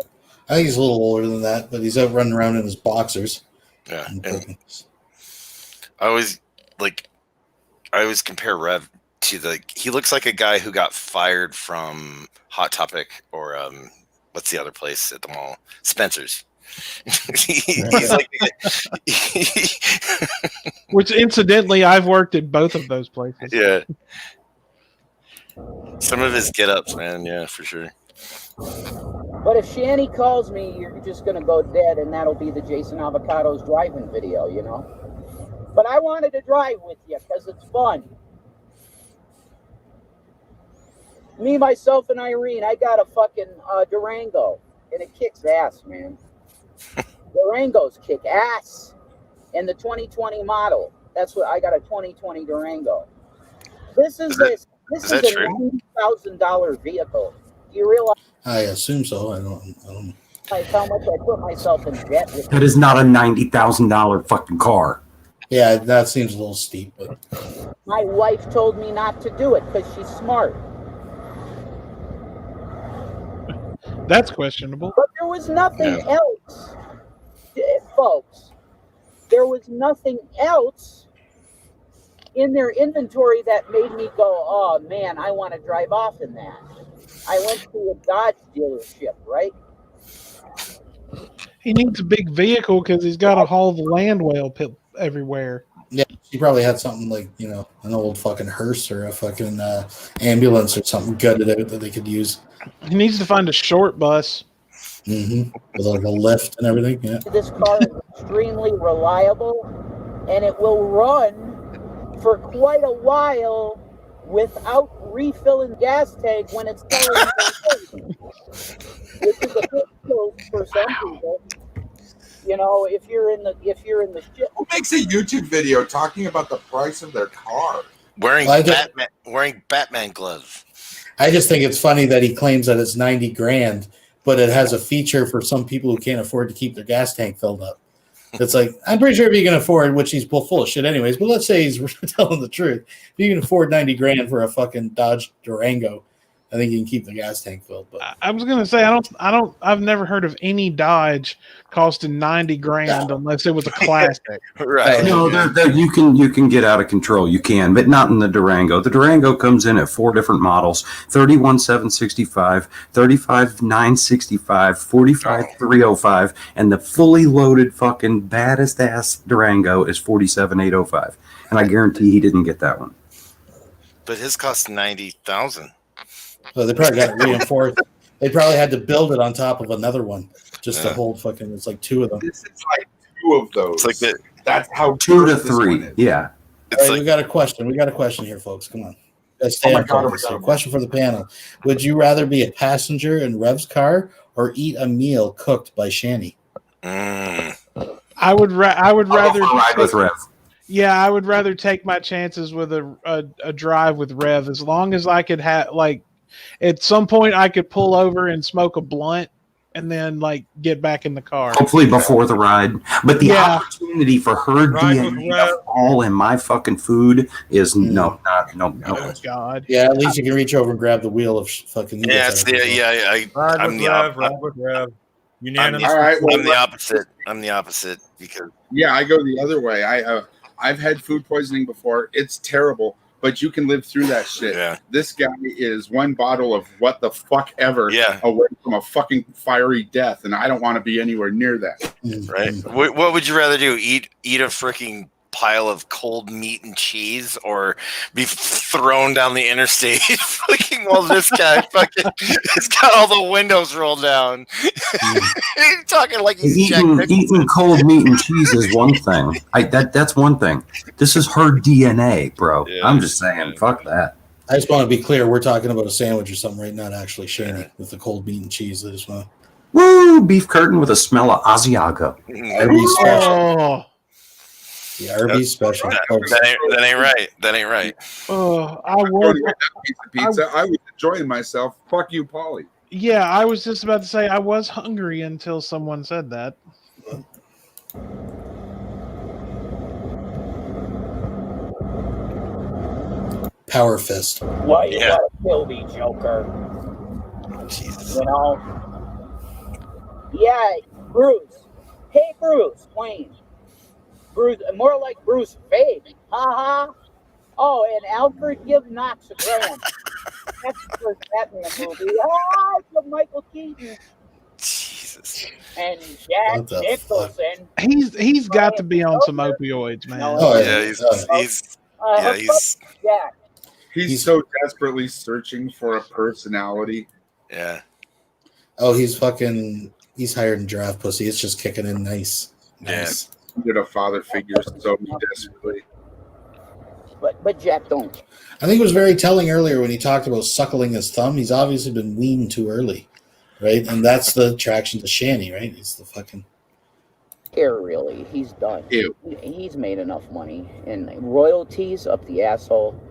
I think he's a little older than that, but he's out running around in his boxers. Yeah, and I always compare Rev to he looks like a guy who got fired from Hot Topic or what's the other place at the mall? Spencer's. He's like which incidentally I've worked at both of those places. Yeah. Some of his get-ups, man, yeah, for sure. But if Shanny calls me, you're just gonna go dead, and that'll be the Jason Avocados driving video, you know. But I wanted to drive with you because it's fun. Me, myself, and Irene. I got a fucking Durango, and it kicks ass, man. Durangos kick ass. And the 2020 model. That's what I got, a 2020 Durango. This is a $90,000 vehicle. Do you realize I assume so. I don't know. how much I put myself in debt with? That is not a $90,000 fucking car. Yeah, that seems a little steep, but My wife told me not to do it because she's smart. That's questionable. But there was nothing else, folks. There was nothing else in their inventory that made me go, oh man, I want to drive off in that. I went to a Dodge dealership, right? He needs a big vehicle because he's got to haul the land well everywhere. yeah, she probably had something like, you know, an old fucking hearse or a fucking ambulance or something gutted out that they could use. He needs to find a short bus. Mm-hmm. With like a lift and everything. Yeah. This car is extremely reliable, and it will run for quite a while without refilling gas tank when it's telling you, which is a big deal for some people. You know, if you're in the shit. Who makes a YouTube video talking about the price of their car? Wearing Batman gloves. I just think it's funny that he claims that it's 90 grand, but it has a feature for some people who can't afford to keep their gas tank filled up. It's like, I'm pretty sure if you can afford, which he's full of shit anyways, but let's say he's telling the truth. If you can afford 90 grand for a fucking Dodge Durango, I think you can keep the gas tank filled. But I was gonna say I've never heard of any Dodge costing 90 grand unless it was a classic. Right. No, you can get out of control. You can, but not in the Durango. The Durango comes in at 4 different models: 31,765, 35,965, 45,305, and the fully loaded fucking baddest ass Durango is 47,805. And I guarantee he didn't get that one. But his cost 90,000. so they probably got it reinforced. They probably had to build it on top of another one just to hold fucking. It's like 2 of them. This is like 2 of those. It's like that's how 2 to this one 3. is. Yeah. All right, we got a question. We got a question here, folks. Come on. Let's stay on focus. So, question for the panel: would you rather be a passenger in Rev's car or eat a meal cooked by Shanny? I would rather ride with Rev. Yeah, I would rather take my chances with a drive with Rev, as long as I could have, like, at some point I could pull over and smoke a blunt and then like get back in the car. Hopefully before the ride. But the opportunity for her Ride with DNA Rev. to fall in my fucking food is no. Oh God. Yeah, at least you can reach over and grab the wheel of fucking. I'm Ride with Rev. Unanimous. All right, I'm the opposite. I'm the opposite because I go the other way. I've had food poisoning before. It's terrible, but you can live through that shit. Yeah. This guy is one bottle of what the fuck ever away from a fucking fiery death, and I don't want to be anywhere near that. Right. What would you rather do? Eat a freaking pile of cold meat and cheese, or be thrown down the interstate? Fucking while this guy fucking has got all the windows rolled down. He's talking like he's eating cold meat and cheese is one thing. That's one thing. This is her DNA, bro. I'm just saying, fuck that. I just want to be clear. We're talking about a sandwich or something, right? Not actually Shanny with the cold meat and cheese. I just want. Woo! Beef curtain with a smell of Asiago. Arby's special. The Arby's special. That ain't right. That ain't right. Oh, I was enjoying myself. Fuck you, Paulie. Yeah, I was just about to say I was hungry until someone said that. Power fist. Why you gotta kill me, Joker? Jesus. You know? Yeah, Bruce. Hey, Bruce Wayne. Bruce, more like Bruce Wayne. Ha. Oh, and Alfred give Knox a grand. That's the first Batman movie. Ah, it's with Michael Keaton. Jesus. And Jack Nicholson. He's got to be on some opioids, man. Oh yeah, he's Jack. He's so desperately searching for a personality. Yeah. Oh, he's hired in giraffe pussy. It's just kicking in nice. Nice. Get a father figure so desperately. But Jack, don't. I think it was very telling earlier when he talked about suckling his thumb. He's obviously been weaned too early, right? And that's the attraction to Shanny, right? He's the fucking Care really. He's done. Ew. He's made enough money and royalties up the asshole.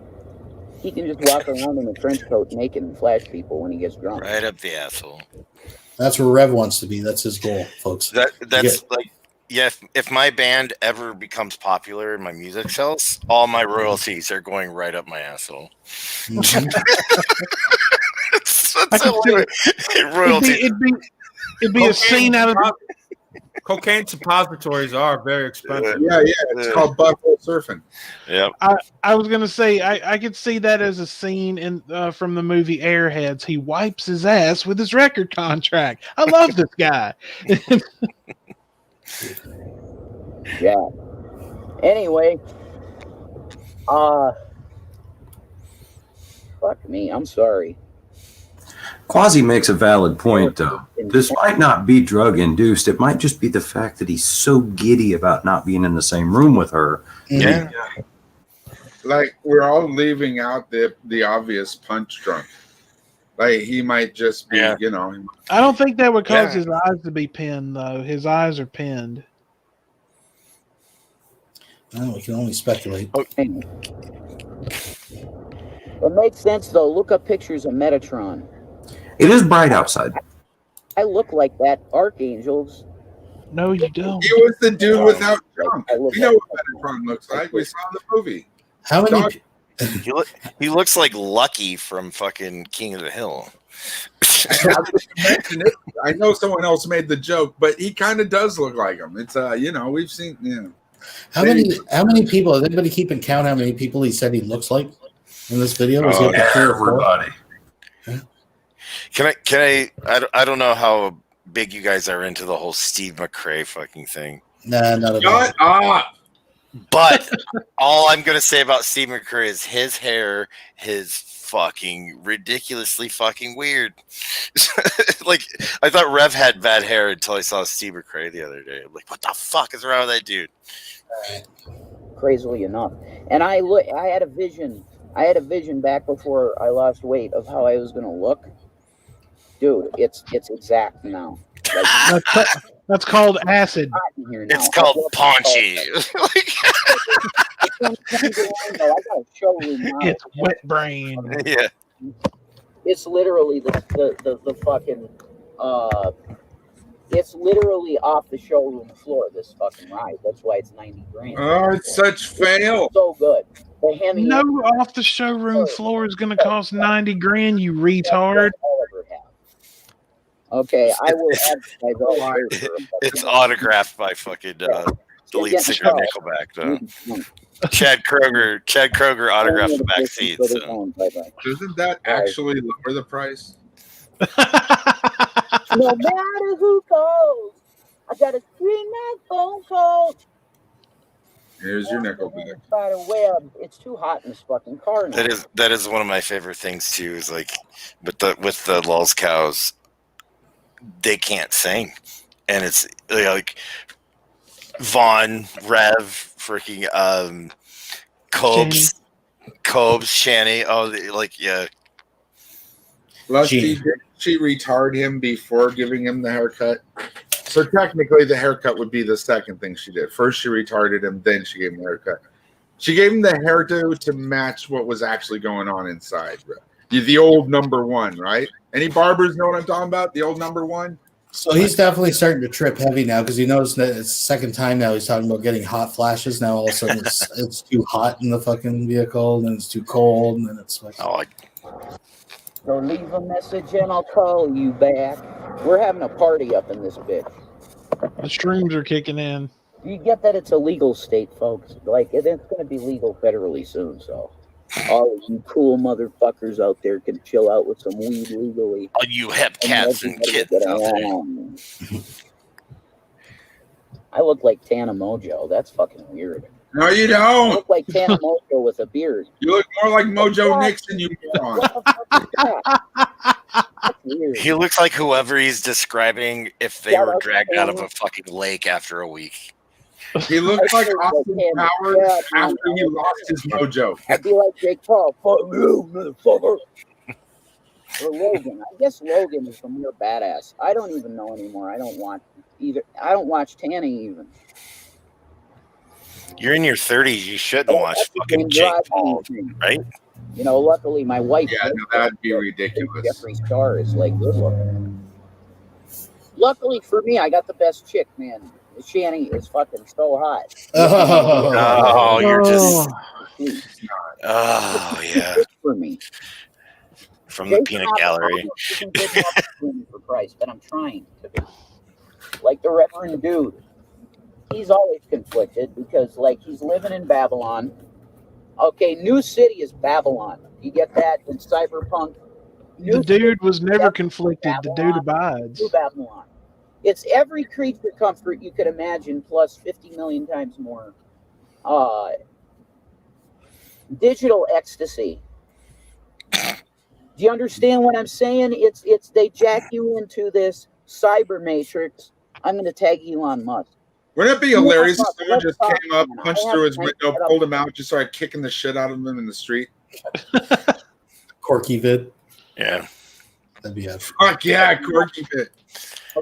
He can just walk around in a trench coat naked and flash people when he gets drunk. Right up the asshole. That's where Rev wants to be. That's his goal, folks. That's like, yeah. If my band ever becomes popular and my music sells, all my royalties are going right up my asshole. Mm-hmm. It'd be a scene out of. Cocaine suppositories are very expensive. Yeah, it's called butthole surfing. Yep. I was gonna say I could see that as a scene in from the movie Airheads. He wipes his ass with his record contract. I love this guy. Yeah. Anyway, fuck me. I'm sorry. Quasi makes a valid point, though. This might not be drug induced. It might just be the fact that he's so giddy about not being in the same room with her. Yeah. Like, we're all leaving out the obvious punch drunk. Like, he might just be, you know. I don't think that would cause his eyes to be pinned, though. His eyes are pinned. Oh, we can only speculate. It makes sense, though. Look up pictures of Metatron. It is bright outside. I look like that. Archangels. No, you don't. He was the dude without trunk. We know what Metatron looks like. We saw the movie. How many? He looks like Lucky from fucking King of the Hill. I know someone else made the joke, but he kind of does look like him. It's you know, we've seen. How many people? Is anybody keeping count? How many people he said he looks like in this video? Was it like 3 or 4? Everybody. Can I don't know how big you guys are into the whole Steve McRae fucking thing. Nah, not at Shut all. up. But all I'm gonna say about Steve McRae is his hair is fucking ridiculously fucking weird. Like, I thought Rev had bad hair until I saw Steve McRae the other day. I'm like, what the fuck is wrong with that dude? Crazily enough. And I had a vision. I had a vision back before I lost weight of how I was going to look. Dude, it's exact now. Like, that's called acid. It's called paunchy. I got a showroom now. It's wet brain. Yeah. It's literally the fucking it's literally off the showroom floor, this fucking ride. That's why it's $90,000. Oh, it's such fail. So good. No, off the showroom floor is going to cost $90,000. You retard. Okay, I will advertise. It's autographed by fucking the lead singer of Nickelback. Though. Chad Kroger autographed the back seat. So. Doesn't that actually lower the price? No matter who calls, I gotta screen that phone call. Here's your Nickelback. By the way, it's too hot in this fucking car now. That is one of my favorite things too. Is like with the Lulz cows, they can't sing, and it's like Vaughn, Rev, freaking Cobes, Shanny. Oh, like yeah. Lusty, did she retard him before giving him the haircut? So technically, the haircut would be the second thing she did. First, she retarded him, then she gave him the haircut. She gave him the hairdo to match what was actually going on inside. The old number one, right? Any barbers know what I'm talking about? The old number one? So he's definitely starting to trip heavy now because he knows that it's the second time now he's talking about getting hot flashes. Now all of a sudden it's too hot in the fucking vehicle, and it's too cold, and then it's like So leave a message and I'll call you back. We're having a party up in this bitch. The streams are kicking in. You get that it's a legal state, folks. Like, it's going to be legal federally soon, so all of you cool motherfuckers out there can chill out with some weed legally. All you hep cats and kids out there. I look like Tana Mojo. That's fucking weird. No, you You don't. look like Tana Mojo with a beard. You look more like Mojo Nixon, you moron. What the fuck is that? That's weird. He looks like whoever he's describing if they Shout were out to dragged out of Tana. a fucking lake after a week. He looks like Austin Tana. Powers Yeah, man. after he lost his mojo. I'd be like Jake Paul. Fuck you, motherfucker. Or Logan. I guess Logan is the more badass. I don't even know anymore. I don't watch either. I don't watch Tana even. You're in your 30s. You shouldn't watch fucking Jake Paul, right? You know, luckily my wife. Yeah, no, that'd be ridiculous. Jeffree Star is like good looking. Luckily for me, I got the best chick, man. Shanny is fucking so hot. Oh, you're just. Oh, yeah. For me. From the peanut gallery. For Christ, but I'm trying to be. Like the Reverend Dude. He's always conflicted because, like, he's living in Babylon. Okay, New City is Babylon. You get that in Cyberpunk? The dude was never conflicted. The dude abides. New Babylon. It's every creature comfort you could imagine, plus 50 million times more. Digital ecstasy. Do you understand what I'm saying? It's they jack you into this cyber matrix. I'm going to tag Elon Musk. Wouldn't it be hilarious if someone just came up, punched through his window, pulled him out, just started kicking the shit out of him in the street? Corky vid. Yeah. That'd be it. Fuck yeah, Corky vid.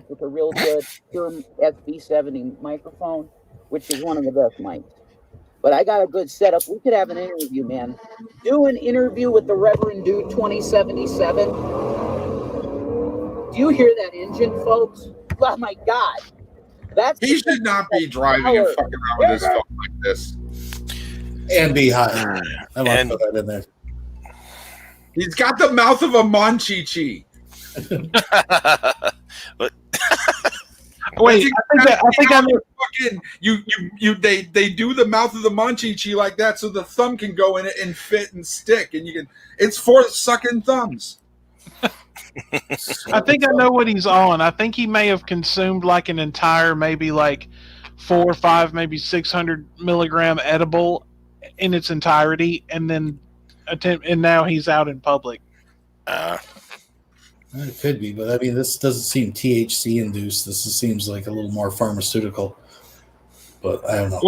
With a real good Shure SB70 microphone, which is one of the best mics. But I got a good setup. We could have an interview, man. Do an interview with the Reverend Dude 2077. Do you hear that engine, folks? Oh my God. He should not be driving and fucking around with his phone like this. And be high. I want to put that in there. He's got the mouth of a Monchichi. Wait, I think I know. Fucking, they do the mouth of the Monchichi like that so the thumb can go in it and fit and stick, and you can. It's for sucking thumbs. I think I know what he's on. I think he may have consumed like an entire, maybe like 4 or 5, maybe 600 milligram edible in its entirety, and then and now he's out in public. It could be, but I mean, this doesn't seem THC induced. This seems like a little more pharmaceutical. But I don't know.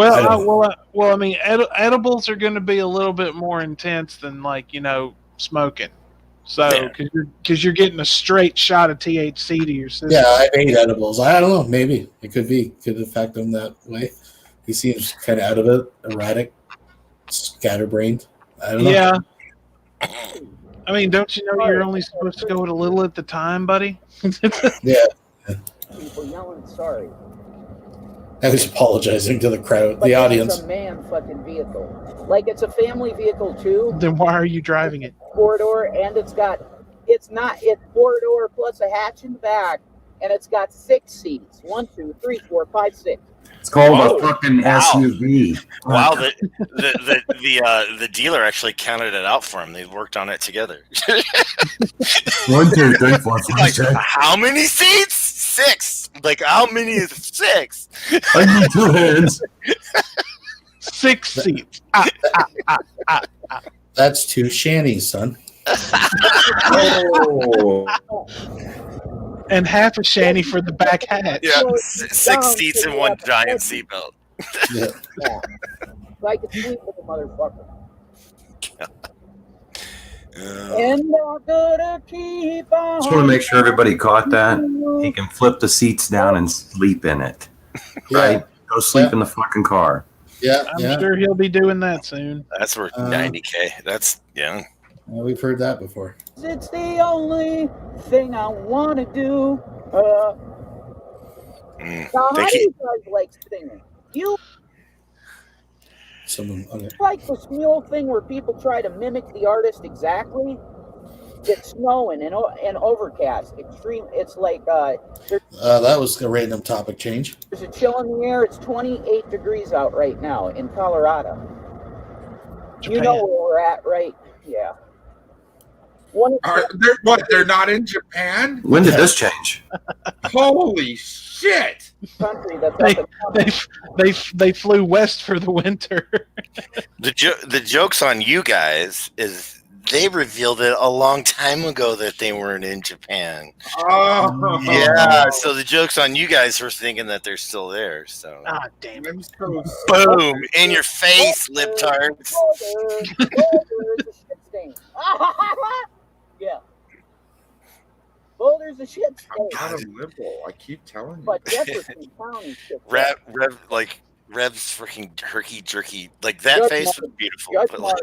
Well, I mean, edibles are going to be a little bit more intense than smoking. So, because you're getting a straight shot of THC to your system. Yeah, I ate edibles. I don't know. Maybe it could be. Could affect him that way. He seems kind of out of it, erratic, scatterbrained. I don't know. Yeah. I mean, don't you know you're only supposed to go at a little at the time, buddy? Yeah. People yelling, sorry. I was apologizing to the crowd, the audience. It's a man fucking vehicle. Like, it's a family vehicle, too. Then why are you driving it? 4-door, and it's 4-door plus a hatch in the back, and it's got 6 seats. 1, 2, 3, 4, 5, 6. It's called a fucking SUV. Wow, the dealer actually counted it out for him. They worked on it together. 1, 2, 3, 4, 5, Like, 6. how many seats? 6. Like, how many is 6? I need 2 hands. 6 seats. That's 2 shanties, son. Oh. And half a shanty for the back hatch. Yeah, 6 seats and 1 giant seatbelt. Yeah. So I could sleep with a motherfucker. And I'm gonna keep on. Just want to make sure everybody caught that. He can flip the seats down and sleep in it. Right? Go sleep in the fucking car. Yeah, I'm sure he'll be doing that soon. That's worth $90K. That's Well, we've heard that before. It's the only thing I want to do. Now, how do you guys like singing? You like this mule thing where people try to mimic the artist exactly? It's snowing and overcast. Extreme. It's like that was a random topic change. there's a chill in the air. It's 28 degrees out right now in Colorado. You know where we're at, right? Yeah. They're not in Japan? When did this change? Holy shit! country that's up and coming. They flew west for the winter. The joke's on you guys is they revealed it a long time ago that they weren't in Japan. Oh, yeah. So the joke's on you guys for thinking that they're still there. So damn it! So boom in your face, libtards. Yeah. Boulder's a shit stain. I'm not a liberal. I keep telling you. But Jefferson County shit. Rev's freaking herky jerky. Like that Judge face Martin, was beautiful. Judge But like,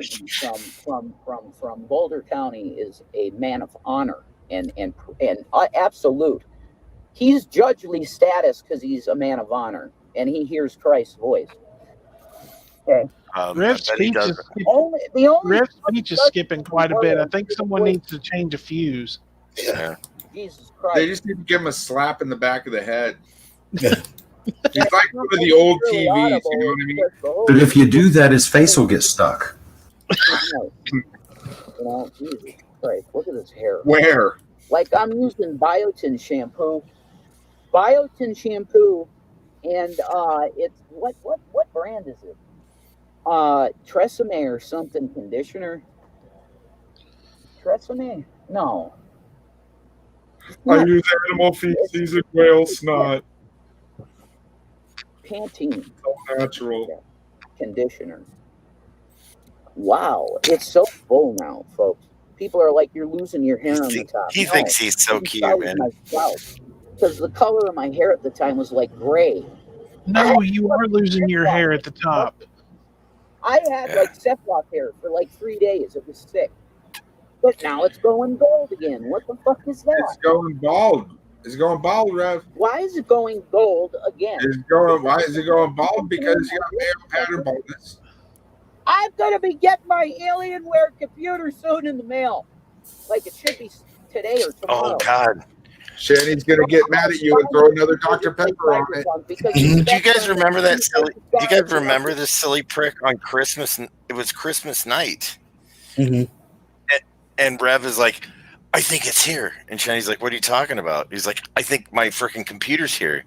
Martin from Boulder County is a man of honor and absolute. He's judgely status because he's a man of honor and he hears Christ's voice. Okay. Rev's speech is skipping quite a bit. I think someone needs to change a fuse. Yeah. Jesus Christ. They just need to give him a slap in the back of the head. He's like one of the old TVs, you know what I mean? But if you do that, his face will get stuck. You know, Jesus Christ, look at his hair. Where? Like I'm using biotin shampoo. Biotin shampoo, and it's what brand is it? Tresemme or something conditioner. Tresemme? No. I use animal feces and whale snot. Pantene. So natural. Conditioner. Wow, it's so full now, folks. People are like, you're losing your hair on the top. he thinks he's so cute, man. Because the color of my hair at the time was like gray. No, you are losing your hair at the top. I had like Seplock hair for like 3 days. It was sick. But now it's going gold again. What the fuck is that? It's going bald. It's going bald, Rev. Why is it going gold again? Why is it going bald? Because you got male pattern baldness. I'm gonna be getting my Alienware computer soon in the mail. Like it should be today or tomorrow. Oh God. Shanny's gonna get mad at you and throw another Dr. Pepper on it. Do you guys remember that silly? Do you guys remember this silly prick on Christmas? It was Christmas night, and Rev is like, "I think it's here," and Shanny's like, "What are you talking about?" He's like, "I think my freaking computer's here,"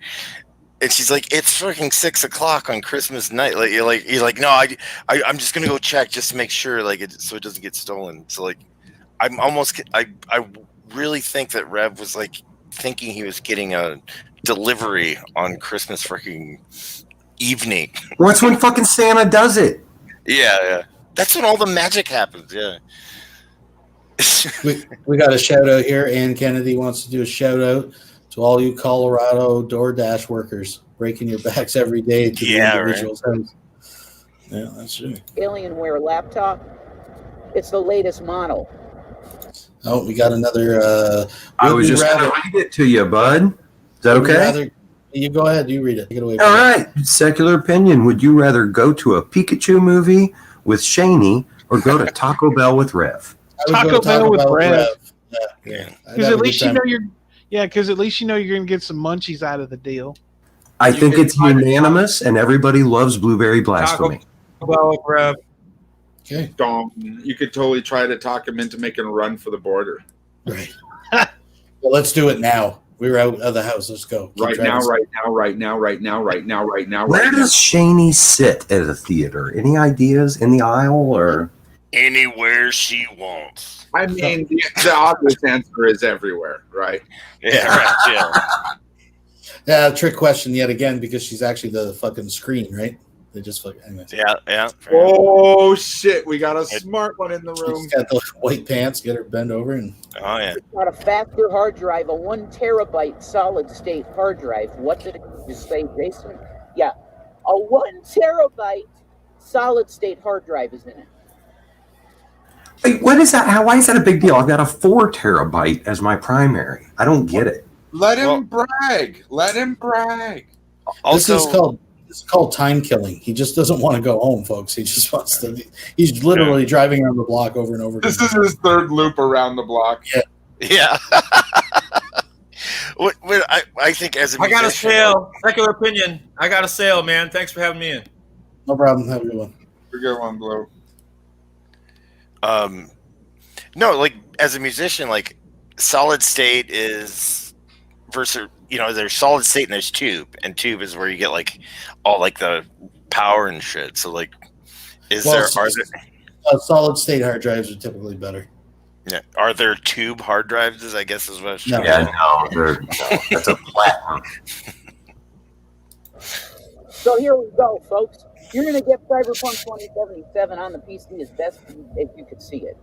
and she's like, "It's freaking 6 o'clock on Christmas night." He's like, "No, I'm just gonna go check just to make sure, so it doesn't get stolen." So like, I really think that Rev was like thinking he was getting a delivery on Christmas freaking evening. What's when fucking Santa does it? Yeah. That's when all the magic happens. Yeah. we got a shout out here. Ann Kennedy wants to do a shout out to all you Colorado DoorDash workers breaking your backs every day to the individual's house. Yeah, that's true. Alienware laptop. It's the latest model. Oh, we got another. I was just going to read it to you, bud. Is that okay? You go ahead. You read it. Take it away. All right. Secular opinion. Would you rather go to a Pikachu movie with Shaney or go to Taco Bell with Rev? Taco Bell with Rev. Yeah. Because at least you know you're. Yeah, because at least you know you're going to get some munchies out of the deal. I think it's unanimous, and everybody loves blueberry blasphemy. Taco Bell with Rev. Okay. You could totally try to talk him into making a run for the border. Right. Well, let's do it now. We're out of the house. Let's go. Right now. Where does Shaney sit at a theater? Any ideas in the aisle or anywhere she wants? I mean, the obvious answer is everywhere, right? Yeah, right. Yeah. Trick question yet again because she's actually the fucking screen, right? They just fucking. Anyways. Yeah. Oh shit! We got a smart one in the room. She's got those white pants. Get her bend over and. Oh yeah. It's got a faster hard drive, a 1 terabyte solid state hard drive. What did it just say, Jason? Yeah, a 1 terabyte solid state hard drive is in it. Wait, what is that? Why is that a big deal? I've got a 4 terabyte as my primary. I don't get it. Let him brag. Let him brag. Also, It's called time killing. He just doesn't want to go home, folks. He just wants to. He's literally driving around the block over and over. This is his third loop around the block. Yeah. I think as a I got a sale. Secular opinion. I got a sale, man. Thanks for having me in. No problem. Have a good one. Have a good one, Blue. No, like as a musician, like solid state is versus, you know, there's solid state and there's tube, and tube is where you get like all like the power and shit. So like, are there solid state hard drives are typically better. Yeah. Are there tube hard drives? I guess is what I was No. trying to no, that's a platinum. So here we go, folks. You're going to get Cyberpunk 2077 on the PC as best as you could see it.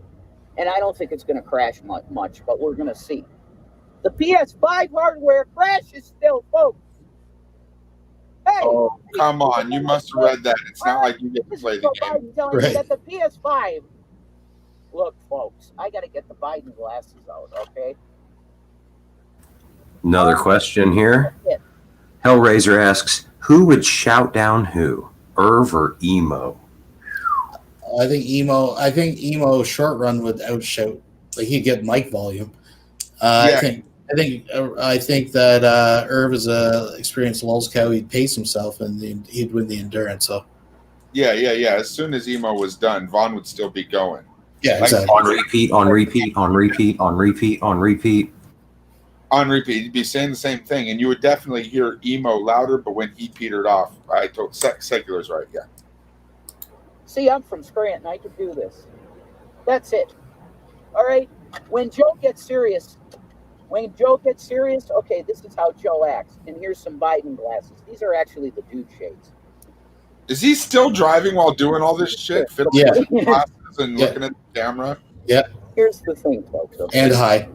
And I don't think it's going to crash much, but we're going to see. The PS5 hardware crashes still, folks. Hey, Oh, come on. You must have read that. It's not like you get to play the game. Biden telling you that the PS5... Look, folks, I got to get the Biden glasses out, okay? Another question here. Hellraiser asks, who would shout down who? Irv or Emo? I think emo short run would outshout. Like he'd get mic volume. I think that Irv is a experienced lulz cow. He'd pace himself and he'd win the endurance. So yeah. As soon as Emo was done, Vaughn would still be going. Yeah, exactly. On repeat. On repeat, he'd be saying the same thing, and you would definitely hear Emo louder. But when he petered off, I told Secular's right. Yeah. See, I'm from Scranton. I could do this. That's it. All right. When Joe gets serious, okay, this is how Joe acts. And here's some Biden glasses. These are actually the dude shades. Is he still driving while doing all this shit? Fiddling with his glasses and looking at the camera? Yeah. Here's the thing, folks. Okay? And high.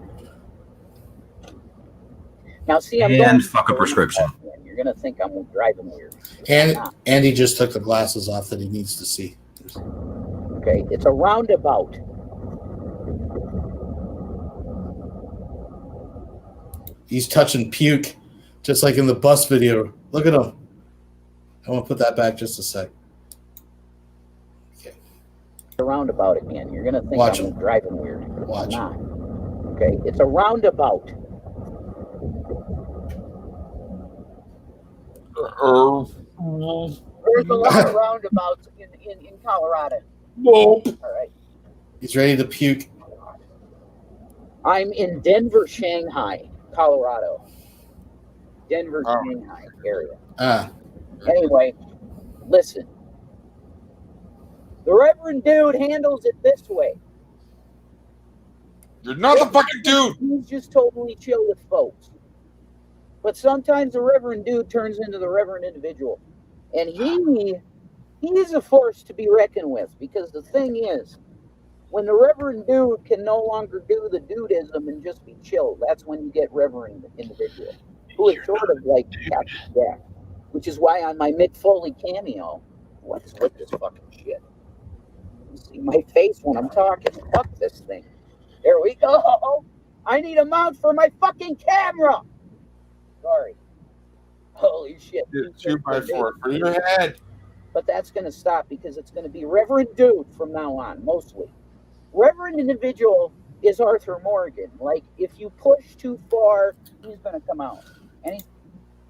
Now, see, I'm and going fuck a prescription. You're going to think I'm driving weird. And he just took the glasses off that he needs to see. Okay, it's a roundabout. He's touching puke, just like in the bus video. Look at him. I want to put that back just a sec. Okay. A roundabout again. You're going to think I'm driving weird. Watch. I'm not. Okay, it's a roundabout. There's a lot of roundabouts in Colorado. Nope. All right. He's ready to puke. I'm in Denver, Shanghai, Colorado. Denver, Shanghai area. Anyway, listen. The Reverend Dude handles it this way. You're not the fucking dude. He's just totally chill with folks. But sometimes the Reverend Dude turns into the Reverend Individual. And he's a force to be reckoned with, because the thing is, when the Reverend Dude can no longer do the dudism and just be chill, that's when you get Reverend Individual, who is sort of like Captain Jack, which is why on my Mick Foley cameo, what's with this fucking shit? You see my face when I'm talking. Fuck this thing. There we go. I need a mount for my fucking camera. Sorry. Holy shit. 2x4 for your head. But that's going to stop because it's going to be Reverend Dude from now on, mostly. Reverend Individual is Arthur Morgan. Like, if you push too far, he's going to come out.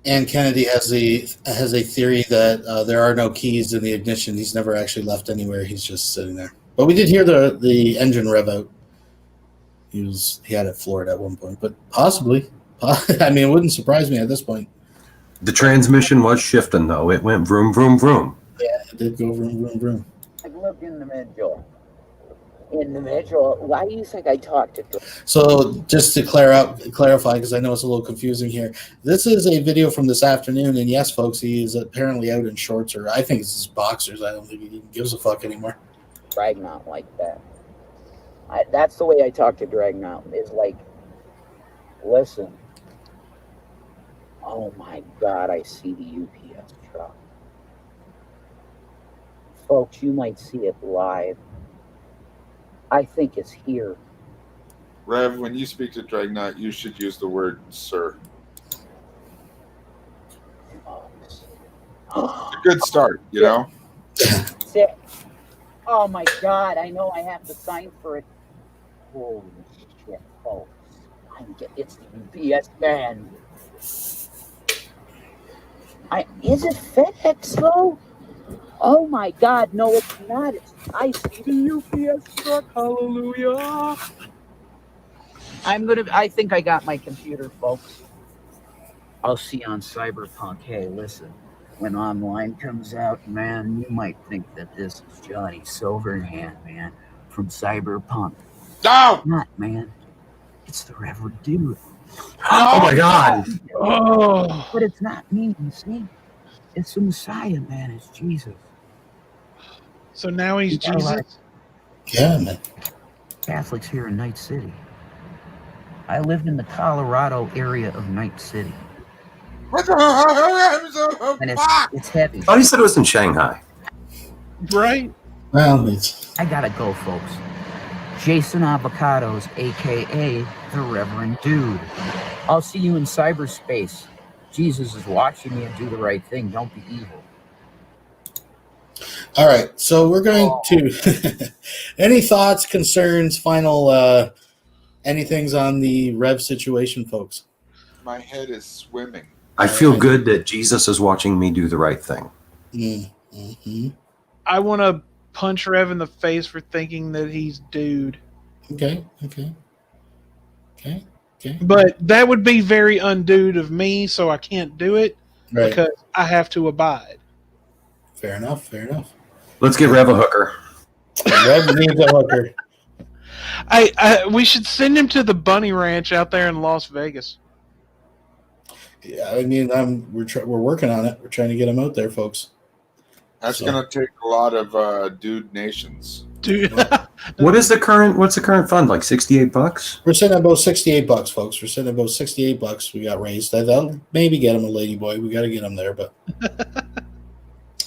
And Kennedy has a theory that there are no keys in the ignition. He's never actually left anywhere. He's just sitting there. But we did hear the engine rev out. He had it floored at one point, but possibly. I mean, it wouldn't surprise me at this point. The transmission was shifting, though. It went vroom, vroom, vroom. Yeah, it did go vroom, vroom, vroom. Like, look in the middle. In the middle. Why do you think I talked to you? So just to clarify, because I know it's a little confusing here, this is a video from this afternoon, and yes, folks, he is apparently out in shorts, or I think it's his boxers. I don't think he even gives a fuck anymore. Dragnaut like that. That's the way I talk to Dragnaut, is like, listen. Oh my God, I see the UPS truck. Folks, you might see it live. I think it's here. Rev, when you speak to Dragnaut, you should use the word sir. It's a good start, you know? Sick. Oh my God, I know I have to sign for it. Holy shit, folks. It's the UPS man. Is it FedEx though? Oh my God, no, it's not. I see the UPS truck. Hallelujah. I think I got my computer, folks. I'll see you on Cyberpunk. Hey, listen, when online comes out, man, you might think that this is Johnny Silverhand, man, from Cyberpunk. No! Not, man. It's the Reverend Dude. Oh my God. Oh. But it's not me, you see? It's the Messiah, man. It's Jesus. So now he's You know, like, Jesus? Yeah, man. Catholics here in Night City. I lived in the Colorado area of Night City. And it's heavy. Oh, you said it was in Shanghai. Right? Well, it's... I gotta go, folks. Jason Avocados, a.k.a. the Reverend Dude. I'll see you in cyberspace. Jesus is watching me and do the right thing. Don't be evil. All right, so we're going to... Any thoughts, concerns, final anything's on the Rev situation, folks? My head is swimming. I feel good that Jesus is watching me do the right thing. Mm-hmm. I want to punch Rev in the face for thinking that he's dude. Okay. But that would be very undude of me, so I can't do it because I have to abide. Fair enough. Let's get Rev a hooker. Rev needs a hooker. We should send him to the Bunny Ranch out there in Las Vegas. Yeah, I mean, we're working on it. We're trying to get him out there, folks. That's gonna take a lot of dude nations. Dude, what's the current fund? Like $68? We're sitting at about $68, folks. We're sitting at about $68. We got raised. That'll maybe get him a ladyboy. We got to get him there, but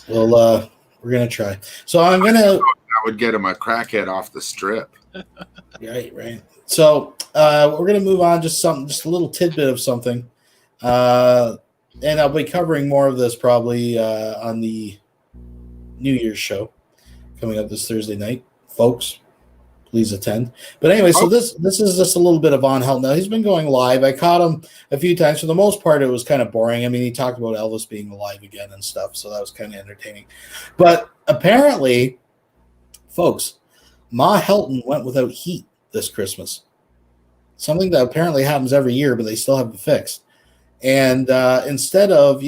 well, we're gonna try. So I'm gonna. I would get him a crackhead off the strip. Right. So we're gonna move on. Just a little tidbit of something, and I'll be covering more of this probably on the New Year's show coming up this Thursday night, folks. Please attend. But anyway, so this is just a little bit of Von Helton. Now he's been going live. I caught him a few times. For the most part, it was kind of boring. I mean, he talked about Elvis being alive again and stuff, so that was kind of entertaining. But apparently, folks, Ma Helton went without heat this Christmas. Something that apparently happens every year, but they still haven't fixed. And instead of,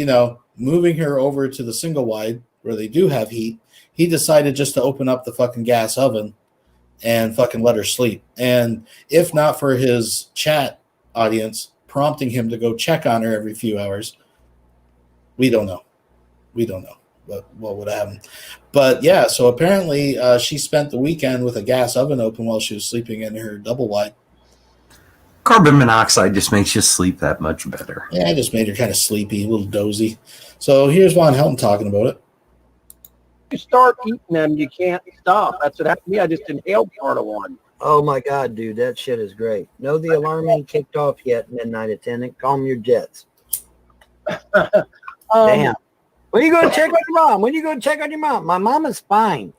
moving her over to the single wide where they do have heat, he decided just to open up the fucking gas oven and fucking let her sleep. And if not for his chat audience prompting him to go check on her every few hours, we don't know what would happen. But yeah, so apparently she spent the weekend with a gas oven open while she was sleeping in her double wide. Carbon monoxide just makes you sleep that much better. Yeah, I just made her kind of sleepy, a little dozy. So here's Von Helton talking about it. You start eating them, you can't stop. That's what happened to me. I just inhaled part of one. Oh my God, dude, that shit is great. No, the alarm ain't kicked off yet, midnight attendant. Calm your jets. Damn. When are you going to check on your mom? My mom is fine.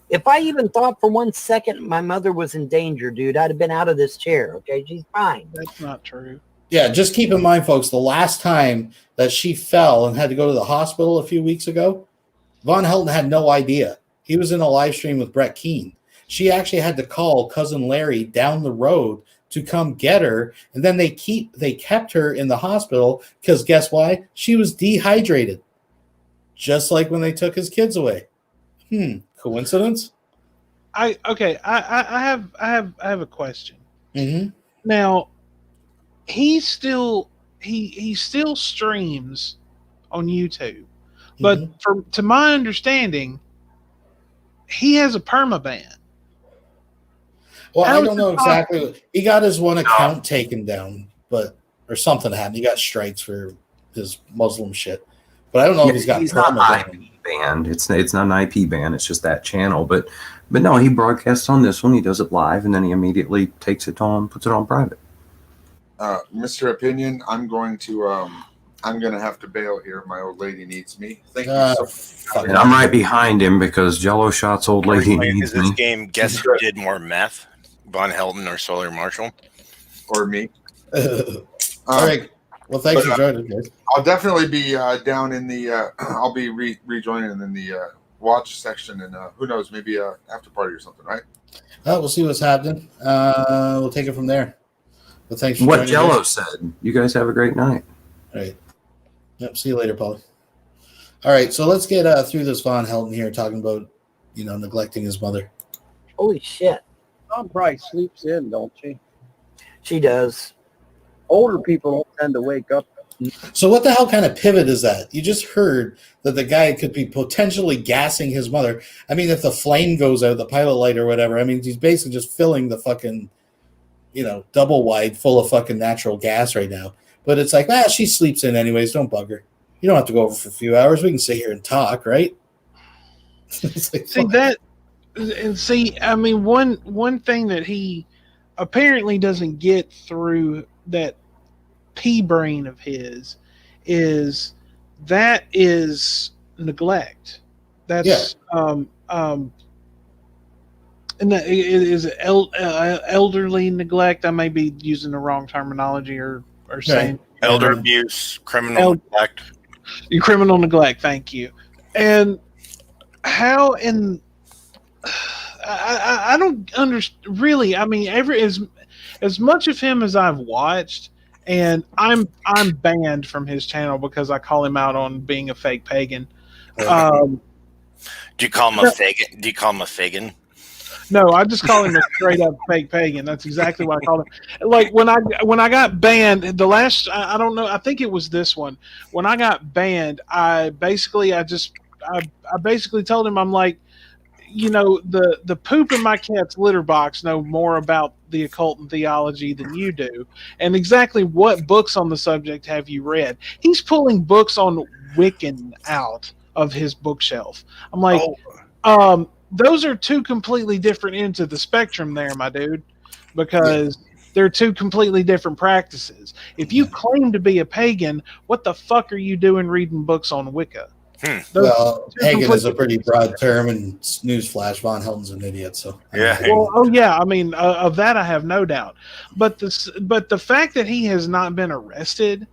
If I even thought for 1 second my mother was in danger, dude, I'd have been out of this chair, okay? She's fine. That's not true. Yeah, just keep in mind, folks, the last time that she fell and had to go to the hospital a few weeks ago, Von Helton had no idea. He was in a live stream with Brett Keane. She actually had to call cousin Larry down the road to come get her, and then they kept her in the hospital because guess why? She was dehydrated, just like when they took his kids away. Coincidence? I have a question. Mm-hmm. Now, he still streams on YouTube, but to my understanding, he has a permaban. Well, I don't know exactly. He got his one account taken down, or something happened. He got strikes for his Muslim shit. But I don't know if he's got not IP banned. It's not an IP ban. It's just that channel. But no, he broadcasts on this one. He does it live, and then he immediately takes it on, puts it on private. Mr. Opinion, I'm going to have to bail here. My old lady needs me. Thank you so much. And I'm right behind him because Jello Shot's old lady needs Is this me. game guess who did more meth? Von Helton or Solar Marshall? Or me. All right. Well, thanks for joining, guys. I'll definitely be down in the. I'll be rejoining in the watch section, and who knows, maybe a after party or something, right? We'll see what's happening. We'll take it from there. But thanks for What joining Jello us. said. You guys have a great night. Right. Yep. See you later, Paul. All right, so let's get through this Von Helton here, talking about, neglecting his mother. Holy shit. Mom probably sleeps in, don't she? She does. Older people don't tend to wake up. So what the hell kind of pivot is that? You just heard that the guy could be potentially gassing his mother. I mean, if the flame goes out, the pilot light or whatever, I mean, he's basically just filling the fucking, double wide full of fucking natural gas right now. But it's like, she sleeps in anyways. Don't bug her. You don't have to go over for a few hours. We can sit here and talk, right? I mean, one thing that he apparently doesn't get through that pea brain of his is neglect. That's and that is elderly neglect. I may be using the wrong terminology or saying elder abuse, criminal neglect. Criminal neglect. Thank you. And how in I don't understand really. I mean, as much of him as I've watched, and I'm banned from his channel because I call him out on being a fake pagan. Do you call him a fagin? Do you call him a fagin? No, I just call him a straight up fake pagan. That's exactly what I call him. Like when I got banned, the last I don't know, I think it was this one. When I got banned, I basically told him, I'm like, the poop in my cat's litter box know more about the occult and theology than you do. And exactly what books on the subject have you read? He's pulling books on Wiccan out of his bookshelf. I'm like, those are two completely different ends of the spectrum there, my dude, because they're two completely different practices. If you claim to be a pagan, what the fuck are you doing reading books on Wicca? Well, pagan is a pretty broad term, and newsflash, Von Helton's an idiot. So I mean, of that I have no doubt. But the fact that he has not been arrested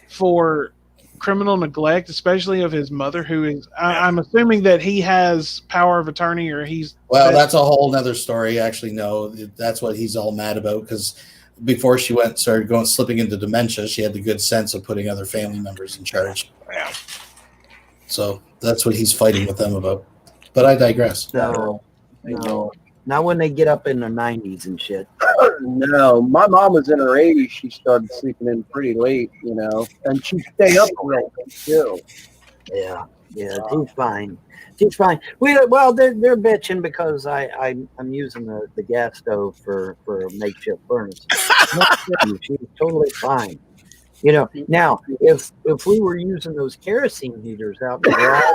for criminal neglect, especially of his mother, who is, I'm assuming that he has power of attorney, or he's. Well, that's a whole nother story. Actually, no, that's what he's all mad about, because before she started slipping into dementia, she had the good sense of putting other family members in charge. Yeah. So that's what he's fighting with them about. But I digress. No. Not when they get up in their 90s and shit. No, my mom was in her 80s. She started sleeping in pretty late, and she'd stay up real late too. Yeah, she's fine. She's fine. They're bitching because I'm using the gas stove for a makeshift furnace. She's totally fine. Now if we were using those kerosene heaters out in the garage,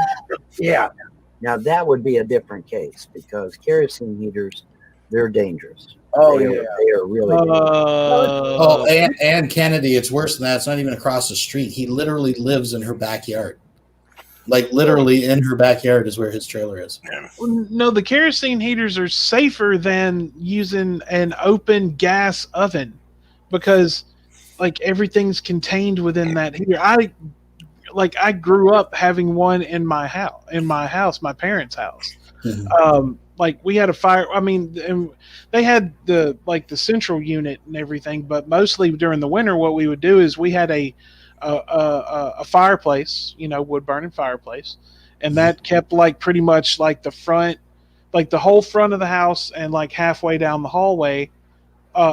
now that would be a different case, because kerosene heaters, they're dangerous. They are really dangerous. And Kennedy, it's worse than that. It's not even across the street. He literally lives in her backyard. Like literally in her backyard is where his trailer is. No, the kerosene heaters are safer than using an open gas oven, because like everything's contained within that heater. I grew up having one in my house, my parents' house. Mm-hmm. Like we had a fire. I mean, they had the central unit and everything, but mostly during the winter, what we would do is we had a fireplace, wood burning fireplace, and that kept pretty much the front, the whole front of the house and halfway down the hallway,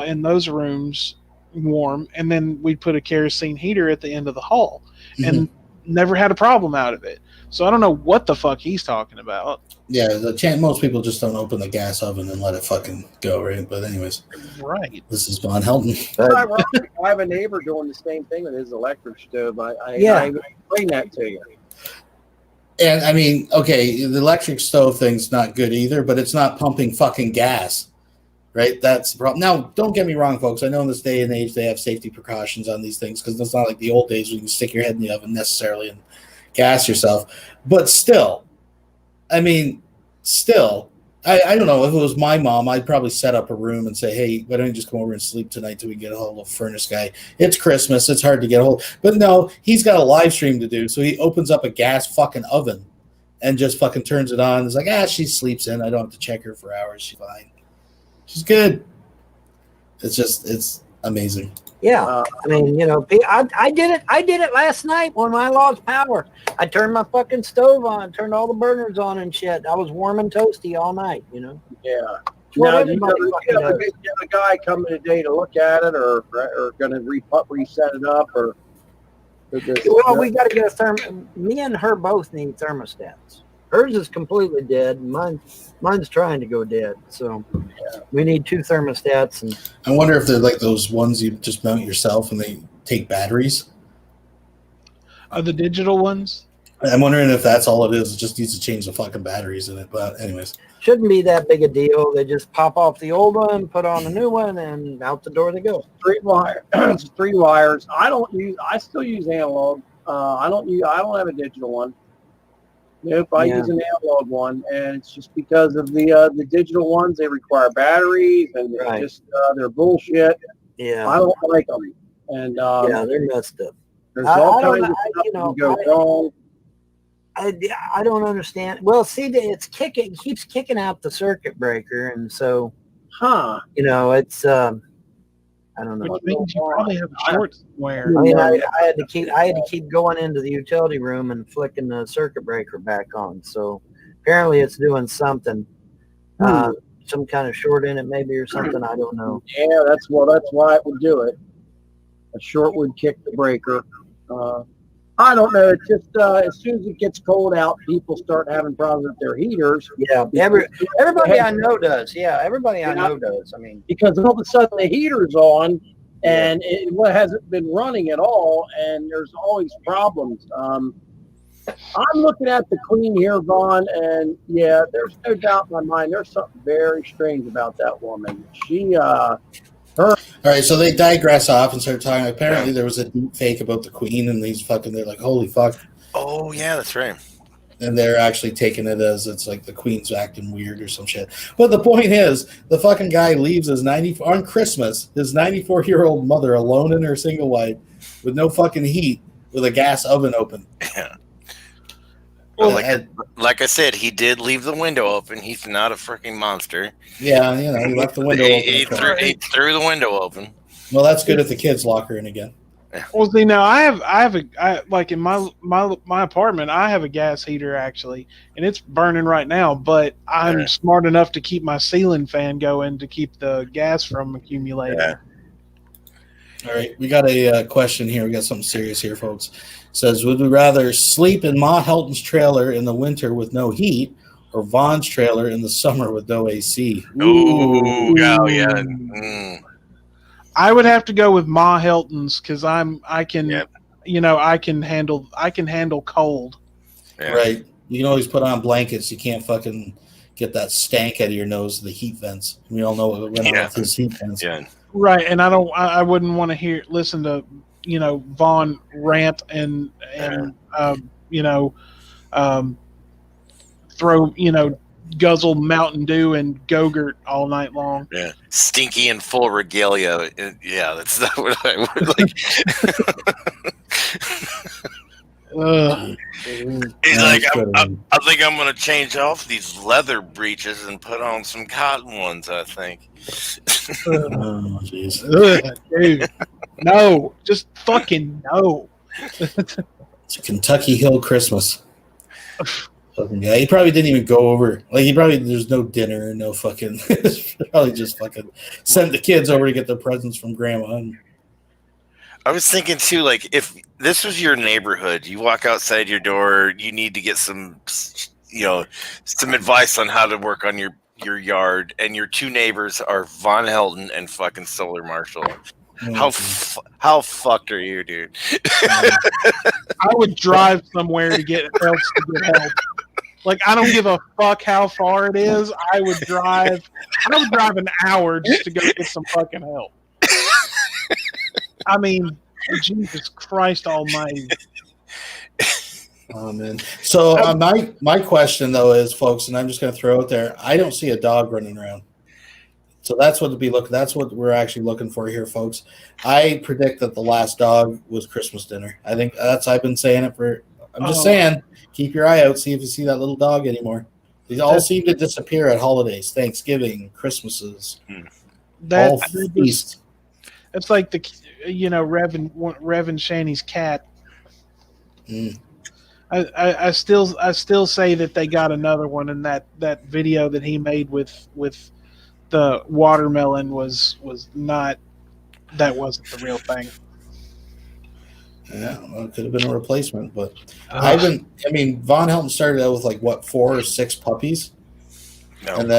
in those rooms warm. And then we'd put a kerosene heater at the end of the hall, and never had a problem out of it. So I don't know what the fuck he's talking about. Yeah, most people just don't open the gas oven and let it fucking go, right? But anyways, right. This is Von Helton. I have a neighbor doing the same thing with his electric stove. I explain that to you. And I mean, okay, the electric stove thing's not good either, but it's not pumping fucking gas, right? That's the problem. Now, don't get me wrong, folks. I know in this day and age they have safety precautions on these things, because it's not like the old days when you can stick your head in the oven necessarily and gas yourself. But still, I mean, I don't know. If it was my mom, I'd probably set up a room and say, hey, why don't you just come over and sleep tonight till we get a hold of a furnace guy? It's Christmas. It's hard to get a hold. But no, he's got a live stream to do. So he opens up a gas fucking oven and just fucking turns it on. It's like, she sleeps in. I don't have to check her for hours. She's fine. She's good. It's amazing. Yeah, I mean, I did it. I did it last night when I lost power. I turned my fucking stove on, turned all the burners on and shit. I was warm and toasty all night. Yeah. What Now, everybody you fucking have does. a guy coming today to look at it, or going to reset it up, or Well, we got to get a Me and her both need thermostats. Hers is completely dead. Mine's trying to go dead. So we need 2 thermostats. And I wonder if they're like those ones you just mount yourself and they take batteries. Are the digital ones? I'm wondering if that's all it is. It just needs to change the fucking batteries in it. But anyways, shouldn't be that big a deal. They just pop off the old one, put on a new one, and out the door they go. 3 wires. I still use analog. I don't have a digital one. Nope, I use an analog one, and it's just because of the digital ones. They require batteries, and they're bullshit. Yeah, I don't like them. And they're messed up. There's all kinds of stuff that can go wrong. I don't understand. Well, see, it keeps kicking out the circuit breaker, and so, it's I don't know. Which means you probably have a short somewhere. I mean, I had to keep going into the utility room and flicking the circuit breaker back on. So apparently, it's doing something, some kind of short in it, maybe, or something. I don't know. Yeah, that's why it would do it. A short would kick the breaker. I don't know. It's just as soon as it gets cold out, people start having problems with their heaters. Yeah, everybody I know does. Yeah, everybody I know does. I mean, because all of a sudden the heater's on, and it hasn't been running at all, and there's always problems. I'm looking at the queen here, Vaughn, and there's no doubt in my mind there's something very strange about that woman. All right, so they digress off and start talking. Apparently, there was a deep fake about the queen, and they're like, holy fuck. Oh, yeah, that's right. And they're actually taking it as it's like the queen's acting weird or some shit. But the point is, the fucking guy leaves on Christmas, his 94-year-old mother alone in her single wide with no fucking heat with a gas oven open. Yeah. Well, like I said, he did leave the window open. He's not a freaking monster. Yeah, he left the window open. He threw the window open. Well, that's good if the kids lock her in again. Well, see, now I like in my apartment, I have a gas heater actually, and it's burning right now. But I'm smart enough to keep my ceiling fan going to keep the gas from accumulating. Yeah. All right, we got a question here. We got something serious here, folks. It says, would we rather sleep in Ma Helton's trailer in the winter with no heat, or Vaughn's trailer in the summer with no AC? Ooh, yeah. I would have to go with Ma Helton's because I can handle cold. Yeah. Right. You can always put on blankets. You can't fucking get that stank out of your nose, the heat vents. We all know what went on with his heat vents. Yeah. Right, and I wouldn't want to listen to Vaughn rant and throw guzzle Mountain Dew and Go-Gurt all night long. Yeah, stinky and full regalia. Yeah, that's not what I would like. He's like, I think I'm going to change off these leather breeches and put on some cotton ones, I think. Oh, jeez. Dude, no, just fucking no. It's a Kentucky Hill Christmas. Yeah, he probably didn't even go over. There's no dinner, no fucking. Probably just fucking sent the kids over to get their presents from grandma. I was thinking too, like if this was your neighborhood, you walk outside your door, you need to get some advice on how to work on your yard, and your 2 neighbors are Von Helton and fucking Solar Marshall. How fucked are you, dude? I would drive somewhere to get help. Like, I don't give a fuck how far it is. I would drive an hour just to go get some fucking help. I mean, Jesus Christ Almighty. Oh, man. So my question though is, folks, and I'm just going to throw it there. I don't see a dog running around. So that's what we're actually looking for here, folks. I predict that the last dog was Christmas dinner. I think I've been saying it for. I'm just saying, keep your eye out, see if you see that little dog anymore. They all seem to disappear at holidays, Thanksgiving, Christmases. All feast. It's like the Rev and Shanny's cat. Mm. I still say that they got another one, and that video that he made with the watermelon was not, that wasn't the real thing. Yeah, well, it could have been a replacement, but I mean, Von Helton started out with like what 4 or 6 puppies, and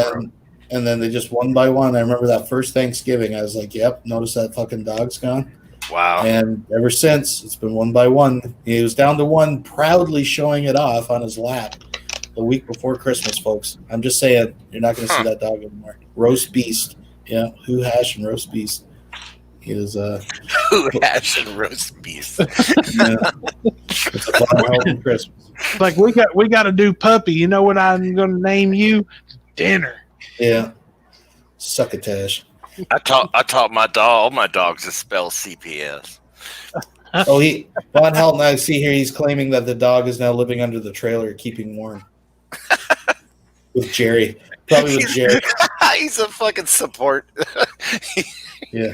then they just one by one. I remember that first Thanksgiving, I was like, "Yep, notice that fucking dog's gone." Wow. And ever since, it's been one by one. He was down to one, proudly showing it off on his lap the week before Christmas, folks. I'm just saying, you're not going to see that dog anymore. Roast beast, yeah, who hash and roast beast. He is who hash and roast beast. Yeah. It's a Von Helton Christmas. It's like we got to do puppy. You know what I'm going to name you? Dinner. Yeah, succotash. I taught all my dogs to spell CPS. Oh, Von Helton, I see here, he's claiming that the dog is now living under the trailer, keeping warm. With Jerry. Probably with Jerry. He's a fucking support. Yeah.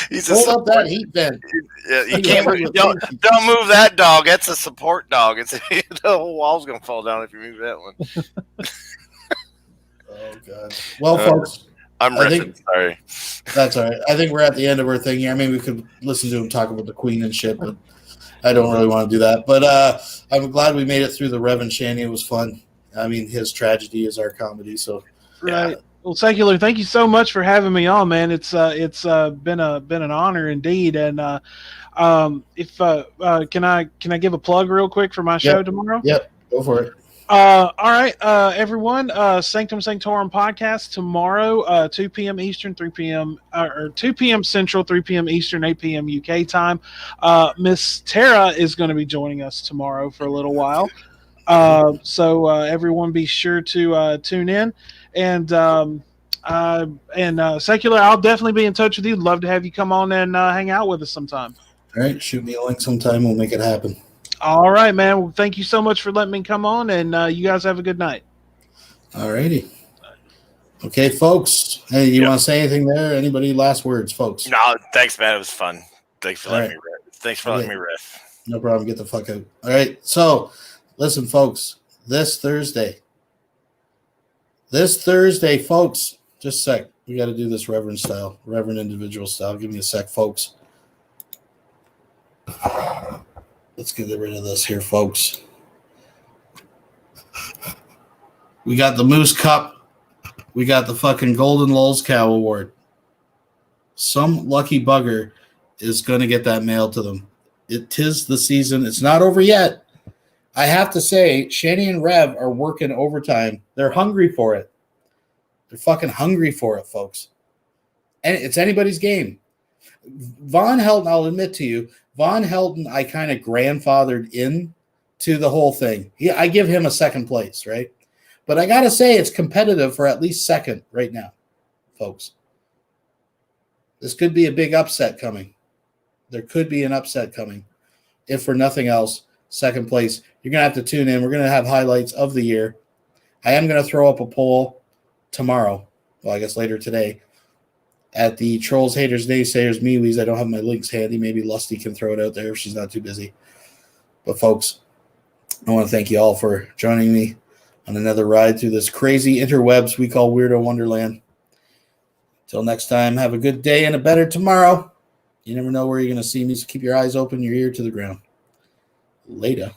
He's hold up that heat vent. Yeah, you can't don't move that dog. That's a support dog. It's the whole wall's gonna fall down if you move that one. Oh god. Well, folks, I'm riffing. Sorry. That's all right. I think we're at the end of our thing here. I mean, we could listen to him talk about the Queen and shit, but I don't really want to do that. But I'm glad we made it through the Rev and Shanny. It was fun. I mean, his tragedy is our comedy. So right. Well, Secular, thank you so much for having me on, man. It's been an honor indeed. And if can I give a plug real quick for my show tomorrow? Yep, go for it. All right, everyone. Sanctum Sanctorum podcast tomorrow, 2 p.m. Eastern, 3 p.m. or 2 p.m. Central, 3 p.m. Eastern, 8 p.m. UK time. Miss Tara is going to be joining us tomorrow for a little while. So everyone, be sure to tune in. And Secular, I'll definitely be in touch with you. Love to have you come on and hang out with us sometime. All right, shoot me a link sometime. We'll make it happen. All right, man. Well, thank you so much for letting me come on, and you guys have a good night. All righty. Okay, folks. Hey, you want to say anything there? Anybody? Last words, folks. No, thanks, man. It was fun. Thanks for letting me riff. Thanks for letting me riff. No problem. Get the fuck out. All right. So, listen, folks. This Thursday, folks. Just a sec. We got to do this Reverend style, Reverend individual style. Give me a sec, folks. Let's get rid of this here, folks. We got the Moose Cup. We got the fucking Golden Lulz Cow Award. Some lucky bugger is going to get that mailed to them. Tis the season. It's not over yet. I have to say, Shanny and Rev are working overtime. They're hungry for it. They're fucking hungry for it, folks. And it's anybody's game. Von Helton, I'll admit to you, Von Helton, I kind of grandfathered in to the whole thing. I give him a second place, right? But I got to say it's competitive for at least second right now, folks. This could be a big upset coming. There could be an upset coming. If for nothing else, second place. You're going to have to tune in. We're going to have highlights of the year. I am going to throw up a poll tomorrow, well, I guess later today, at the Trolls, Haters, Naysayers, MeWees. I don't have my links handy. Maybe Lusty can throw it out there if she's not too busy. But, folks, I want to thank you all for joining me on another ride through this crazy interwebs we call Weirdo Wonderland. Till next time, have a good day and a better tomorrow. You never know where you're going to see me, so keep your eyes open, your ear to the ground. Later.